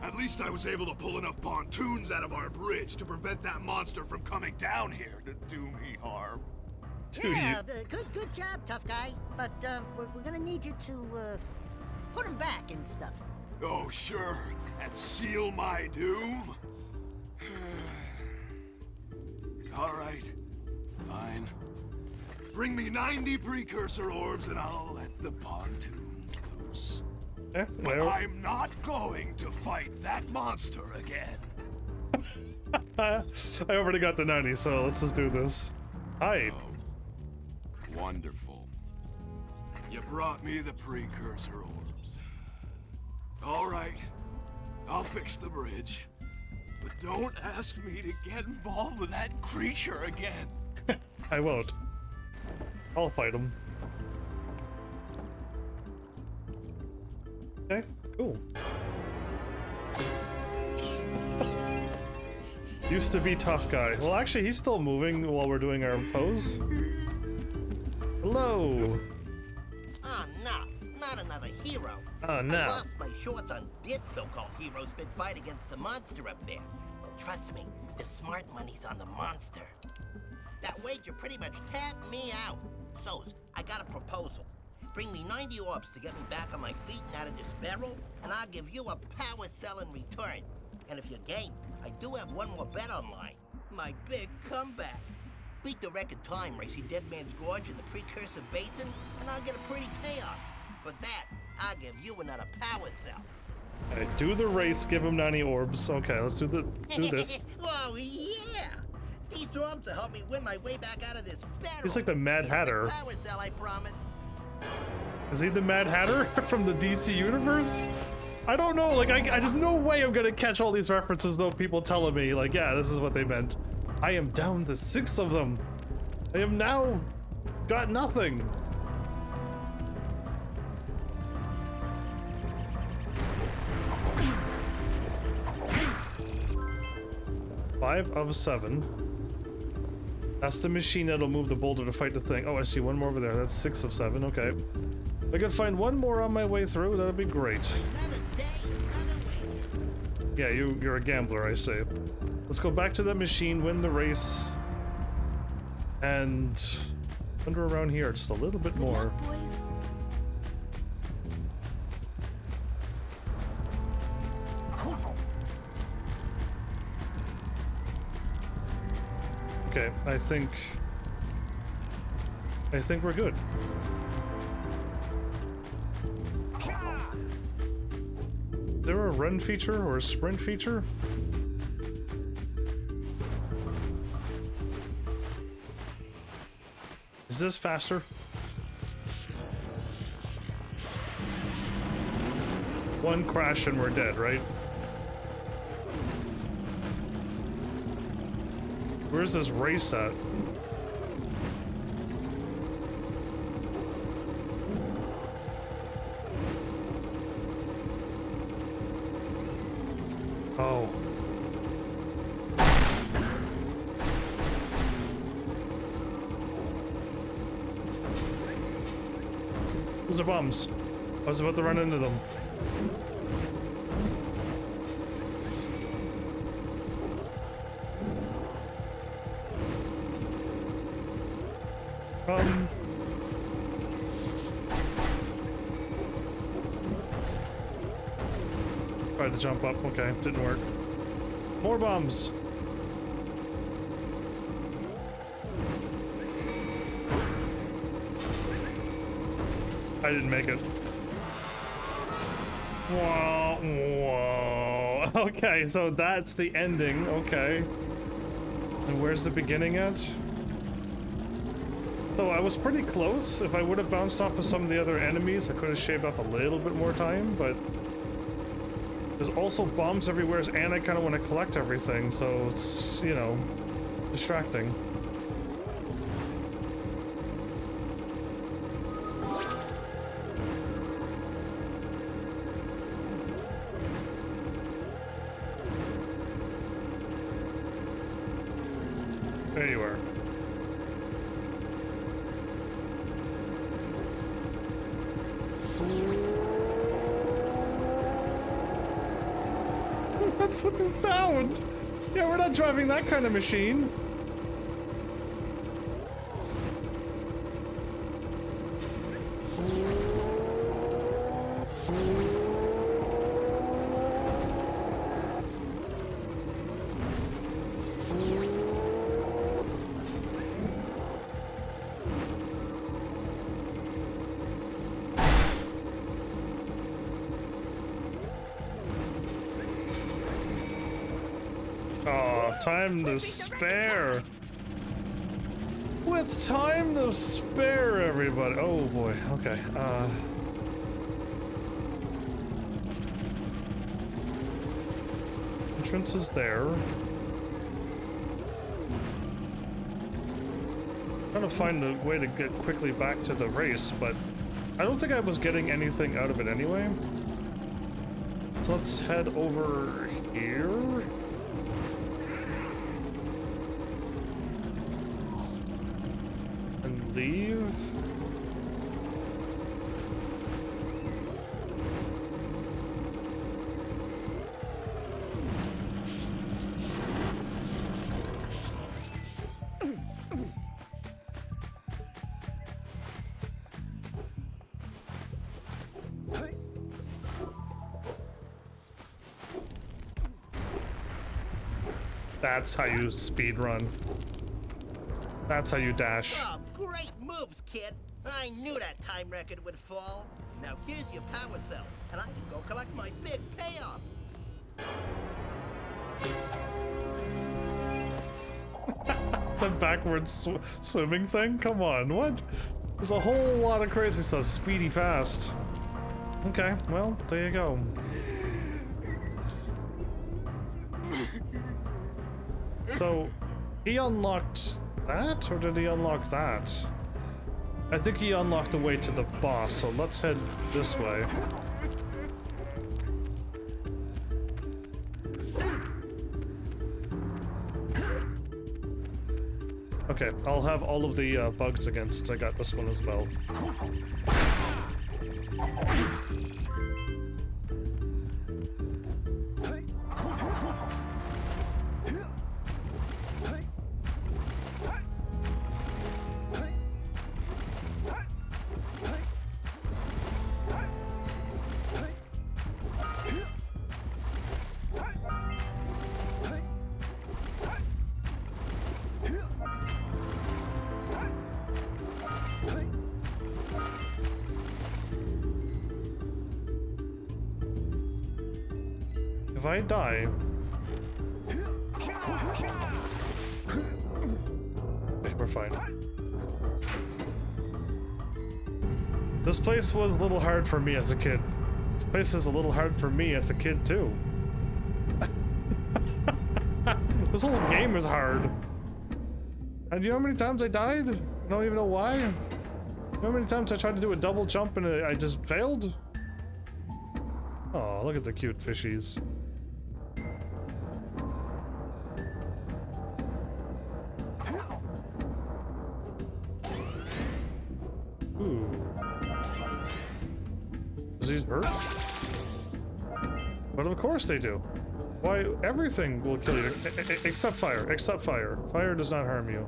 At least I was able to pull enough pontoons out of our bridge to prevent that monster from coming down here to do me harm. Yeah, good job, tough guy. But we're gonna need you to put him back and stuff. Oh, sure, and seal my doom? All right, fine. Bring me 90 precursor orbs and I'll let the pontoons loose. But I'm not going to fight that monster again. I already got the 90, so let's just do this. Hi. Oh, wonderful. You brought me the precursor orbs. All right, I'll fix the bridge. But don't ask me to get involved with that creature again. I won't. I'll fight him. Okay, cool. Used to be tough guy. Well, actually, he's still moving while we're doing our pose. Hello. Oh, no. Not another hero. Oh, no. I lost my shorts on this so-called hero's big fight against the monster up there. Trust me, the smart money's on the monster. That wager pretty much tapped me out. So, I got a proposal. Bring me 90 orbs to get me back on my feet and out of this barrel, and I'll give you a power cell in return. And if you're game, I do have one more bet online. My big comeback. Beat the record time racing Dead Man's Gorge in the Precursor Basin, and I'll get a pretty payoff. For that, I'll give you another power cell. Alright, do the race, give him 90 orbs. Okay, let's do this. Oh, yeah! These orbs will help me win my way back out of this barrel. He's like the Mad Hatter. Power cell, I promise. Is he the Mad Hatter from the DC universe? I don't know, like, there's no way I'm gonna catch all these references though, people telling me, like, yeah, this is what they meant. I am down to 6 of them. I have now got nothing. Five of 7. That's the machine that'll move the boulder to fight the thing. Oh, I see one more over there. That's 6 of 7. Okay. If I could find one more on my way through, that'd be great. Yeah, you're a gambler, I say. Let's go back to that machine, win the race, and wander around here just a little bit more. Boys. Okay, I think we're good. Is there a run feature or a sprint feature? Is this faster? One crash and we're dead, right? Where's this race at? Oh. Those are bombs. I was about to run into them. Tried to jump up. Okay, didn't work. More bombs. I didn't make it. Whoa, whoa. Okay, so that's the ending. Okay. And where's the beginning at? So I was pretty close. If I would have bounced off of some of the other enemies, I could have shaved off a little bit more time, but there's also bombs everywhere, and I kind of want to collect everything, so it's, you know, distracting. There you are. What's with the sound? Yeah, we're not driving that kind of machine. Time to spare. With time to spare, everybody. Oh boy. Okay. Entrance is there. Trying to find a way to get quickly back to the race, but I don't think I was getting anything out of it anyway. So let's head over here. Leave. That's how you speed run. That's how you dash. Oh, great moves, kid. I knew that time record would fall. Now here's your power cell, and I can go collect my big payoff. The backwards swimming thing? Come on, what? There's a whole lot of crazy stuff. Speedy fast. Okay, well, there you go. So, he unlocked that, or did he unlock that? I think he unlocked the way to the boss, so let's head this way. Okay, I'll have all of the bugs again since I got this one as well. if I die... Okay, we're fine. This place was a little hard for me as a kid. This place is a little hard for me as a kid, too. This whole game is hard. And you know how many times I died? I don't even know why. You know how many times I tried to do a double jump and I just failed? Oh, look at the cute fishies. Ooh. Does these hurt? But of course they do. Why, everything will kill you, except fire, except fire. Fire does not harm you.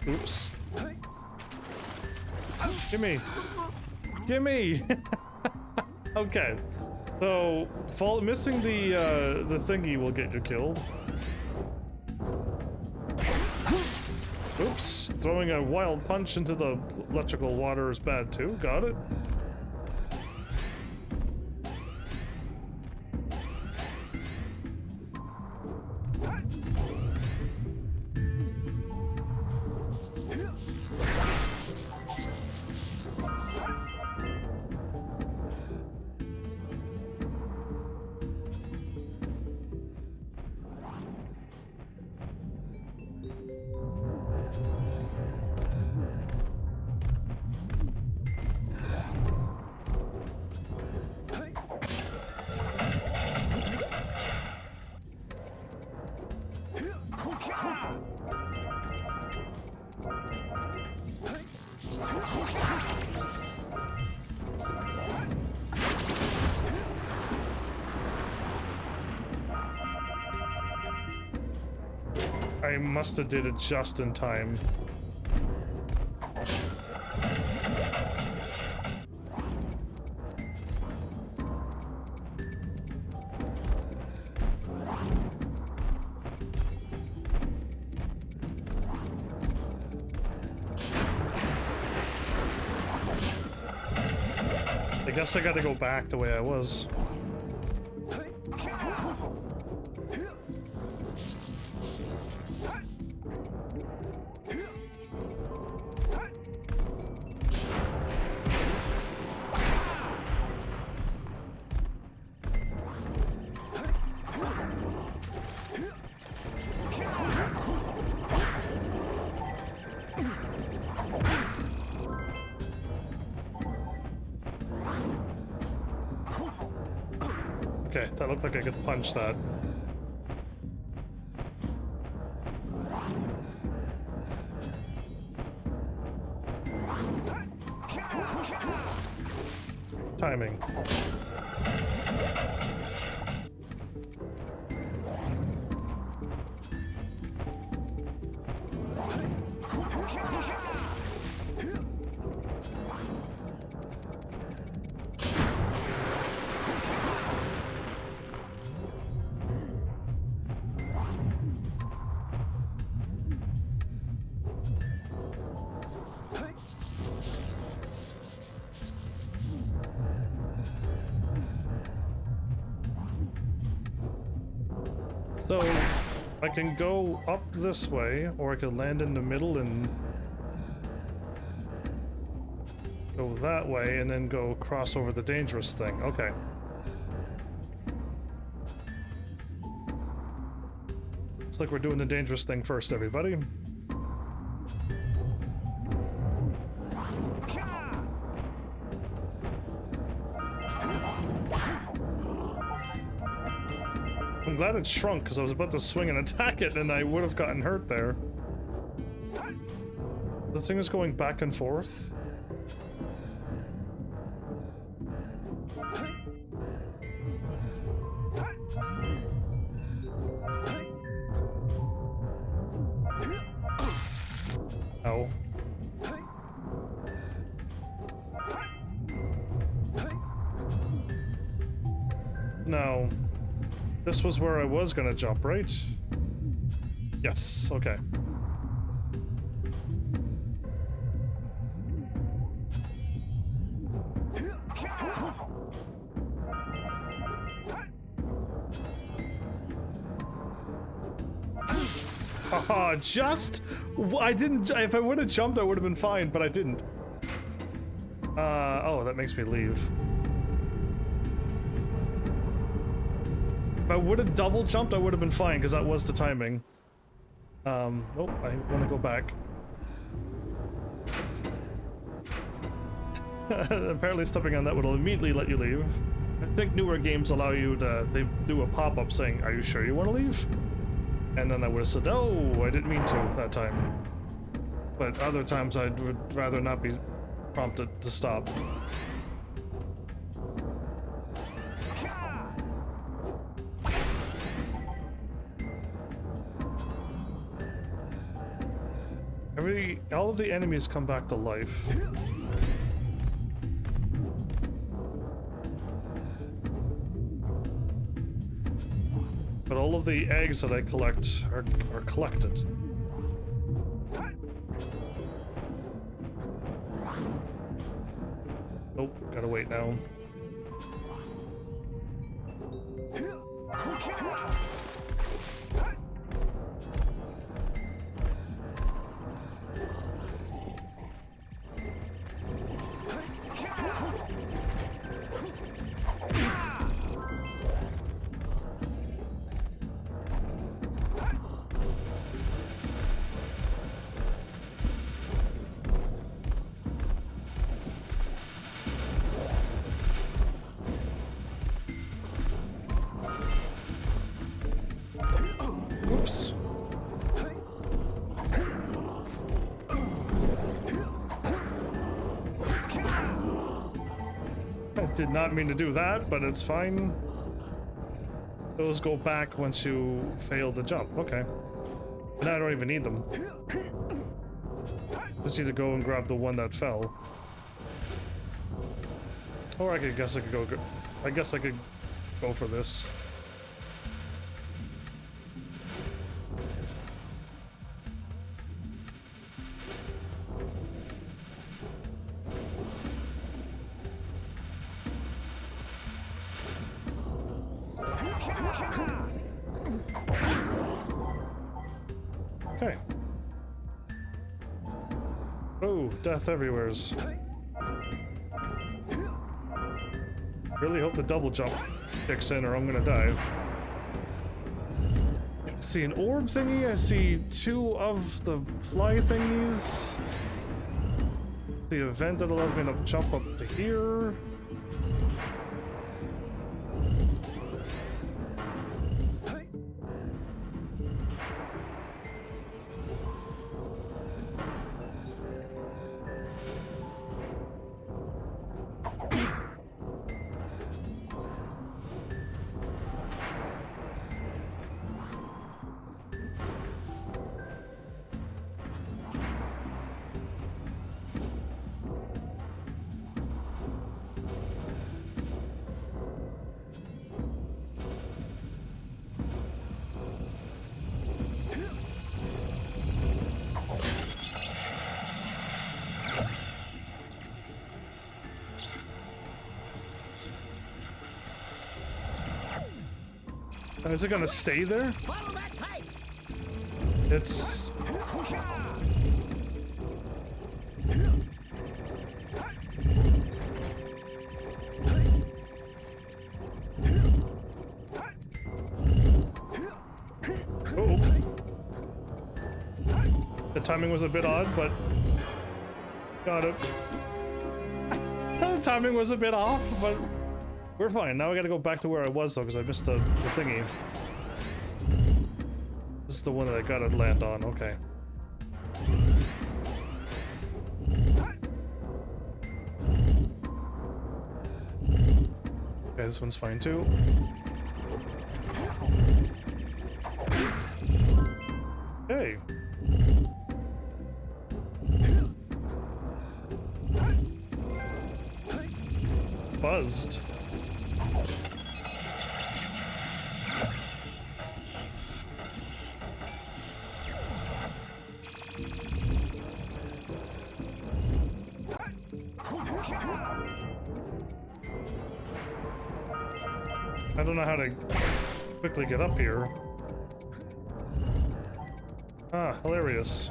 Oops. Gimme! Gimme! Okay. So, missing the thingy will get you killed. Oops. Throwing a wild punch into the electrical water is bad too. Got it. I must have did it just in time. I guess I gotta go back the way I was. Okay, that looked like I could punch that. Timing. So, I can go up this way, or I could land in the middle and go that way, and then go cross over the dangerous thing. Okay. Looks like we're doing the dangerous thing first, everybody. I'm glad it shrunk, because I was about to swing and attack it, and I would have gotten hurt there. This thing is going back and forth. Ow. No. This was where I was gonna jump, right? Yes, okay. Haha, I didn't, if I would have jumped, I would have been fine, but I didn't. Oh, that makes me leave. If I would have double jumped, I would have been fine, because that was the timing. Oh, I want to go back. Apparently stepping on that would immediately let you leave. I think newer games allow you to, they do a pop-up saying, are you sure you want to leave? And then I would have said, no, I didn't mean to that time. But other times I would rather not be prompted to stop. All of the enemies come back to life. But all of the eggs that I collect are collected. Oh, gotta wait now. Oops. I did not mean to do that, but it's fine. Those go back once you fail the jump. Okay. And I don't even need them. Just need to go and grab the one that fell. Or I guess I could go. I guess I could go for this. Okay. Oh, death everywheres. Really hope the double jump kicks in or I'm gonna die. I see an orb thingy, I see two of the fly thingies. The event that allows me to jump up to here. Is it gonna stay there? Follow that pipe. It's... Oh. The timing was a bit odd, but got it. The timing was a bit off, but we're fine. Now I gotta go back to where I was though, because I missed the thingy. This is the one that I gotta land on, okay. Okay, this one's fine too. Hey. Buzzed. I don't know how to quickly get up here. Ah, hilarious.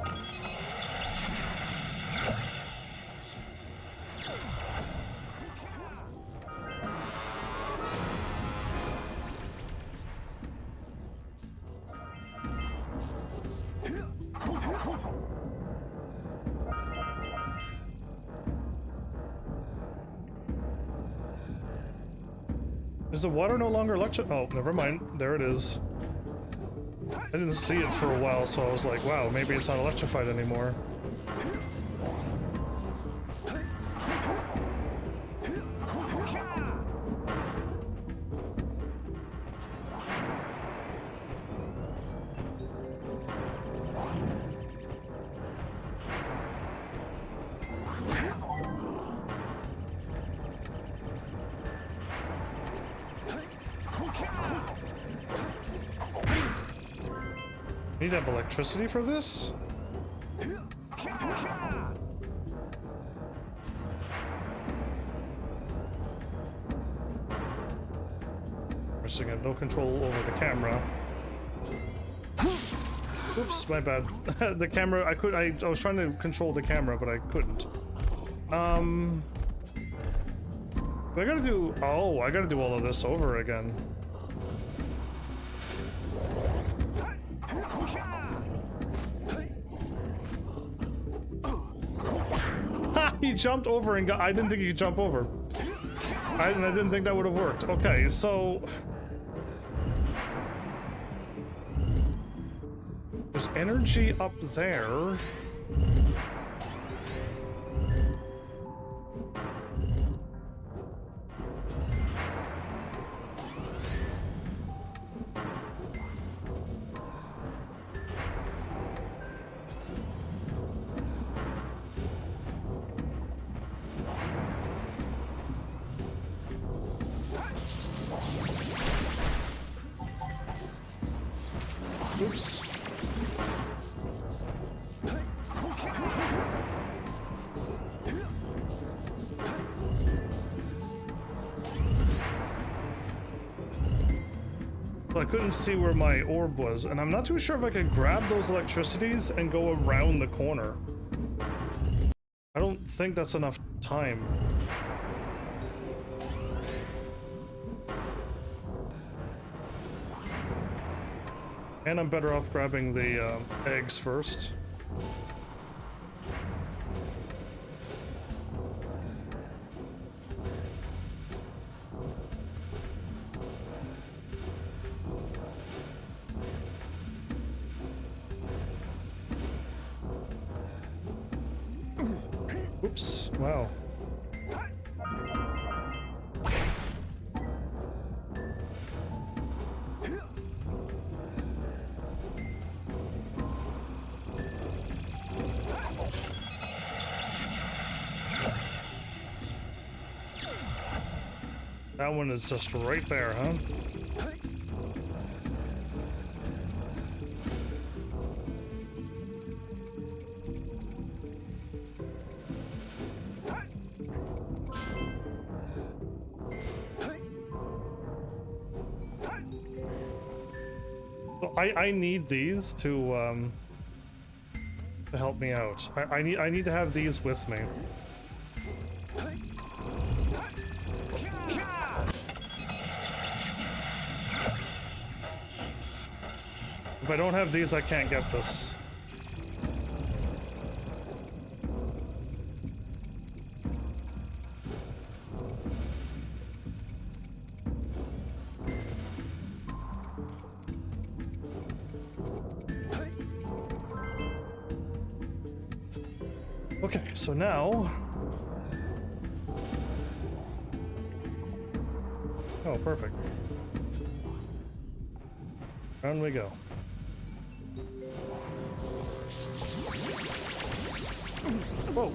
Is the water no longer electric? Oh, never mind. There it is. I didn't see it for a while, so I was like, wow, maybe it's not electrified anymore. Need to have electricity for this? First again, no control over the camera. Oops, my bad. The camera, I was trying to control the camera, but I couldn't. I gotta do, oh, I gotta do all of this over again. He jumped over and got. I didn't think he could jump over. I didn't think that would have worked. Okay, so there's energy up there. Oops. So I couldn't see where my orb was, and I'm not too sure if I could grab those electricities and go around the corner. I don't think that's enough time. And I'm better off grabbing the eggs first. Oops, wow. That one is just right there, huh? So I need these to help me out. I need to have these with me. If I don't have these, I can't get this. Okay, so now... Oh, perfect. Down we go. Whoa.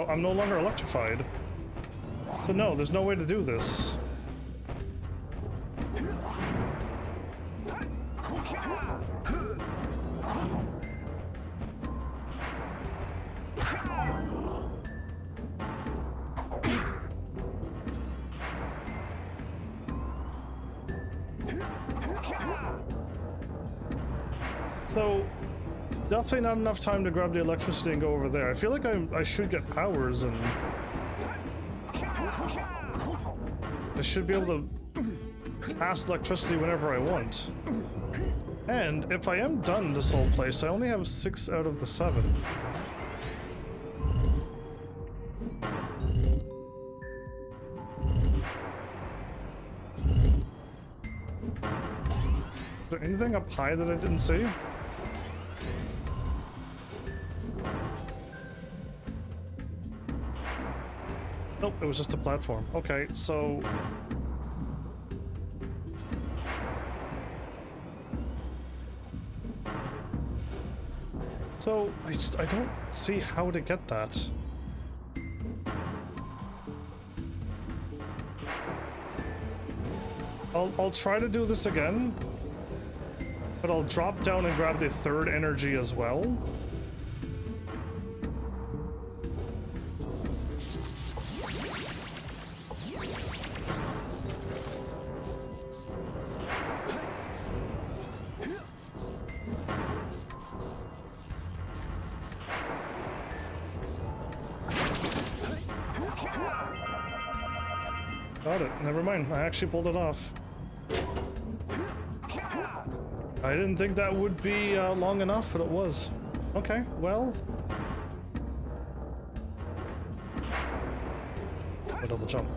I'm no longer electrified. So no, there's no way to do this. So, definitely not enough time to grab the electricity and go over there. I feel like I should get powers and I should be able to pass electricity whenever I want. And if I am done this whole place, I only have 6 out of the 7. Is there anything up high that I didn't see? Nope, it was just a platform. Okay, so... So, I don't see how to get that. I'll try to do this again, but I'll drop down and grab the 3rd energy as well. Got it. Never mind. I actually pulled it off. I didn't think that would be long enough, but it was. Okay, well. A double jump.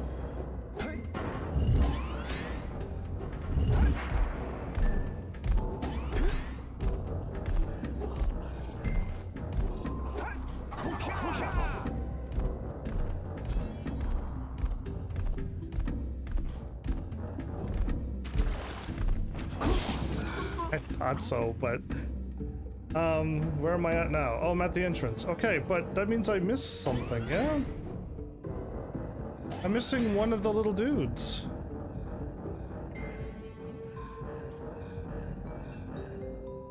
I thought so, but where am I at now? Oh, I'm at the entrance. Okay, but that means I missed something, yeah? I'm missing one of the little dudes.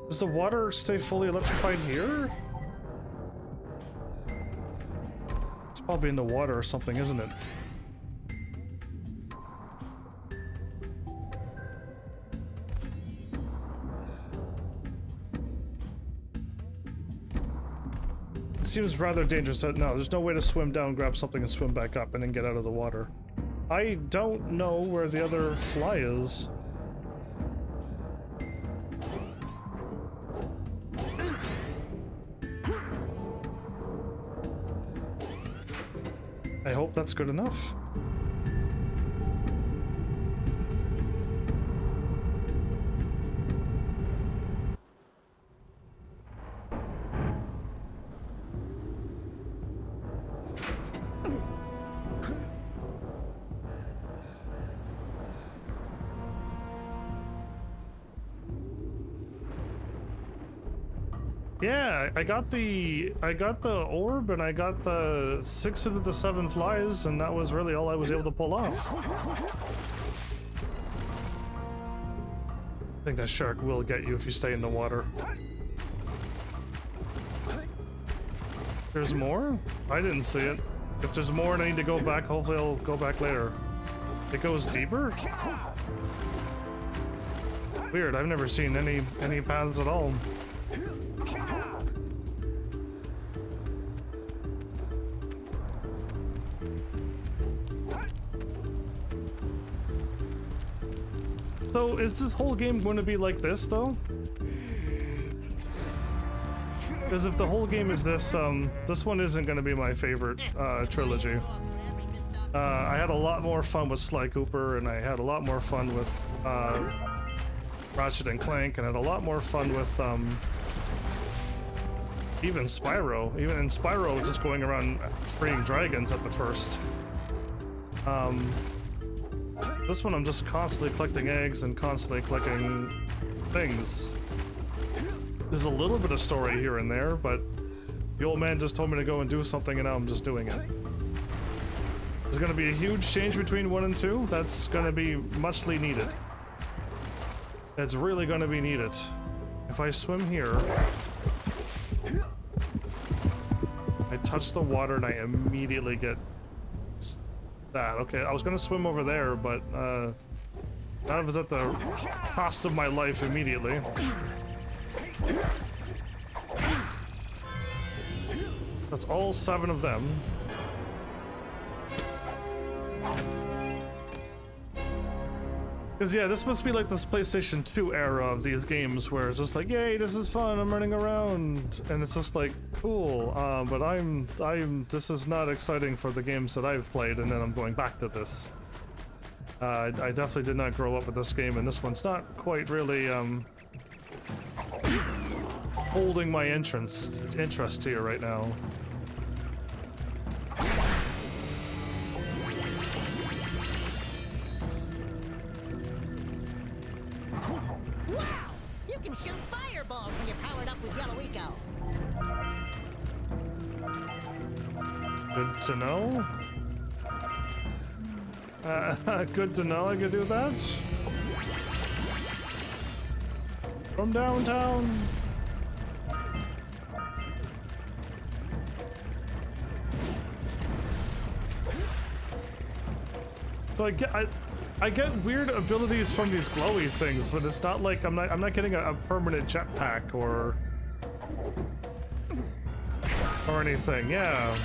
Does the water stay fully electrified here? It's probably in the water or something, isn't it? Seems rather dangerous. No, there's no way to swim down, grab something, and swim back up, and then get out of the water. I don't know where the other fly is. I hope that's good enough. Yeah, I got the orb and I got the 6 of the 7 flies, and that was really all I was able to pull off. I think that shark will get you if you stay in the water. There's more? I didn't see it. If there's more and I need to go back, hopefully I'll go back later. It goes deeper? Weird, I've never seen any paths at all. So, is this whole game going to be like this, though? Because if the whole game is this, this one isn't going to be my favorite trilogy. I had a lot more fun with Sly Cooper, and I had a lot more fun with Ratchet and Clank, and I had a lot more fun with even Spyro. Even in Spyro, just going around freeing dragons at the first. This one I'm just constantly collecting eggs and constantly collecting things. There's a little bit of story here and there, but the old man just told me to go and do something and now I'm just doing it. There's gonna be a huge change between 1 and 2. That's gonna be muchly needed. It's really gonna be needed. If I swim here, I touch the water and I immediately get that. Okay, I was gonna swim over there, but that was at the cost of my life immediately. That's all 7 of them. Because yeah, this must be like this PlayStation 2 era of these games where it's just like, yay, this is fun, I'm running around, and it's just like, cool, but this is not exciting for the games that I've played, and then I'm going back to this. I definitely did not grow up with this game, and this one's not quite really, holding my interest here right now. Wow! You can shoot fireballs when you're powered up with Yellow Eco. Good to know. Good to know I could do that. From downtown. So I get weird abilities from these glowy things, but it's not like I'm not getting a permanent jetpack or anything. Yeah.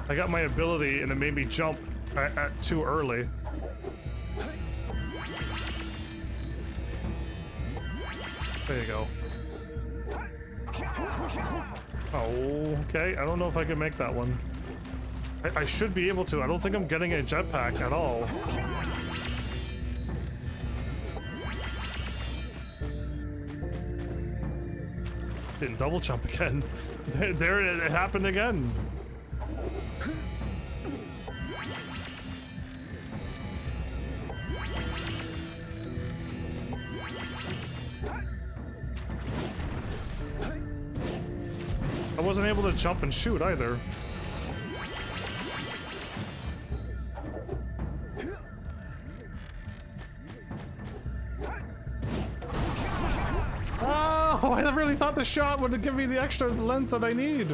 I got my ability and it made me jump at too early. There you go. Oh, okay. I don't know if I can make that one. I should be able to. I don't think I'm getting a jetpack at all. Didn't double jump again. There it happened again. I wasn't able to jump and shoot either. Oh, I really thought the shot would give me the extra length that I need.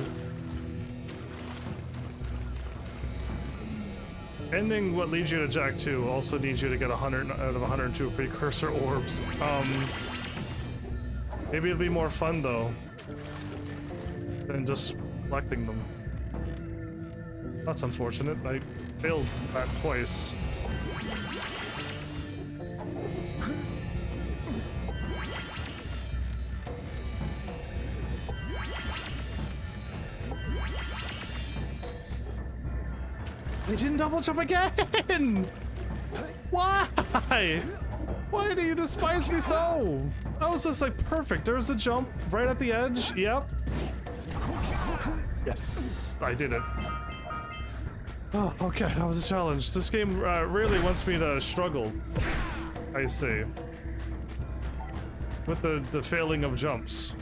Ending what leads you to Jak 2 also needs you to get 100 out of 102 Precursor orbs. Maybe it'll be more fun though than just collecting them. That's unfortunate. I failed that twice. I didn't double jump again! Why? Why do you despise me so? That was just like perfect. There's the jump right at the edge. Yep. Yes, I did it. Oh, okay, that was a challenge. This game really wants me to struggle, I see, with the failing of jumps.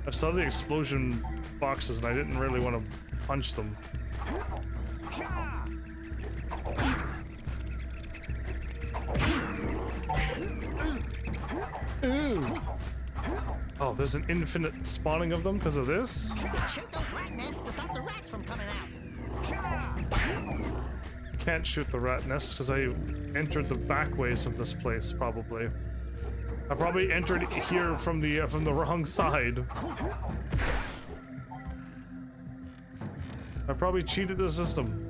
I saw the explosion boxes and I didn't really want to punch them. Ooh. Oh, there's an infinite spawning of them because of this? Shoot those rat nests to stop the rats from coming out. Can't shoot the rat nests because I entered the back ways of this place, probably. I probably entered here from the wrong side. I probably cheated the system.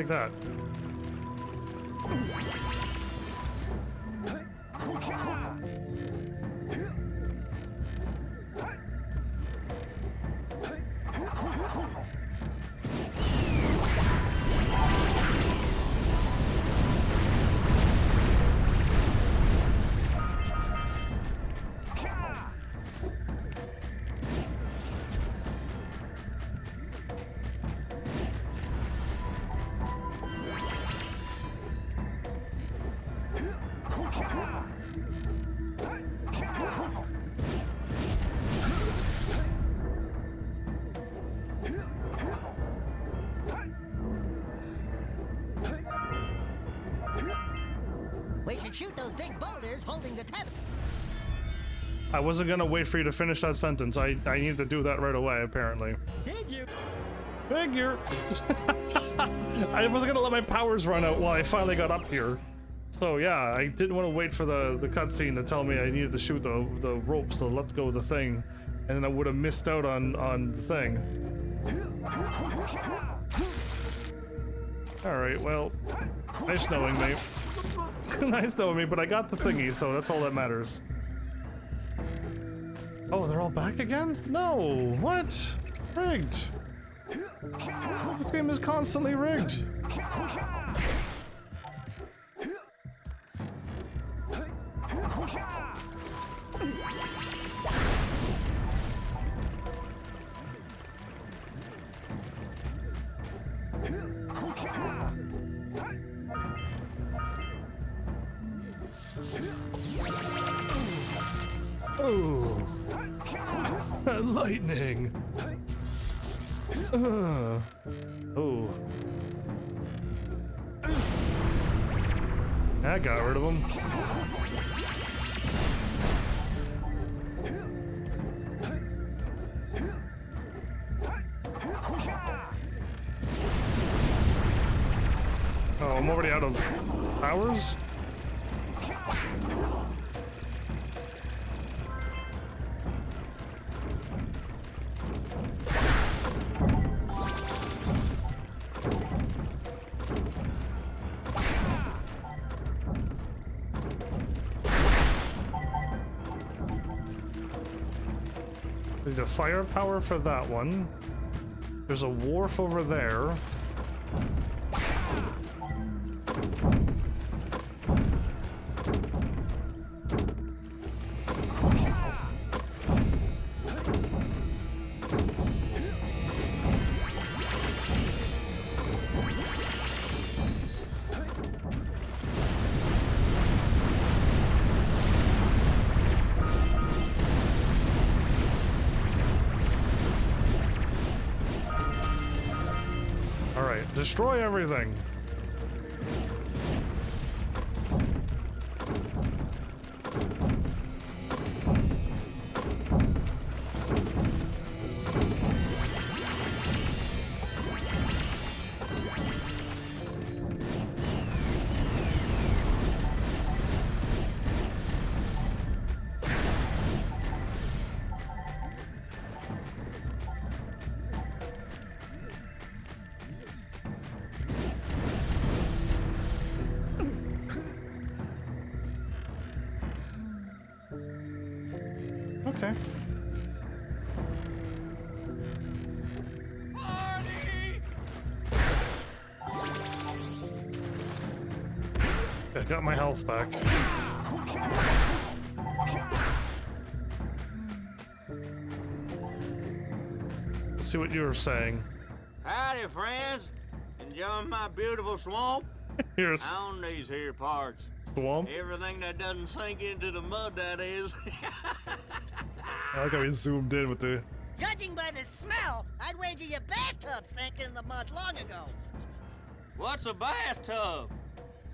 Take that. We should shoot those big boulders holding the tether. I wasn't gonna wait for you to finish that sentence. I need to do that right away, apparently. Figure. Figure. I wasn't gonna let my powers run out while I finally got up here. So yeah, I didn't want to wait for the cutscene to tell me I needed to shoot the ropes to let go of the thing, and then I would have missed out on the thing. Alright, well, nice knowing me. Nice knowing me, but I got the thingy, so that's all that matters. Oh, they're all back again? No! What? Rigged! This game is constantly rigged! Oh, lightning. Oh. I got rid of him. Oh, I'm already out of powers? Need a firepower for that one. There's a wharf over there. Destroy everything. Okay. I got my health back. Let's see what you were saying. Howdy, friends. Enjoying my beautiful swamp? Here's on these here parts. Swamp? Everything that doesn't sink into the mud, that is. I like how he zoomed in with the... Judging by the smell, I'd wager your bathtub sank in the mud long ago. What's a bathtub?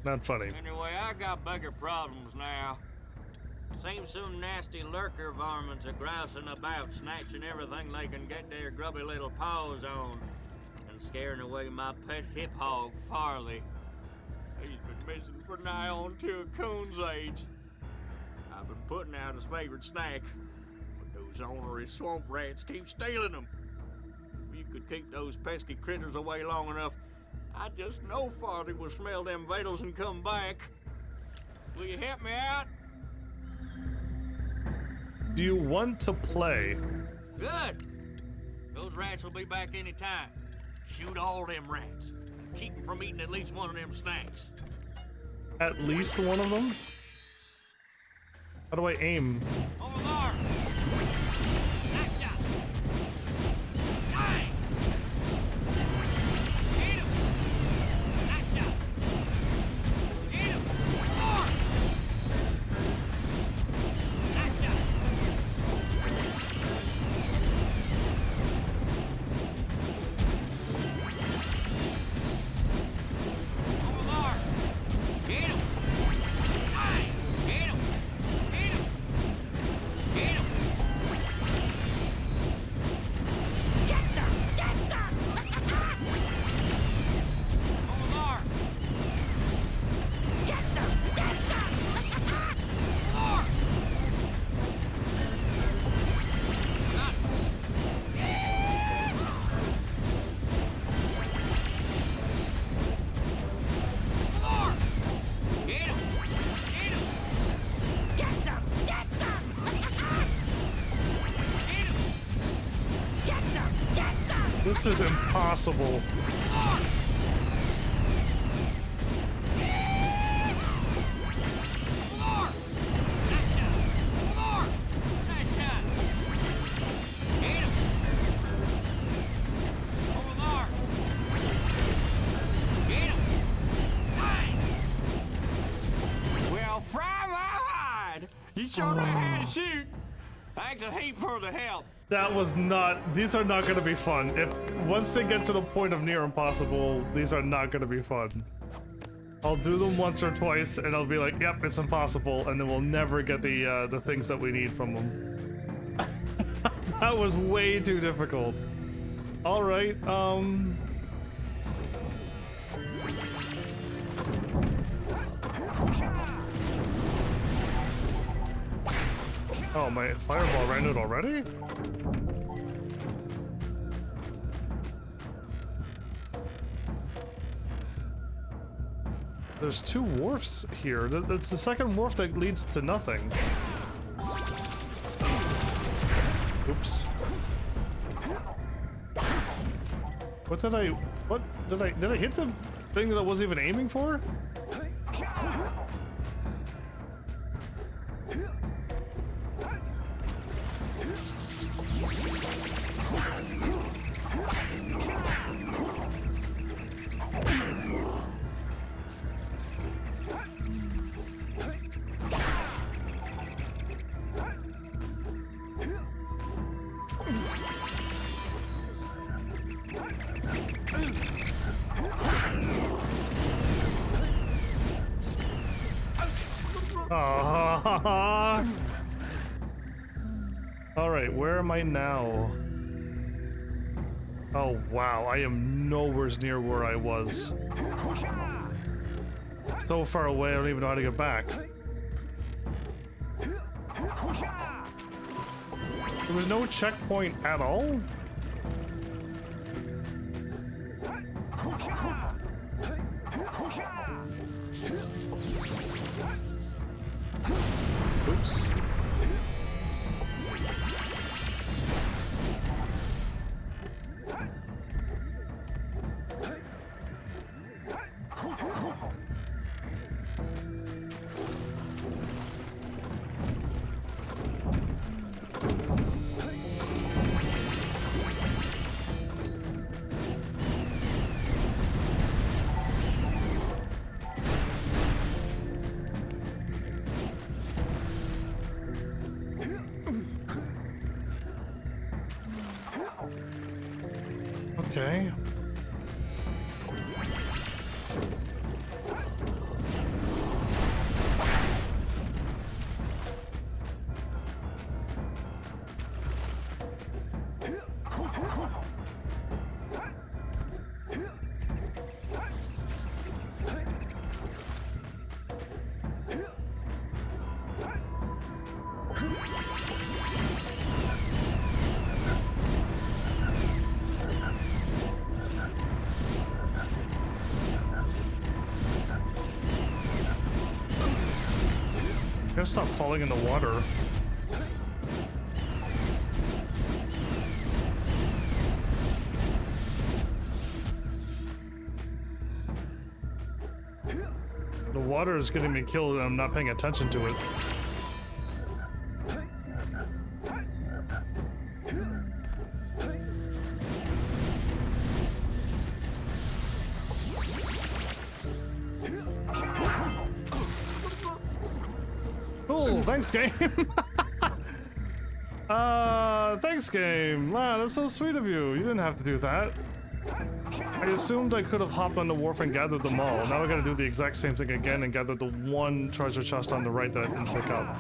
Not funny. Anyway, I got bigger problems now. Seems some nasty lurker varmints are grousing about, snatching everything they can get their grubby little paws on, and scaring away my pet hip hog, Farley. He's been missing for nigh on to a coon's age. I've been putting out his favorite snack, but those ornery swamp rats keep stealing them. If you could keep those pesky critters away long enough, I just know Farley will smell them vitals and come back. Will you help me out? Do you want to play? Good. Those rats will be back any time. Shoot all them rats. Keep them from eating at least one of them snacks. At least one of them? How do I aim? Over there. Knocked out. Nine. Hit him. Knocked out. Hit him. Four. Knocked out. Over there. Hit him. Nine. Hit him. Hit him. Hit him. Get some! Get some! Over there. Get some! Get some! More. Got it. More. Hit him. Hit him. Get some! Get some! Hit him. Get some! Get some! This is impossible. More. Knocked out. More. Nice shot. Hit him. Over there. Hit him. Nice. Well, fry my hide. You sure know how to shoot. Thanks a heap for the help. That was not. These are not going to be fun. If once they get to the point of near impossible, these are not going to be fun. I'll do them once or twice, and I'll be like, "Yep, it's impossible," and then we'll never get the things that we need from them. That was way too difficult. All right. Oh, my fireball ran out already? There's two wharfs here. That's the second wharf that leads to nothing. Oops. What did I hit the thing that I wasn't even aiming for? Alright, where am I now? Oh wow, I am nowhere near where I was. So far away, I don't even know how to get back. There was no checkpoint at all? Oops. Okay. gotta stop falling in the water. The water is getting me killed and I'm not paying attention to it. Cool, thanks game. Thanks game. Wow, that's so sweet of you. You didn't have to do that. I assumed I could have hopped on the wharf and gathered them all. Now I gotta do the exact same thing again and gather the one treasure chest on the right that I didn't pick up.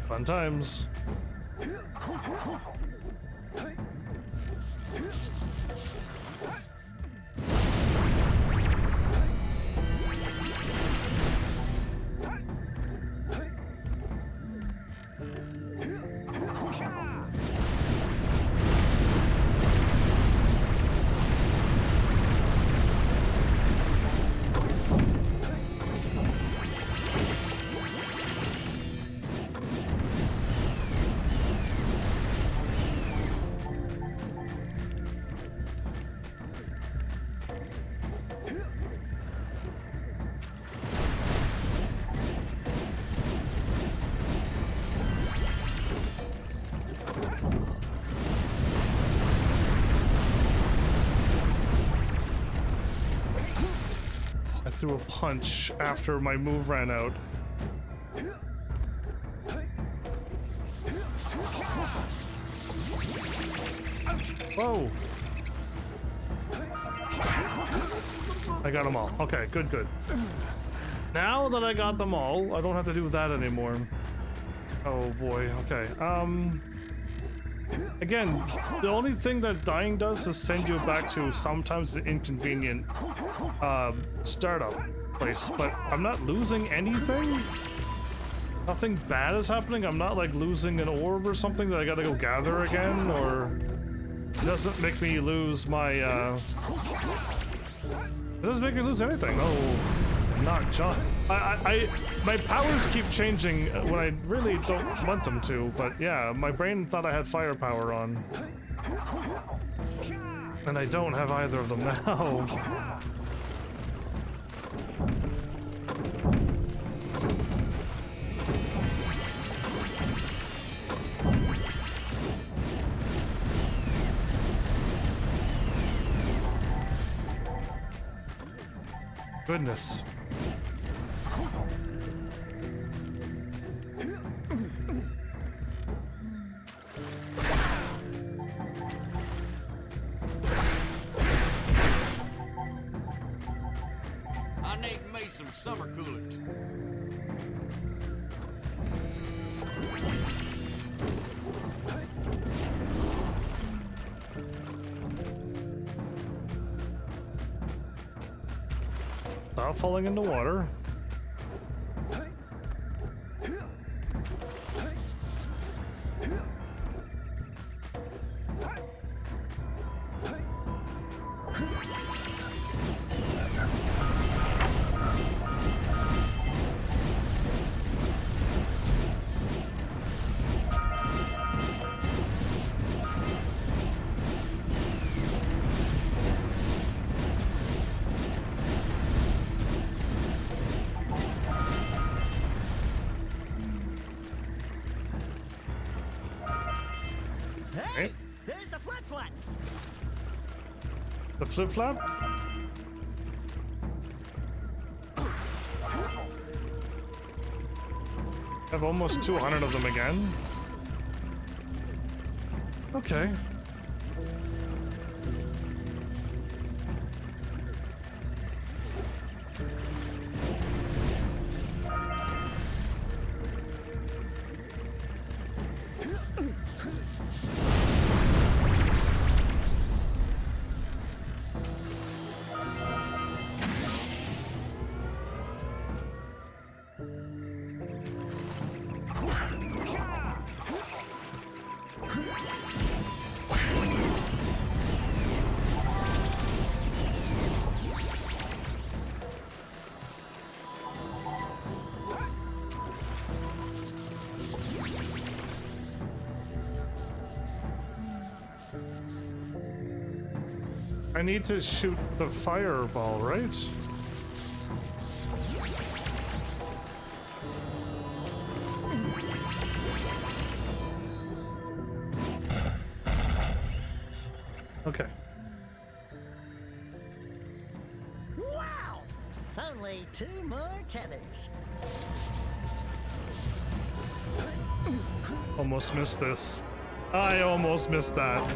Fun times. Threw a punch after my move ran out. Whoa! I got them all. Okay, good, good. Now that I got them all, I don't have to do that anymore. Oh boy, okay. Again, the only thing that dying does is send you back to sometimes the inconvenient startup place, but I'm not losing anything. Nothing bad is happening. I'm not like losing an orb or something that I gotta go gather again, or it doesn't make me lose my it doesn't make me lose anything. Oh, not John. My powers keep changing when I really don't want them to, but yeah, my brain thought I had firepower on. And I don't have either of them now. Goodness. I need me some summer coolers. Stop falling in the water. Hey, there's the flip-flap. The flip-flap? I have almost 200 of them again. Okay. I need to shoot the fireball, right? Okay. Wow! Only 2 more tethers. Almost missed this. I almost missed that.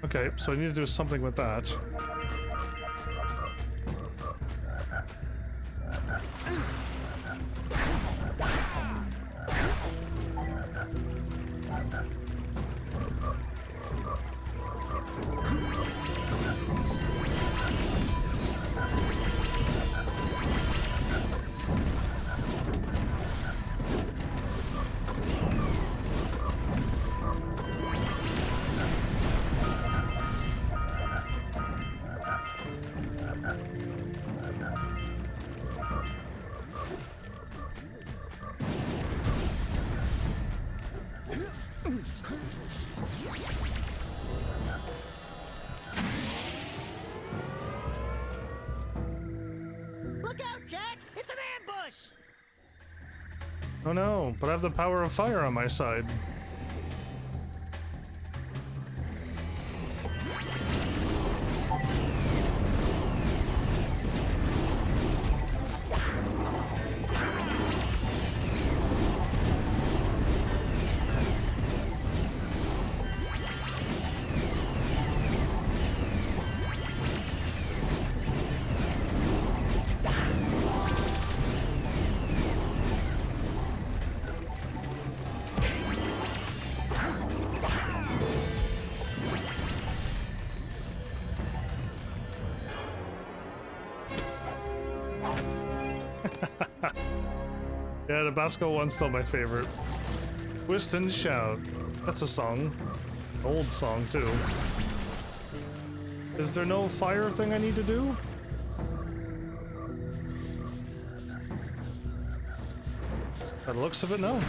Okay, so I need to do something with that. Look out, Jack! It's an ambush! Oh no, but I have the power of fire on my side. Yeah, the Basco one's still my favorite. Twist and Shout. That's a song. Old song, too. Is there no fire thing I need to do? By the looks of it, no.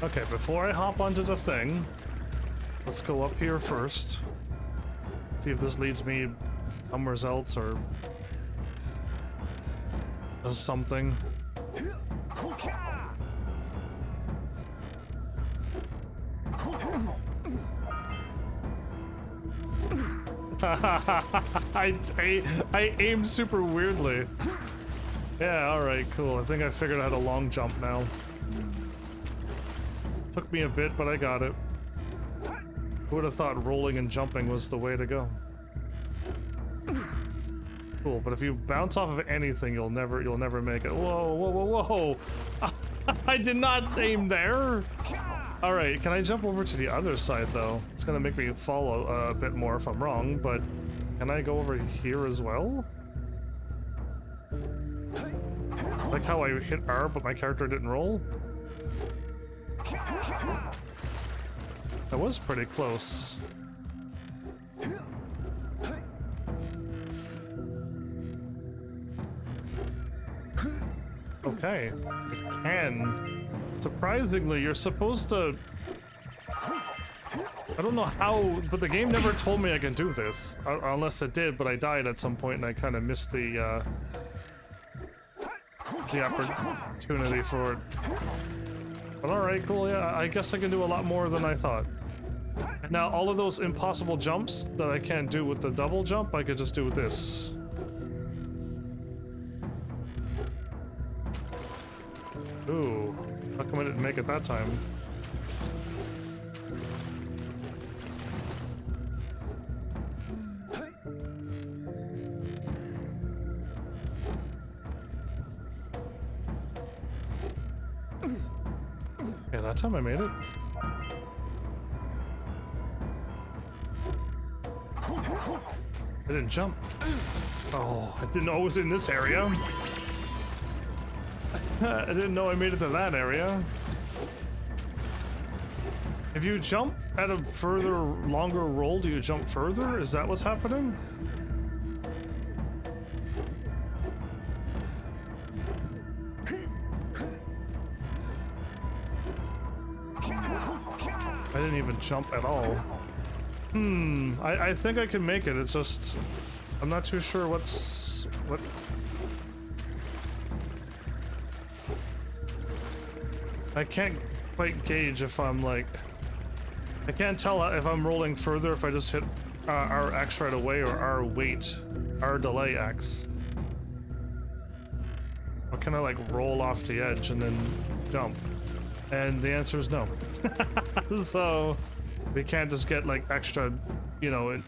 Okay, before I hop onto the thing, let's go up here first. See if this leads me somewhere else or does something. I aim super weirdly. Yeah, alright, cool. I think I figured out a long jump now. Took me a bit, but I got it. Who would have thought rolling and jumping was the way to go? Cool, but if you bounce off of anything, you'll never make it. Whoa, whoa, whoa, whoa! I did not aim there! Alright, can I jump over to the other side, though? It's gonna make me fall a bit more if I'm wrong, but can I go over here as well? Like how I hit R, but my character didn't roll? That was pretty close. Okay, it can. Surprisingly, you're supposed to... I don't know how, but the game never told me I can do this. Unless it did, but I died at some point and I kind of missed the opportunity for it. But alright, cool, yeah, I guess I can do a lot more than I thought. Now, all of those impossible jumps that I can't do with the double jump, I could just do with this. Ooh, how come I didn't make it that time? Yeah, that time I made it. I didn't jump. Oh, I didn't know it was in this area. I didn't know I made it to that area. If you jump at a further, longer roll, do you jump further? Is that what's happening? I didn't even jump at all. I think I can make it. It's just, I'm not too sure what. I can't quite gauge if I'm like, I can't tell if I'm rolling further if I just hit our X right away or our wait, our delay X. Or can I like roll off the edge and then jump? And the answer is no. So we can't just get like extra, you know,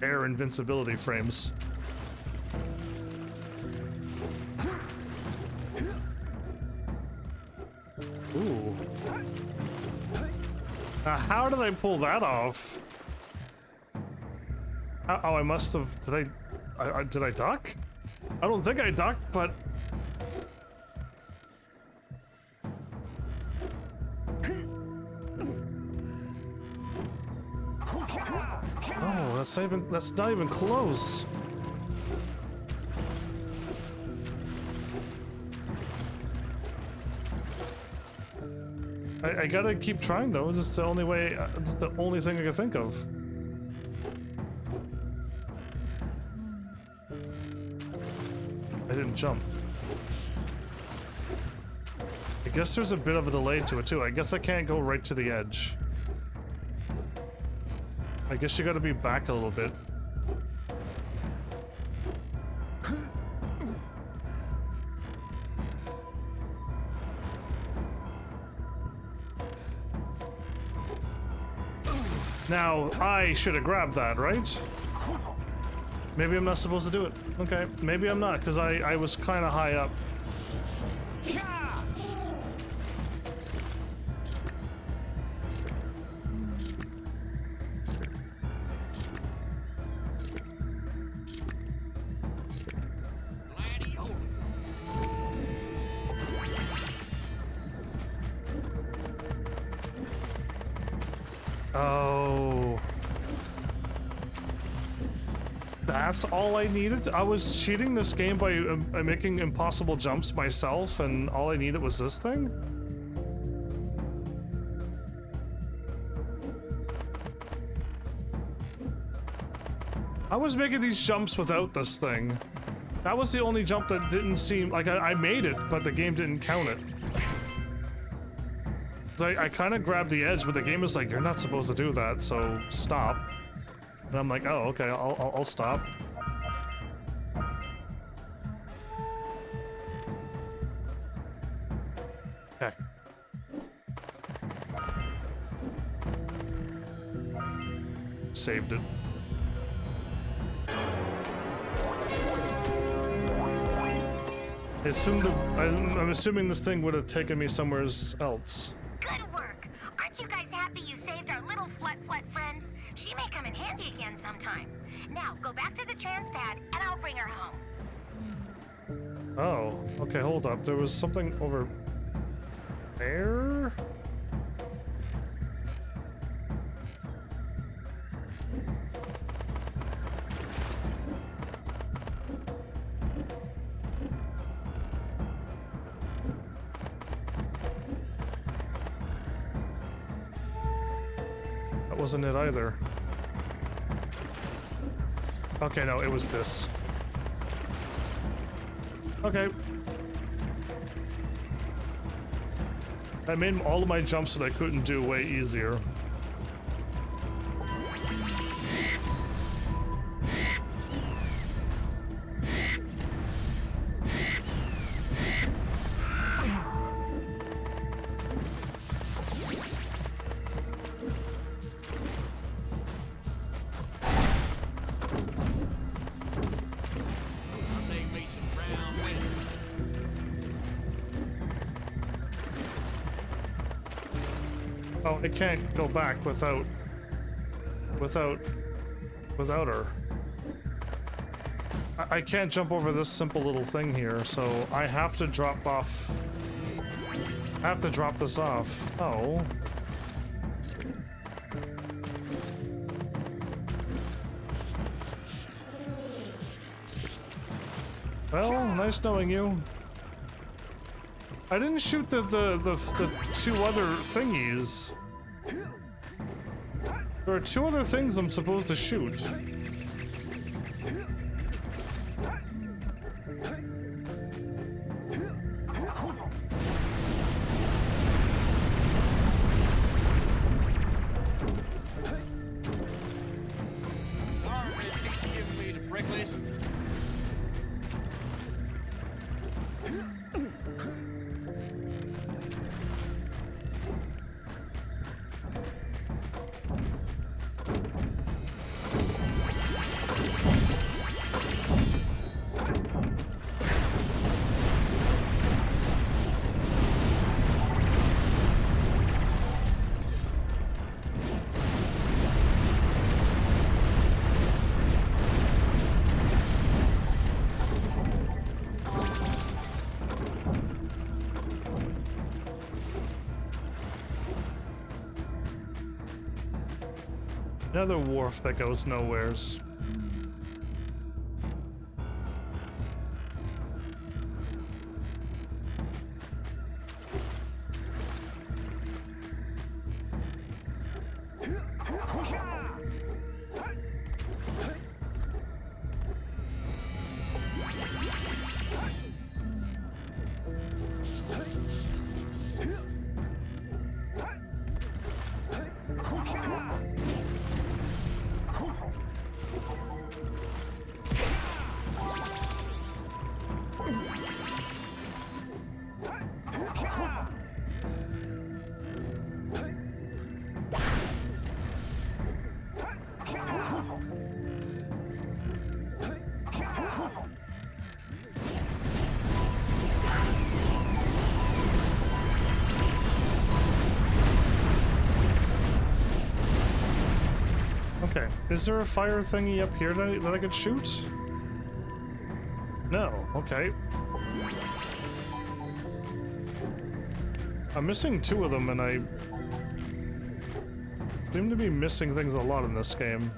air invincibility frames. Ooh. How did I pull that off? Oh, I must have. Did I duck? I don't think I ducked, but. Oh, that's not even close. I gotta keep trying though. It's the only way. It's the only thing I can think of. I didn't jump. I guess there's a bit of a delay to it too. I guess I can't go right to the edge. I guess you gotta be back a little bit. Now, I should have grabbed that, right? Maybe I'm not supposed to do it. Okay, maybe I'm not, because I was kind of high up. Oh. That's all I needed? I was cheating this game by making impossible jumps myself, and all I needed was this thing? I was making these jumps without this thing. That was the only jump that didn't seem like I made it, but the game didn't count it. I kind of grabbed the edge, but the game was like, you're not supposed to do that, so stop. And I'm like, oh, okay, I'll stop. Okay. Saved it. I'm assuming this thing would have taken me somewhere else. Good work! Aren't you guys happy you saved our little flut friend? She may come in handy again sometime. Now, go back to the trans pad, and I'll bring her home. Oh, okay, hold up. There was something over there? Wasn't it either? Okay, no, it was this. Okay. I made all of my jumps that I couldn't do way easier. Oh, I can't go back without her. I can't jump over this simple little thing here, so I have to drop off. I have to drop this off. Oh. Well, nice knowing you. I didn't shoot the two other thingies. There are two other things I'm supposed to shoot. Another wharf that goes nowheres. Okay, is there a fire thingy up here that I could shoot? No, okay. I'm missing two of them and I seem to be missing things a lot in this game.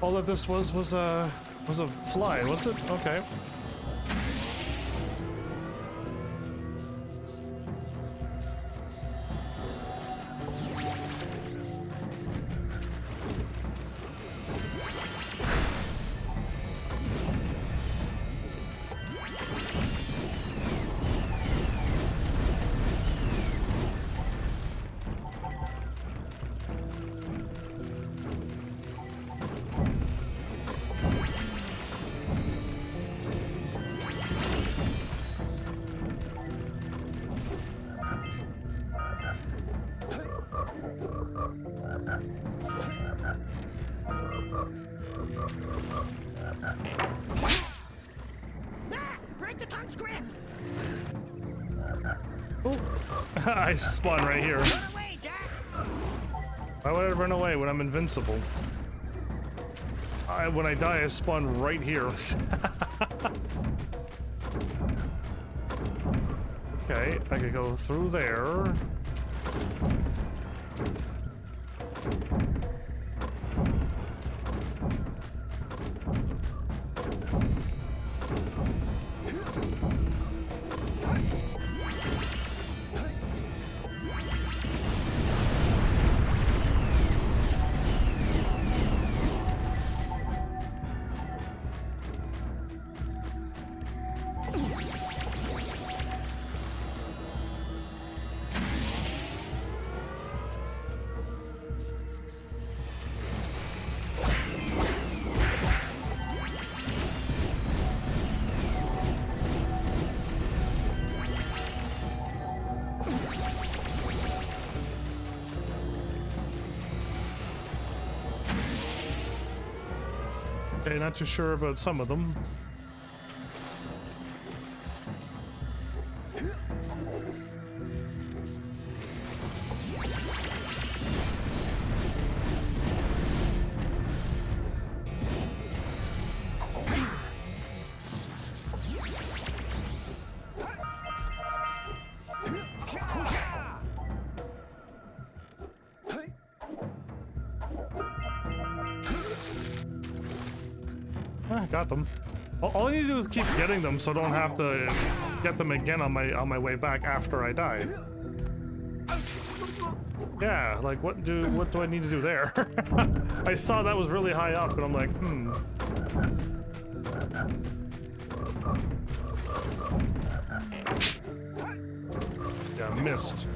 All that this was a fly, was it? Okay. Break the tongue's grip! Oh, I spawn right here. Why would I run away when I'm invincible? When I die, I spawn right here. Okay, I could go through there. Okay, not too sure about some of them. Got them. All I need to do is keep getting them, so I don't have to get them again on my way back after I die. Yeah, like what do I need to do there? I saw that was really high up, and I'm like, Yeah, missed.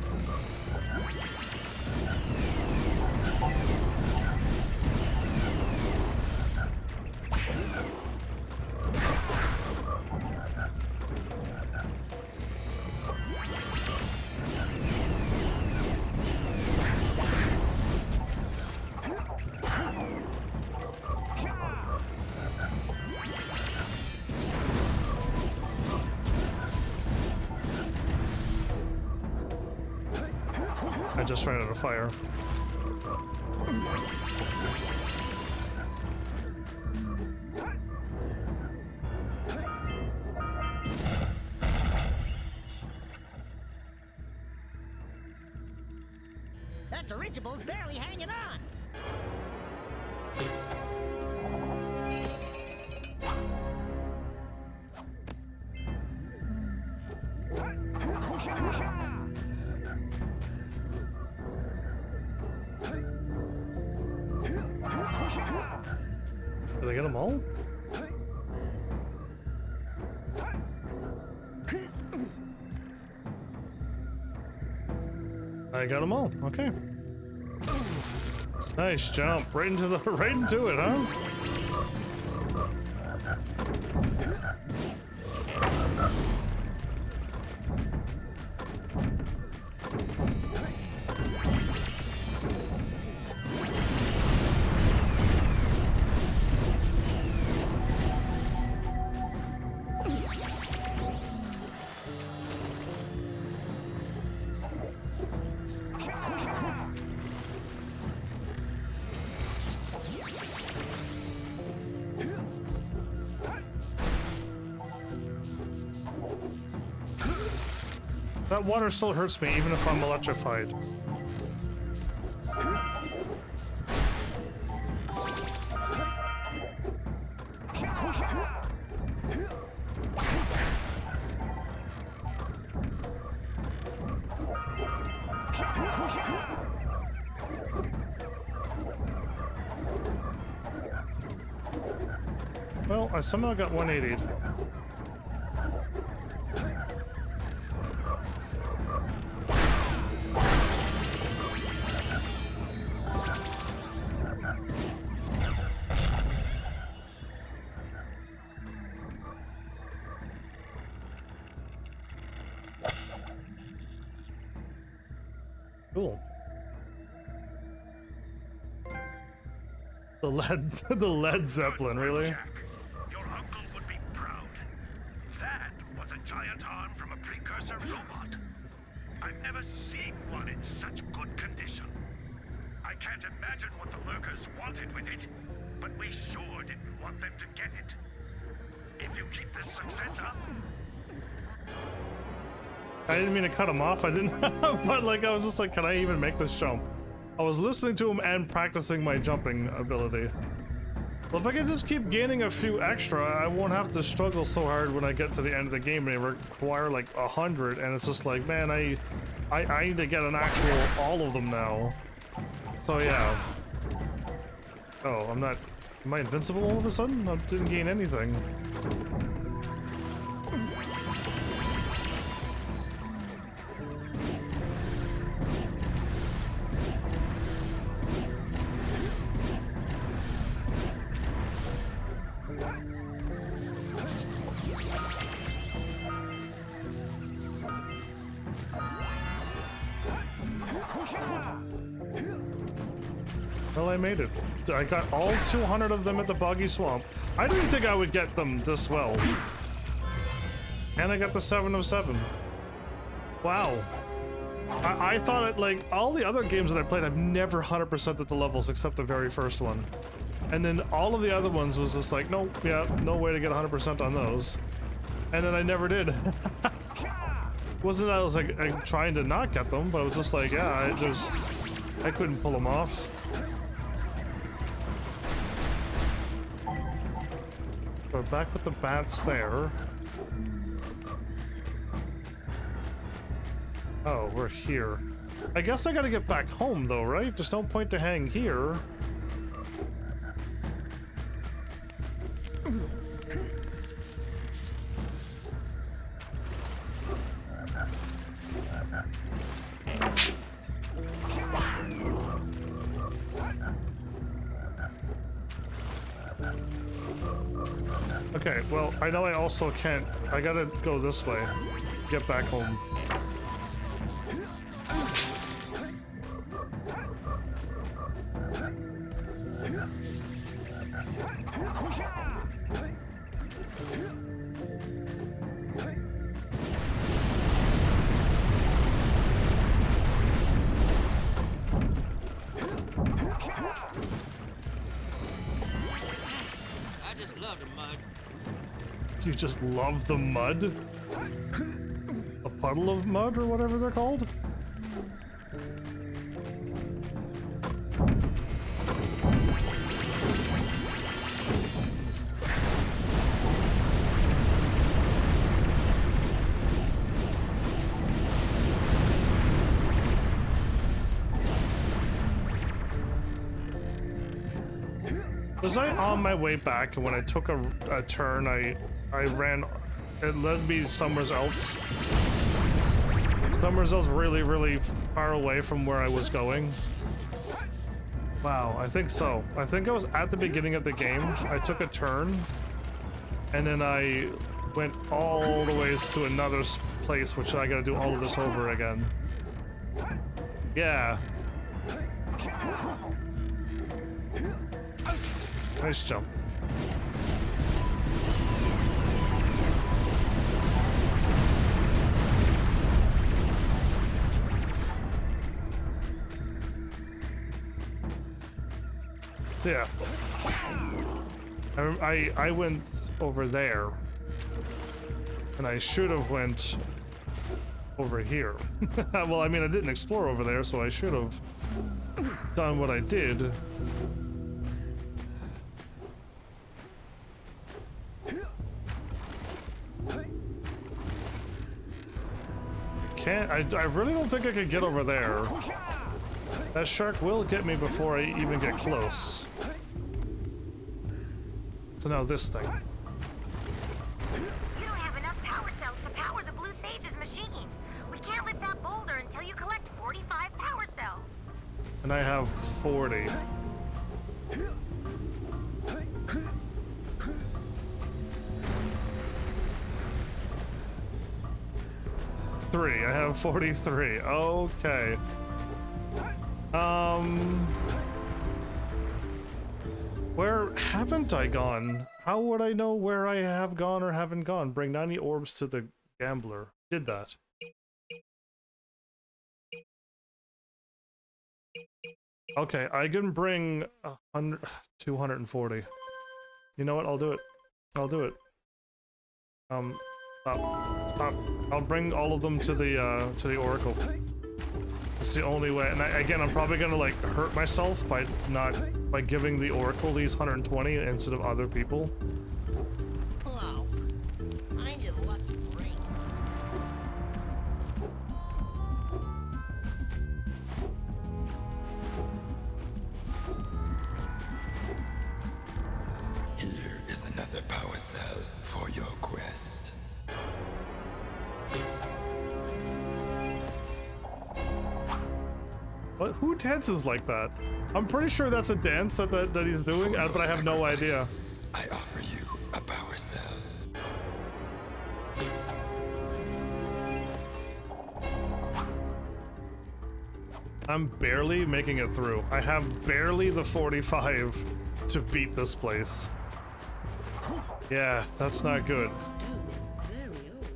I just ran out of fire. That dirigible's barely hanging on. Did I get them all? I got them all. Okay. Nice jump right into it, huh? That water still hurts me, even if I'm electrified. Well, I somehow got 180'd. Cool. The Led Zeppelin, really? Jack, your uncle would be proud. That was a giant arm from a precursor robot. never seen one in such good condition. I can't imagine what the lurkers wanted with it, but we sure didn't want them to get it. If you keep this success up... I didn't mean to cut him off, I didn't, but like, I was just like, can I even make this jump? I was listening to him and practicing my jumping ability. Well, if I can just keep gaining a few extra, I won't have to struggle so hard when I get to the end of the game and they require like 100, and it's just like, man, I need to get an actual all of them now. So yeah. Oh, I'm not... Am I invincible all of a sudden? I didn't gain anything. Well, I made it. I got all 200 of them at the Boggy Swamp. I didn't think I would get them this well. And I got the 7 of 7. Wow. I thought it, like, all the other games that I played, I've never 100%ed the levels except the very first one. And then all of the other ones was just like, nope, yeah, no way to get 100% on those. And then I never did. Wasn't that I was like trying to not get them, but it was just like, yeah, I couldn't pull them off. We're back with the bats there. Oh, we're here. I guess I gotta get back home though, right? There's no point to hang here. Okay, well, I know I also can't... I gotta go this way. Get back home. I just love the mud. You just love the mud? A puddle of mud or whatever they're called? Was I on my way back, and when I took a turn, I ran, it led me somewhere else. Somewhere else really, really far away from where I was going. Wow, I think so. I think I was at the beginning of the game. I took a turn, and then I went all the ways to another place, which I gotta do all of this over again. Yeah. Nice jump. So yeah, I went over there, and I should have went over here. Well, I mean, I didn't explore over there, so I should have done what I did. I really don't think I could get over there. That shark will get me before I even get close. So now this thing. You don't have enough power cells to power the Blue Sage's machine. We can't lift that boulder until you collect 45 power cells. And I have 40. I have 43. Okay. Where haven't I gone? How would I know where I have gone or haven't gone? Bring 90 orbs to the gambler. Did that. Okay, I can bring 240. You know what? I'll do it. I'll do it. Stop. I'll bring all of them to the Oracle. It's the only way. And again, I'm probably gonna like hurt myself by giving the Oracle these 120 instead of other people. Hello. I need a lucky break. Here is another power cell for your quest. What? Who dances like that? I'm pretty sure that's a dance that he's doing, but I have no idea. I offer you a power cell. I'm barely making it through. I have barely the 45 to beat this place. Yeah, that's not good. This stone is very old.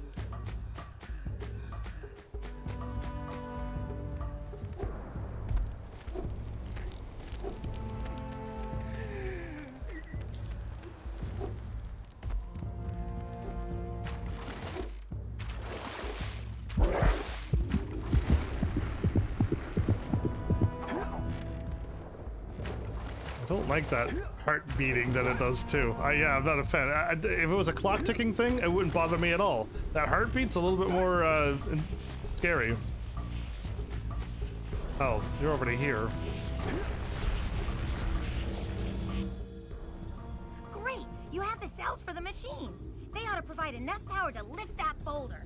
I don't like that heart beating that it does too. Yeah, I'm not a fan. If it was a clock ticking thing, it wouldn't bother me at all. That heartbeat's a little bit more scary. Oh, you're already here. Great! You have the cells for the machine. They ought to provide enough power to lift that boulder.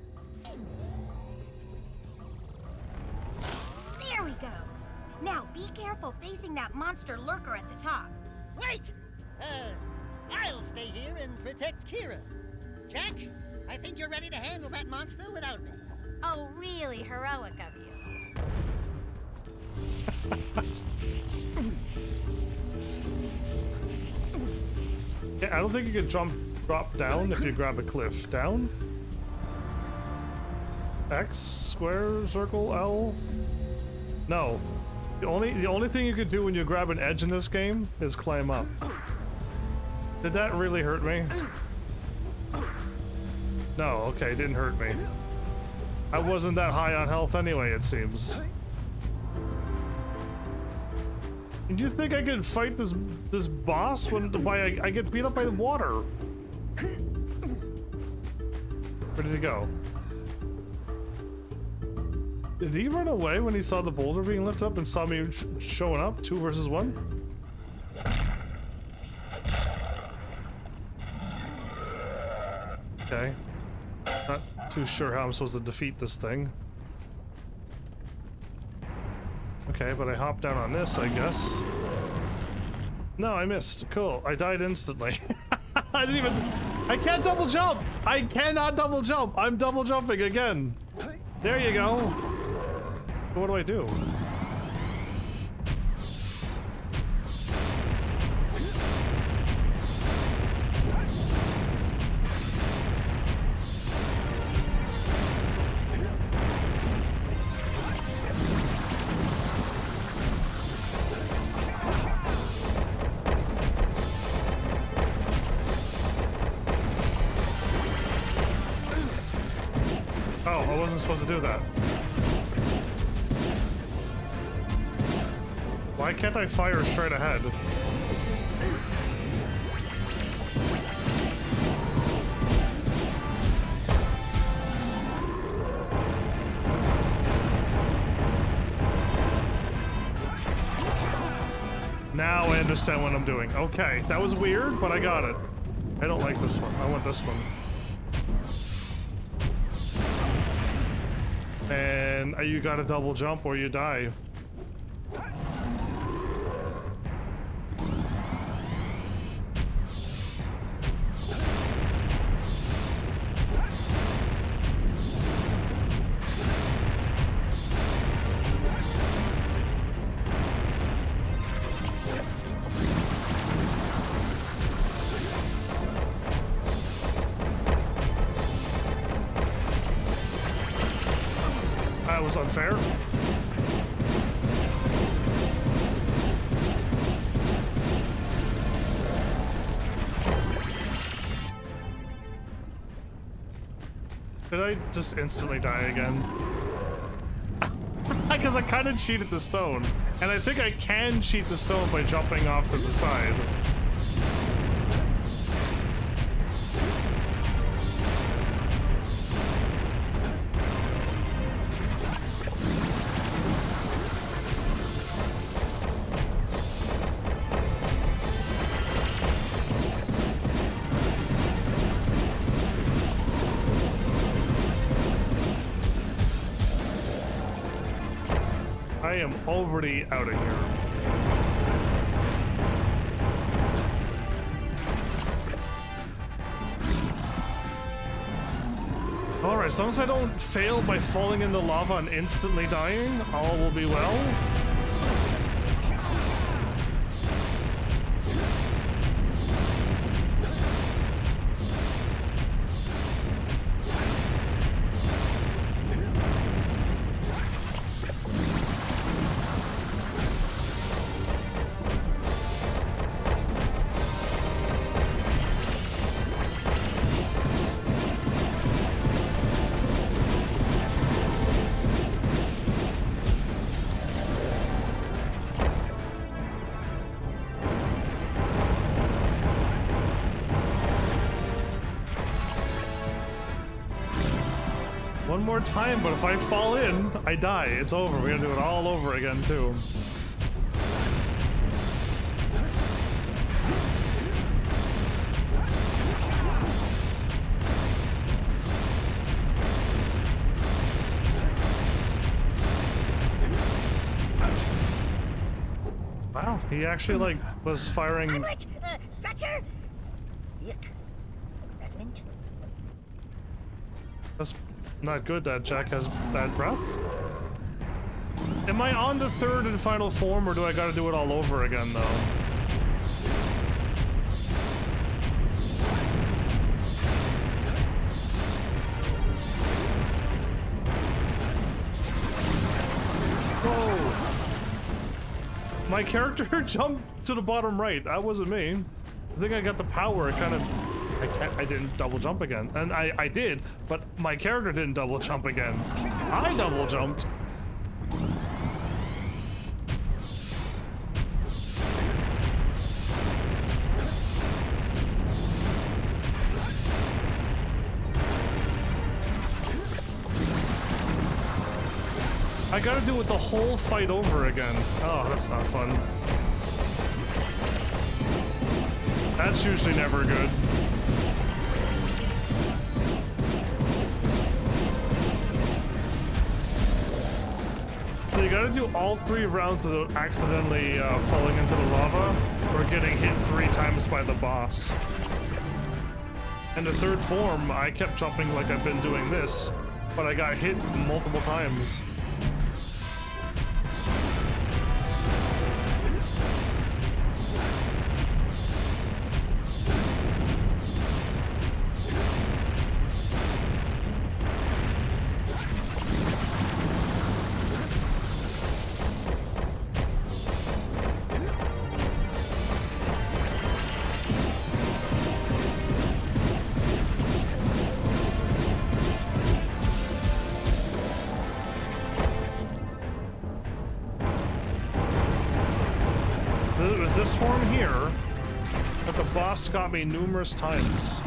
There we go. Now, be careful facing that monster lurker at the top. Wait! I'll stay here and protect Kira. Jak, I think you're ready to handle that monster without me. Oh, really heroic of you. Yeah, I don't think you could drop down if you grab a cliff. Down? X, square, circle, L? No. The only thing you could do when you grab an edge in this game is climb up. Did that really hurt me? No, okay, it didn't hurt me. I wasn't that high on health anyway, it seems. Do you think I could fight this boss when I get beat up by the water? Where did he go? Did he run away when he saw the boulder being lifted up and saw me showing up? 2 versus 1? Okay. Not too sure how I'm supposed to defeat this thing. Okay, but I hopped down on this, I guess. No, I missed. Cool. I died instantly. I can't double jump! I cannot double jump! I'm double jumping again! There you go! What do I do? Oh, I wasn't supposed to do that. Why can't I fire straight ahead? Now I understand what I'm doing. Okay, that was weird, but I got it. I don't like this one. I want this one. And you gotta double jump or you die. That was unfair. I just instantly die again? Because I kind of cheated the stone. And I think I can cheat the stone by jumping off to the side. I am already out of here. Alright, as long as I don't fail by falling in the lava and instantly dying, all will be well. One more time, but if I fall in, I die. It's over. We're gonna do it all over again, too. Wow, he actually, like, was firing... Stretcher! Yuck. Breath mint? That's not good that Jack has bad breath. Am I on the third and final form, or do I gotta do it all over again, though? Whoa! My character jumped to the bottom right. That wasn't me. I think I got the power. It kind of... I didn't double jump again. And I did, but my character didn't double jump again. I double jumped. I gotta do it the whole fight over again. Oh, that's not fun. That's usually never good. So you gotta do all 3 rounds without accidentally falling into the lava or getting hit 3 times by the boss. And the third form, I kept jumping like I've been doing this, but I got hit multiple times. This form here that the boss got me numerous times.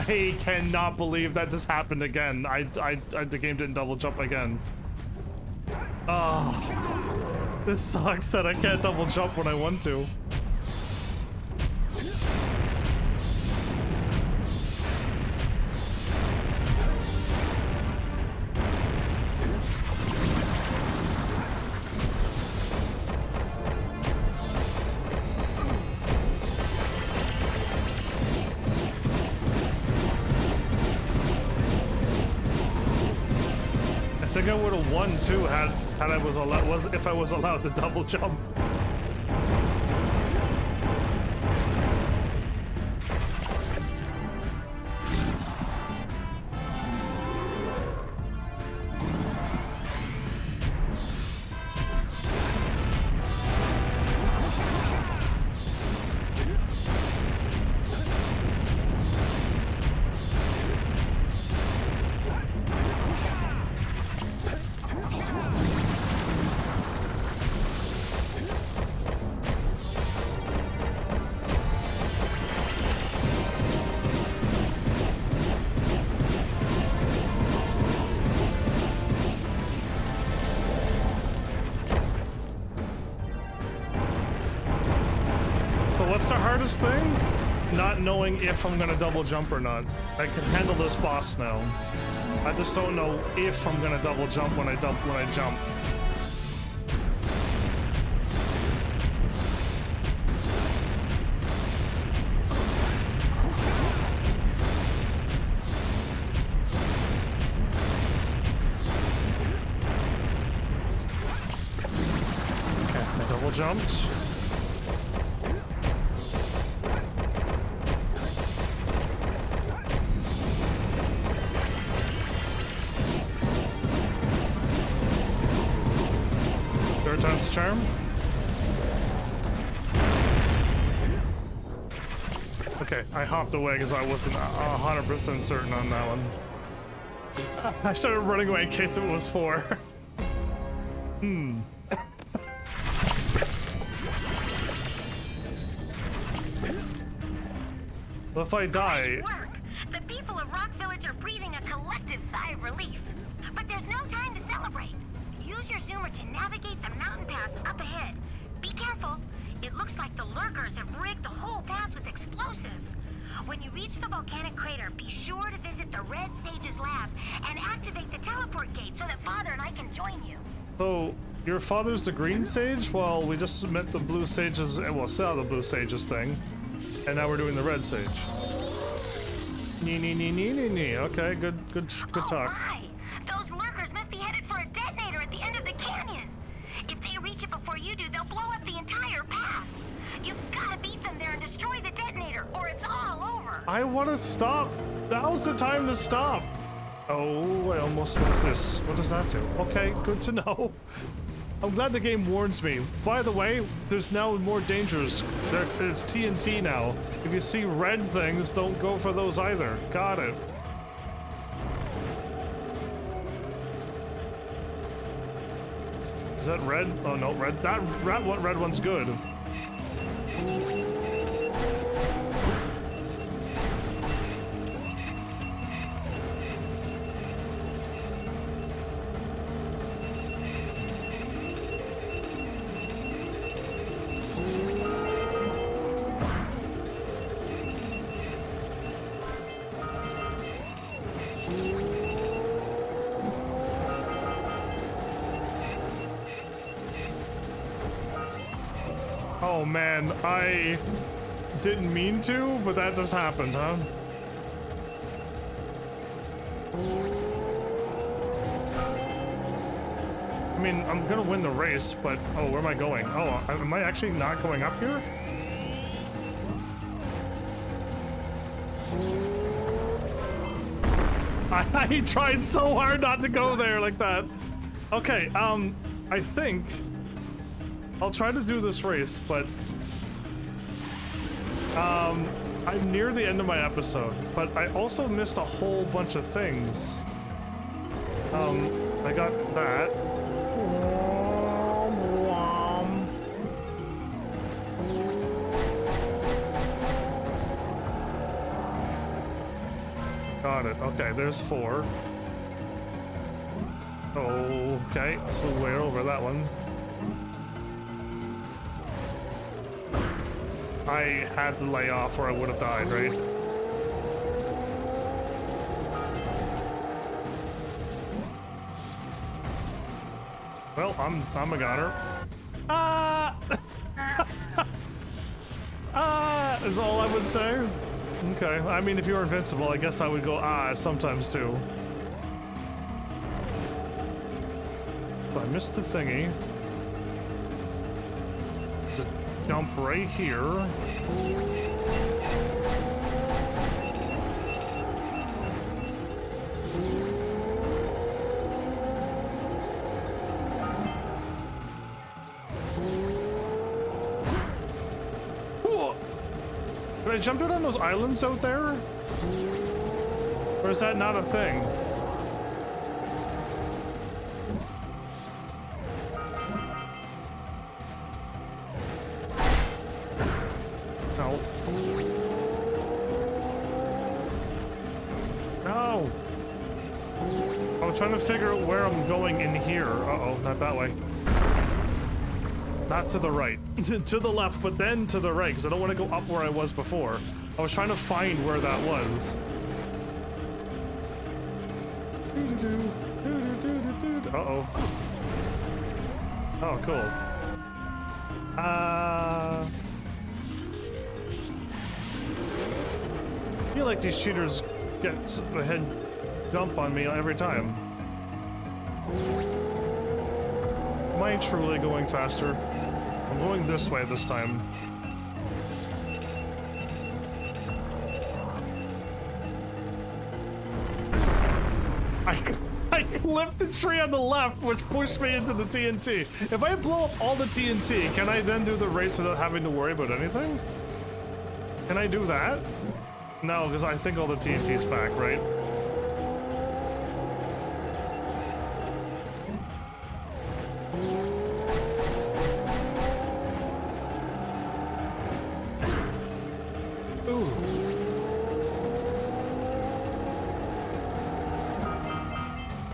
I cannot believe that just happened again. The game didn't double jump again. Oh, this sucks that I can't double jump when I want to. I think I would have won too had I was allowed if I was allowed to double jump. hardest thing? Not knowing if I'm gonna double jump or not. I can handle this boss now. I just don't know if I'm gonna double jump when I jump. Okay, I double jumped. Third time's the charm. Okay, I hopped away because I wasn't 100% certain on that one. I started running away in case it was 4. Well, if I die... The people of Rock Village are breathing a collective sigh of relief. But there's no time to celebrate. Use your zoomer to navigate the mountain pass up ahead. Be careful. It looks like the lurkers have rigged the whole pass with explosives. When you reach the volcanic crater, be sure to visit the Red Sage's lab and activate the teleport gate so that Father and I can join you. So, your father's the Green Sage? Well, we just met the Blue Sages, well, saw the Blue Sages thing. And now we're doing the Red Sage. Nee. Okay, good talk. My. Those lurkers must be headed for a detonator at the end of the canyon. If they reach it before you do, they'll blow up the entire pass. You've gotta beat them there and destroy the detonator, or it's all over. I want to stop. Now's the time to stop. Oh, I almost missed this. What does that do? Okay, good to know. I'm glad the game warns me. By the way, there's now more dangers. It's TNT now. If you see red things, don't go for those either. Got it. Is that red? Oh no, red. That red one's good. Oh man, I didn't mean to, but that just happened, huh? I mean, I'm gonna win the race, but oh, where am I going? Oh, am I actually not going up here? I tried so hard not to go there like that. Okay, I think I'll try to do this race, but I'm near the end of my episode, but I also missed a whole bunch of things. I got that. Got it. Okay, there's 4. Okay, flew way over that one. I had to lay off or I would have died, right? Well, I'm a goner. Is all I would say. Okay, I mean, if you're invincible, I guess I would go sometimes too. But I missed the thingy. There's a jump right here. Did I jump out on those islands out there? Or is that not a thing? No. No! I'm trying to figure out where I'm going in here. Uh-oh, not that way. Not to the right. To the left, but then to the right, because I don't want to go up where I was before. I was trying to find where that was. Uh-oh. Oh, cool. I feel like these cheaters get a head jump on me every time. Am I truly going faster? I'm going this way this time. I clipped the tree on the left, which pushed me into the TNT. If I blow up all the TNT, can I then do the race without having to worry about anything? Can I do that? No, because I think all the TNT's back, right?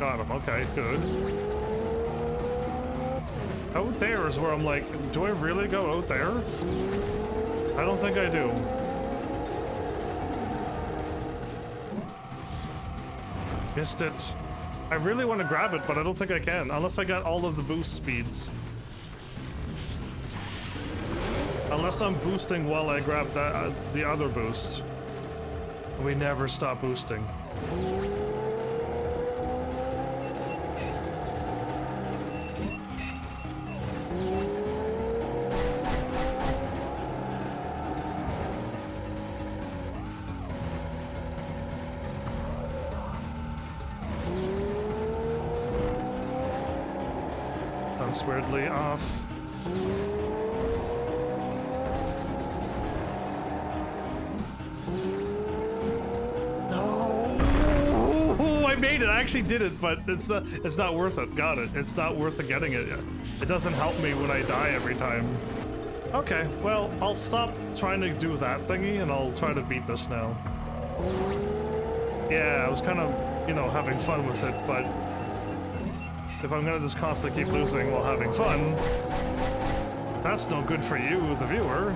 Got him, okay, good. Out there is where I'm like, do I really go out there? I don't think I do. Missed it. I really want to grab it, but I don't think I can, unless I got all of the boost speeds. Unless I'm boosting while I grab that, the other boost. We never stop boosting. Weirdly off. No, I made it. I actually did it, but it's not worth it. Got it. It's not worth the getting it. It doesn't help me when I die every time. Okay, well, I'll stop trying to do that thingy and I'll try to beat this now. Yeah, I was kind of, you know, having fun with it, but if I'm gonna just constantly keep losing while having fun, that's no good for you, the viewer.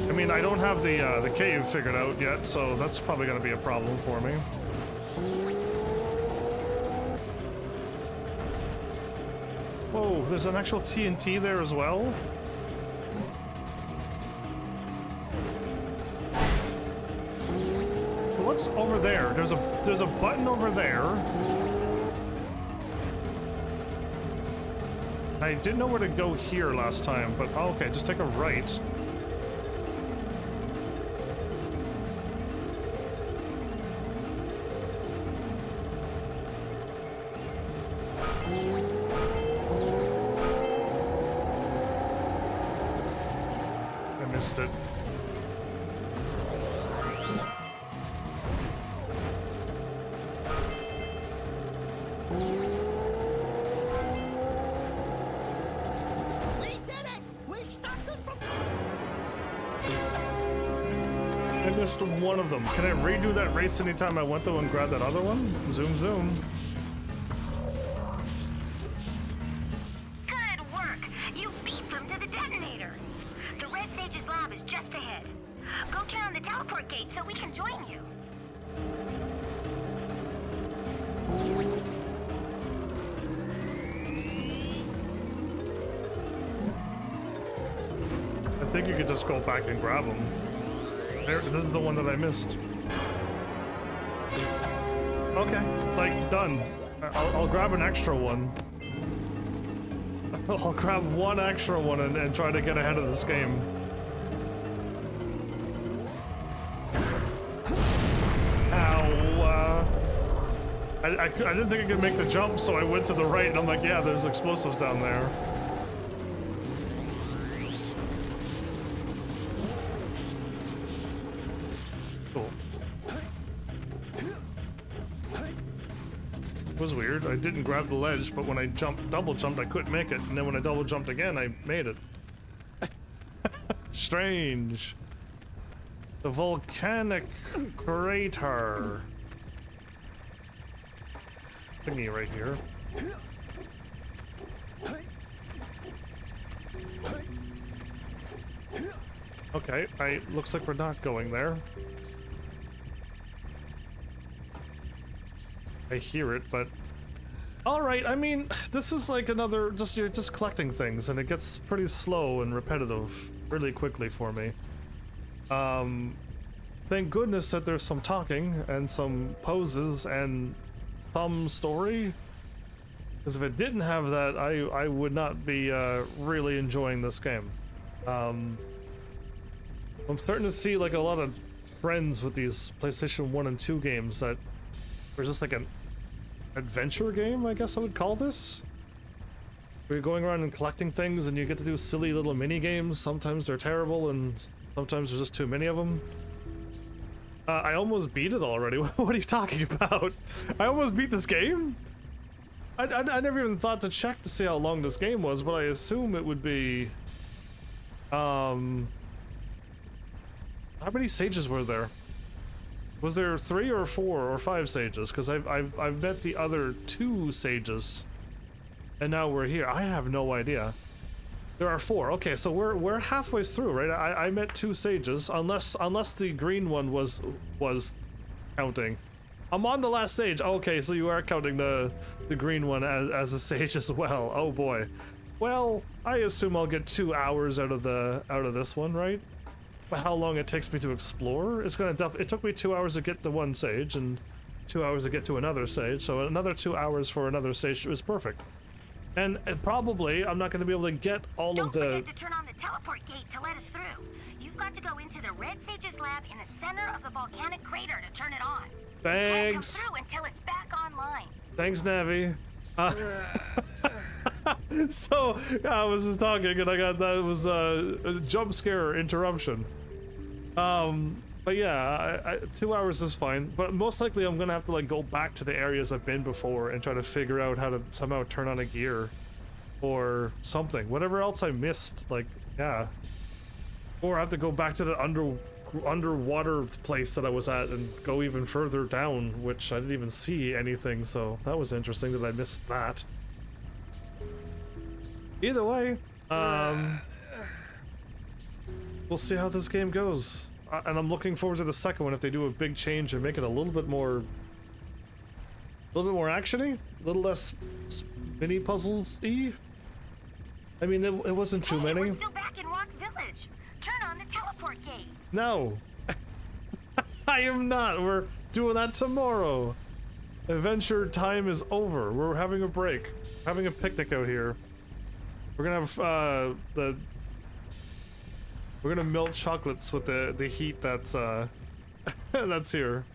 I mean, I don't have the cave figured out yet, so that's probably gonna be a problem for me. Whoa, there's an actual TNT there as well? What's over there? There's a button over there. I didn't know where to go here last time, but oh, okay, just take a right. I missed it. One of them. Can I redo that race anytime I went though and grab that other one? Zoom, zoom. Good work! You beat them to the detonator. The Red Sage's lab is just ahead. Go turn on the teleport gate so we can join you. I think you could just go back and grab them. There, this is the one that I missed. Okay, like, done. I'll grab an extra one. I'll grab one extra one and try to get ahead of this game. Ow, I didn't think I could make the jump, so I went to the right, and I'm like, yeah, there's explosives down there. Was weird. I didn't grab the ledge, but when I double jumped, I couldn't make it. And then when I double jumped again, I made it. Strange. The volcanic crater. thingy right here. Okay, looks like we're not going there. I hear it, but all right. I mean, this is like another you're just collecting things, and it gets pretty slow and repetitive really quickly for me. Thank goodness that there's some talking and some poses and some story. Because if it didn't have that, I would not be really enjoying this game. I'm starting to see like a lot of trends with these PlayStation 1 and 2 games that there's just like an adventure game, I guess I would call this. Where you're going around and collecting things and you get to do silly little mini games. Sometimes they're terrible and sometimes there's just too many of them. I almost beat it already. What are you talking about? I almost beat this game? I never even thought to check to see how long this game was, but I assume it would be... How many sages were there? Was there 3 or 4 or 5 sages? Because I've met the other 2 sages, and now we're here. I have no idea. There are 4. Okay, so we're halfway through, right? I met 2 sages, unless the green one was counting. I'm on the last sage. Okay, so you are counting the green one as a sage as well. Oh boy. Well, I assume I'll get 2 hours out of this one, right? But how long it takes me to explore? It's gonna it took me 2 hours to get to one sage and 2 hours to get to another sage, so another 2 hours for another sage is perfect. And probably I'm not gonna be able to get all of the... Don't forget to turn on the teleport gate to let us through. You've got to go into the Red Sage's lab in the center of the volcanic crater to turn it on. Thanks. You can't come through until it's back online. Thanks, Navi. So I was talking and I got that was a jump scare interruption. But yeah, 2 hours is fine. But most likely I'm gonna have to like go back to the areas I've been before and try to figure out how to somehow turn on a gear or something. Whatever else I missed, like yeah. Or I have to go back to the underwater place that I was at and go even further down, which I didn't even see anything, so that was interesting that I missed that. Either way, we'll see how this game goes. And I'm looking forward to the second one if they do a big change and make it a little bit more action-y, a little less mini puzzles-y. I mean, it wasn't too many. We're still back in Rock Village. Turn on the teleport gate. No. I am not. We're doing that tomorrow. Adventure time is over. We're having a break. Having a picnic out here. We're gonna have we're gonna melt chocolates with the heat that's that's here.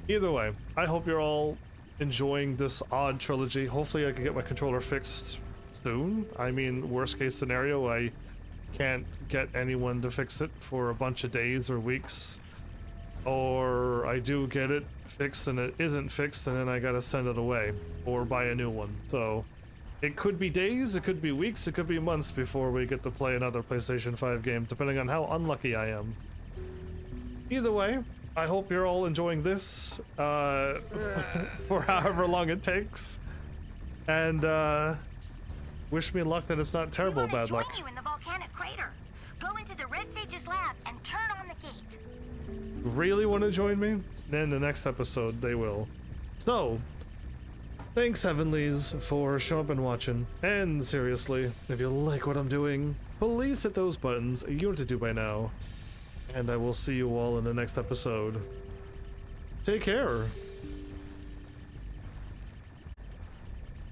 Either way, I hope you're all enjoying this odd trilogy. Hopefully I can get my controller fixed soon. I mean, worst case scenario, I can't get anyone to fix it for a bunch of days or weeks, or I do get it fixed and it isn't fixed and then I gotta send it away or buy a new one. So it could be days, it could be weeks, it could be months before we get to play another PlayStation 5 game, depending on how unlucky I am. Either way, I hope you're all enjoying this for however long it takes, and wish me luck that it's not terrible bad luck. Join you in the volcanic crater. Go into the Red Sage's lab and turn on the gate. Really want to join me? Then the next episode they will. So, thanks Heavenlies for showing up and watching. And seriously, if you like what I'm doing, please hit those buttons. You know what to do by now. And I will see you all in the next episode. Take care.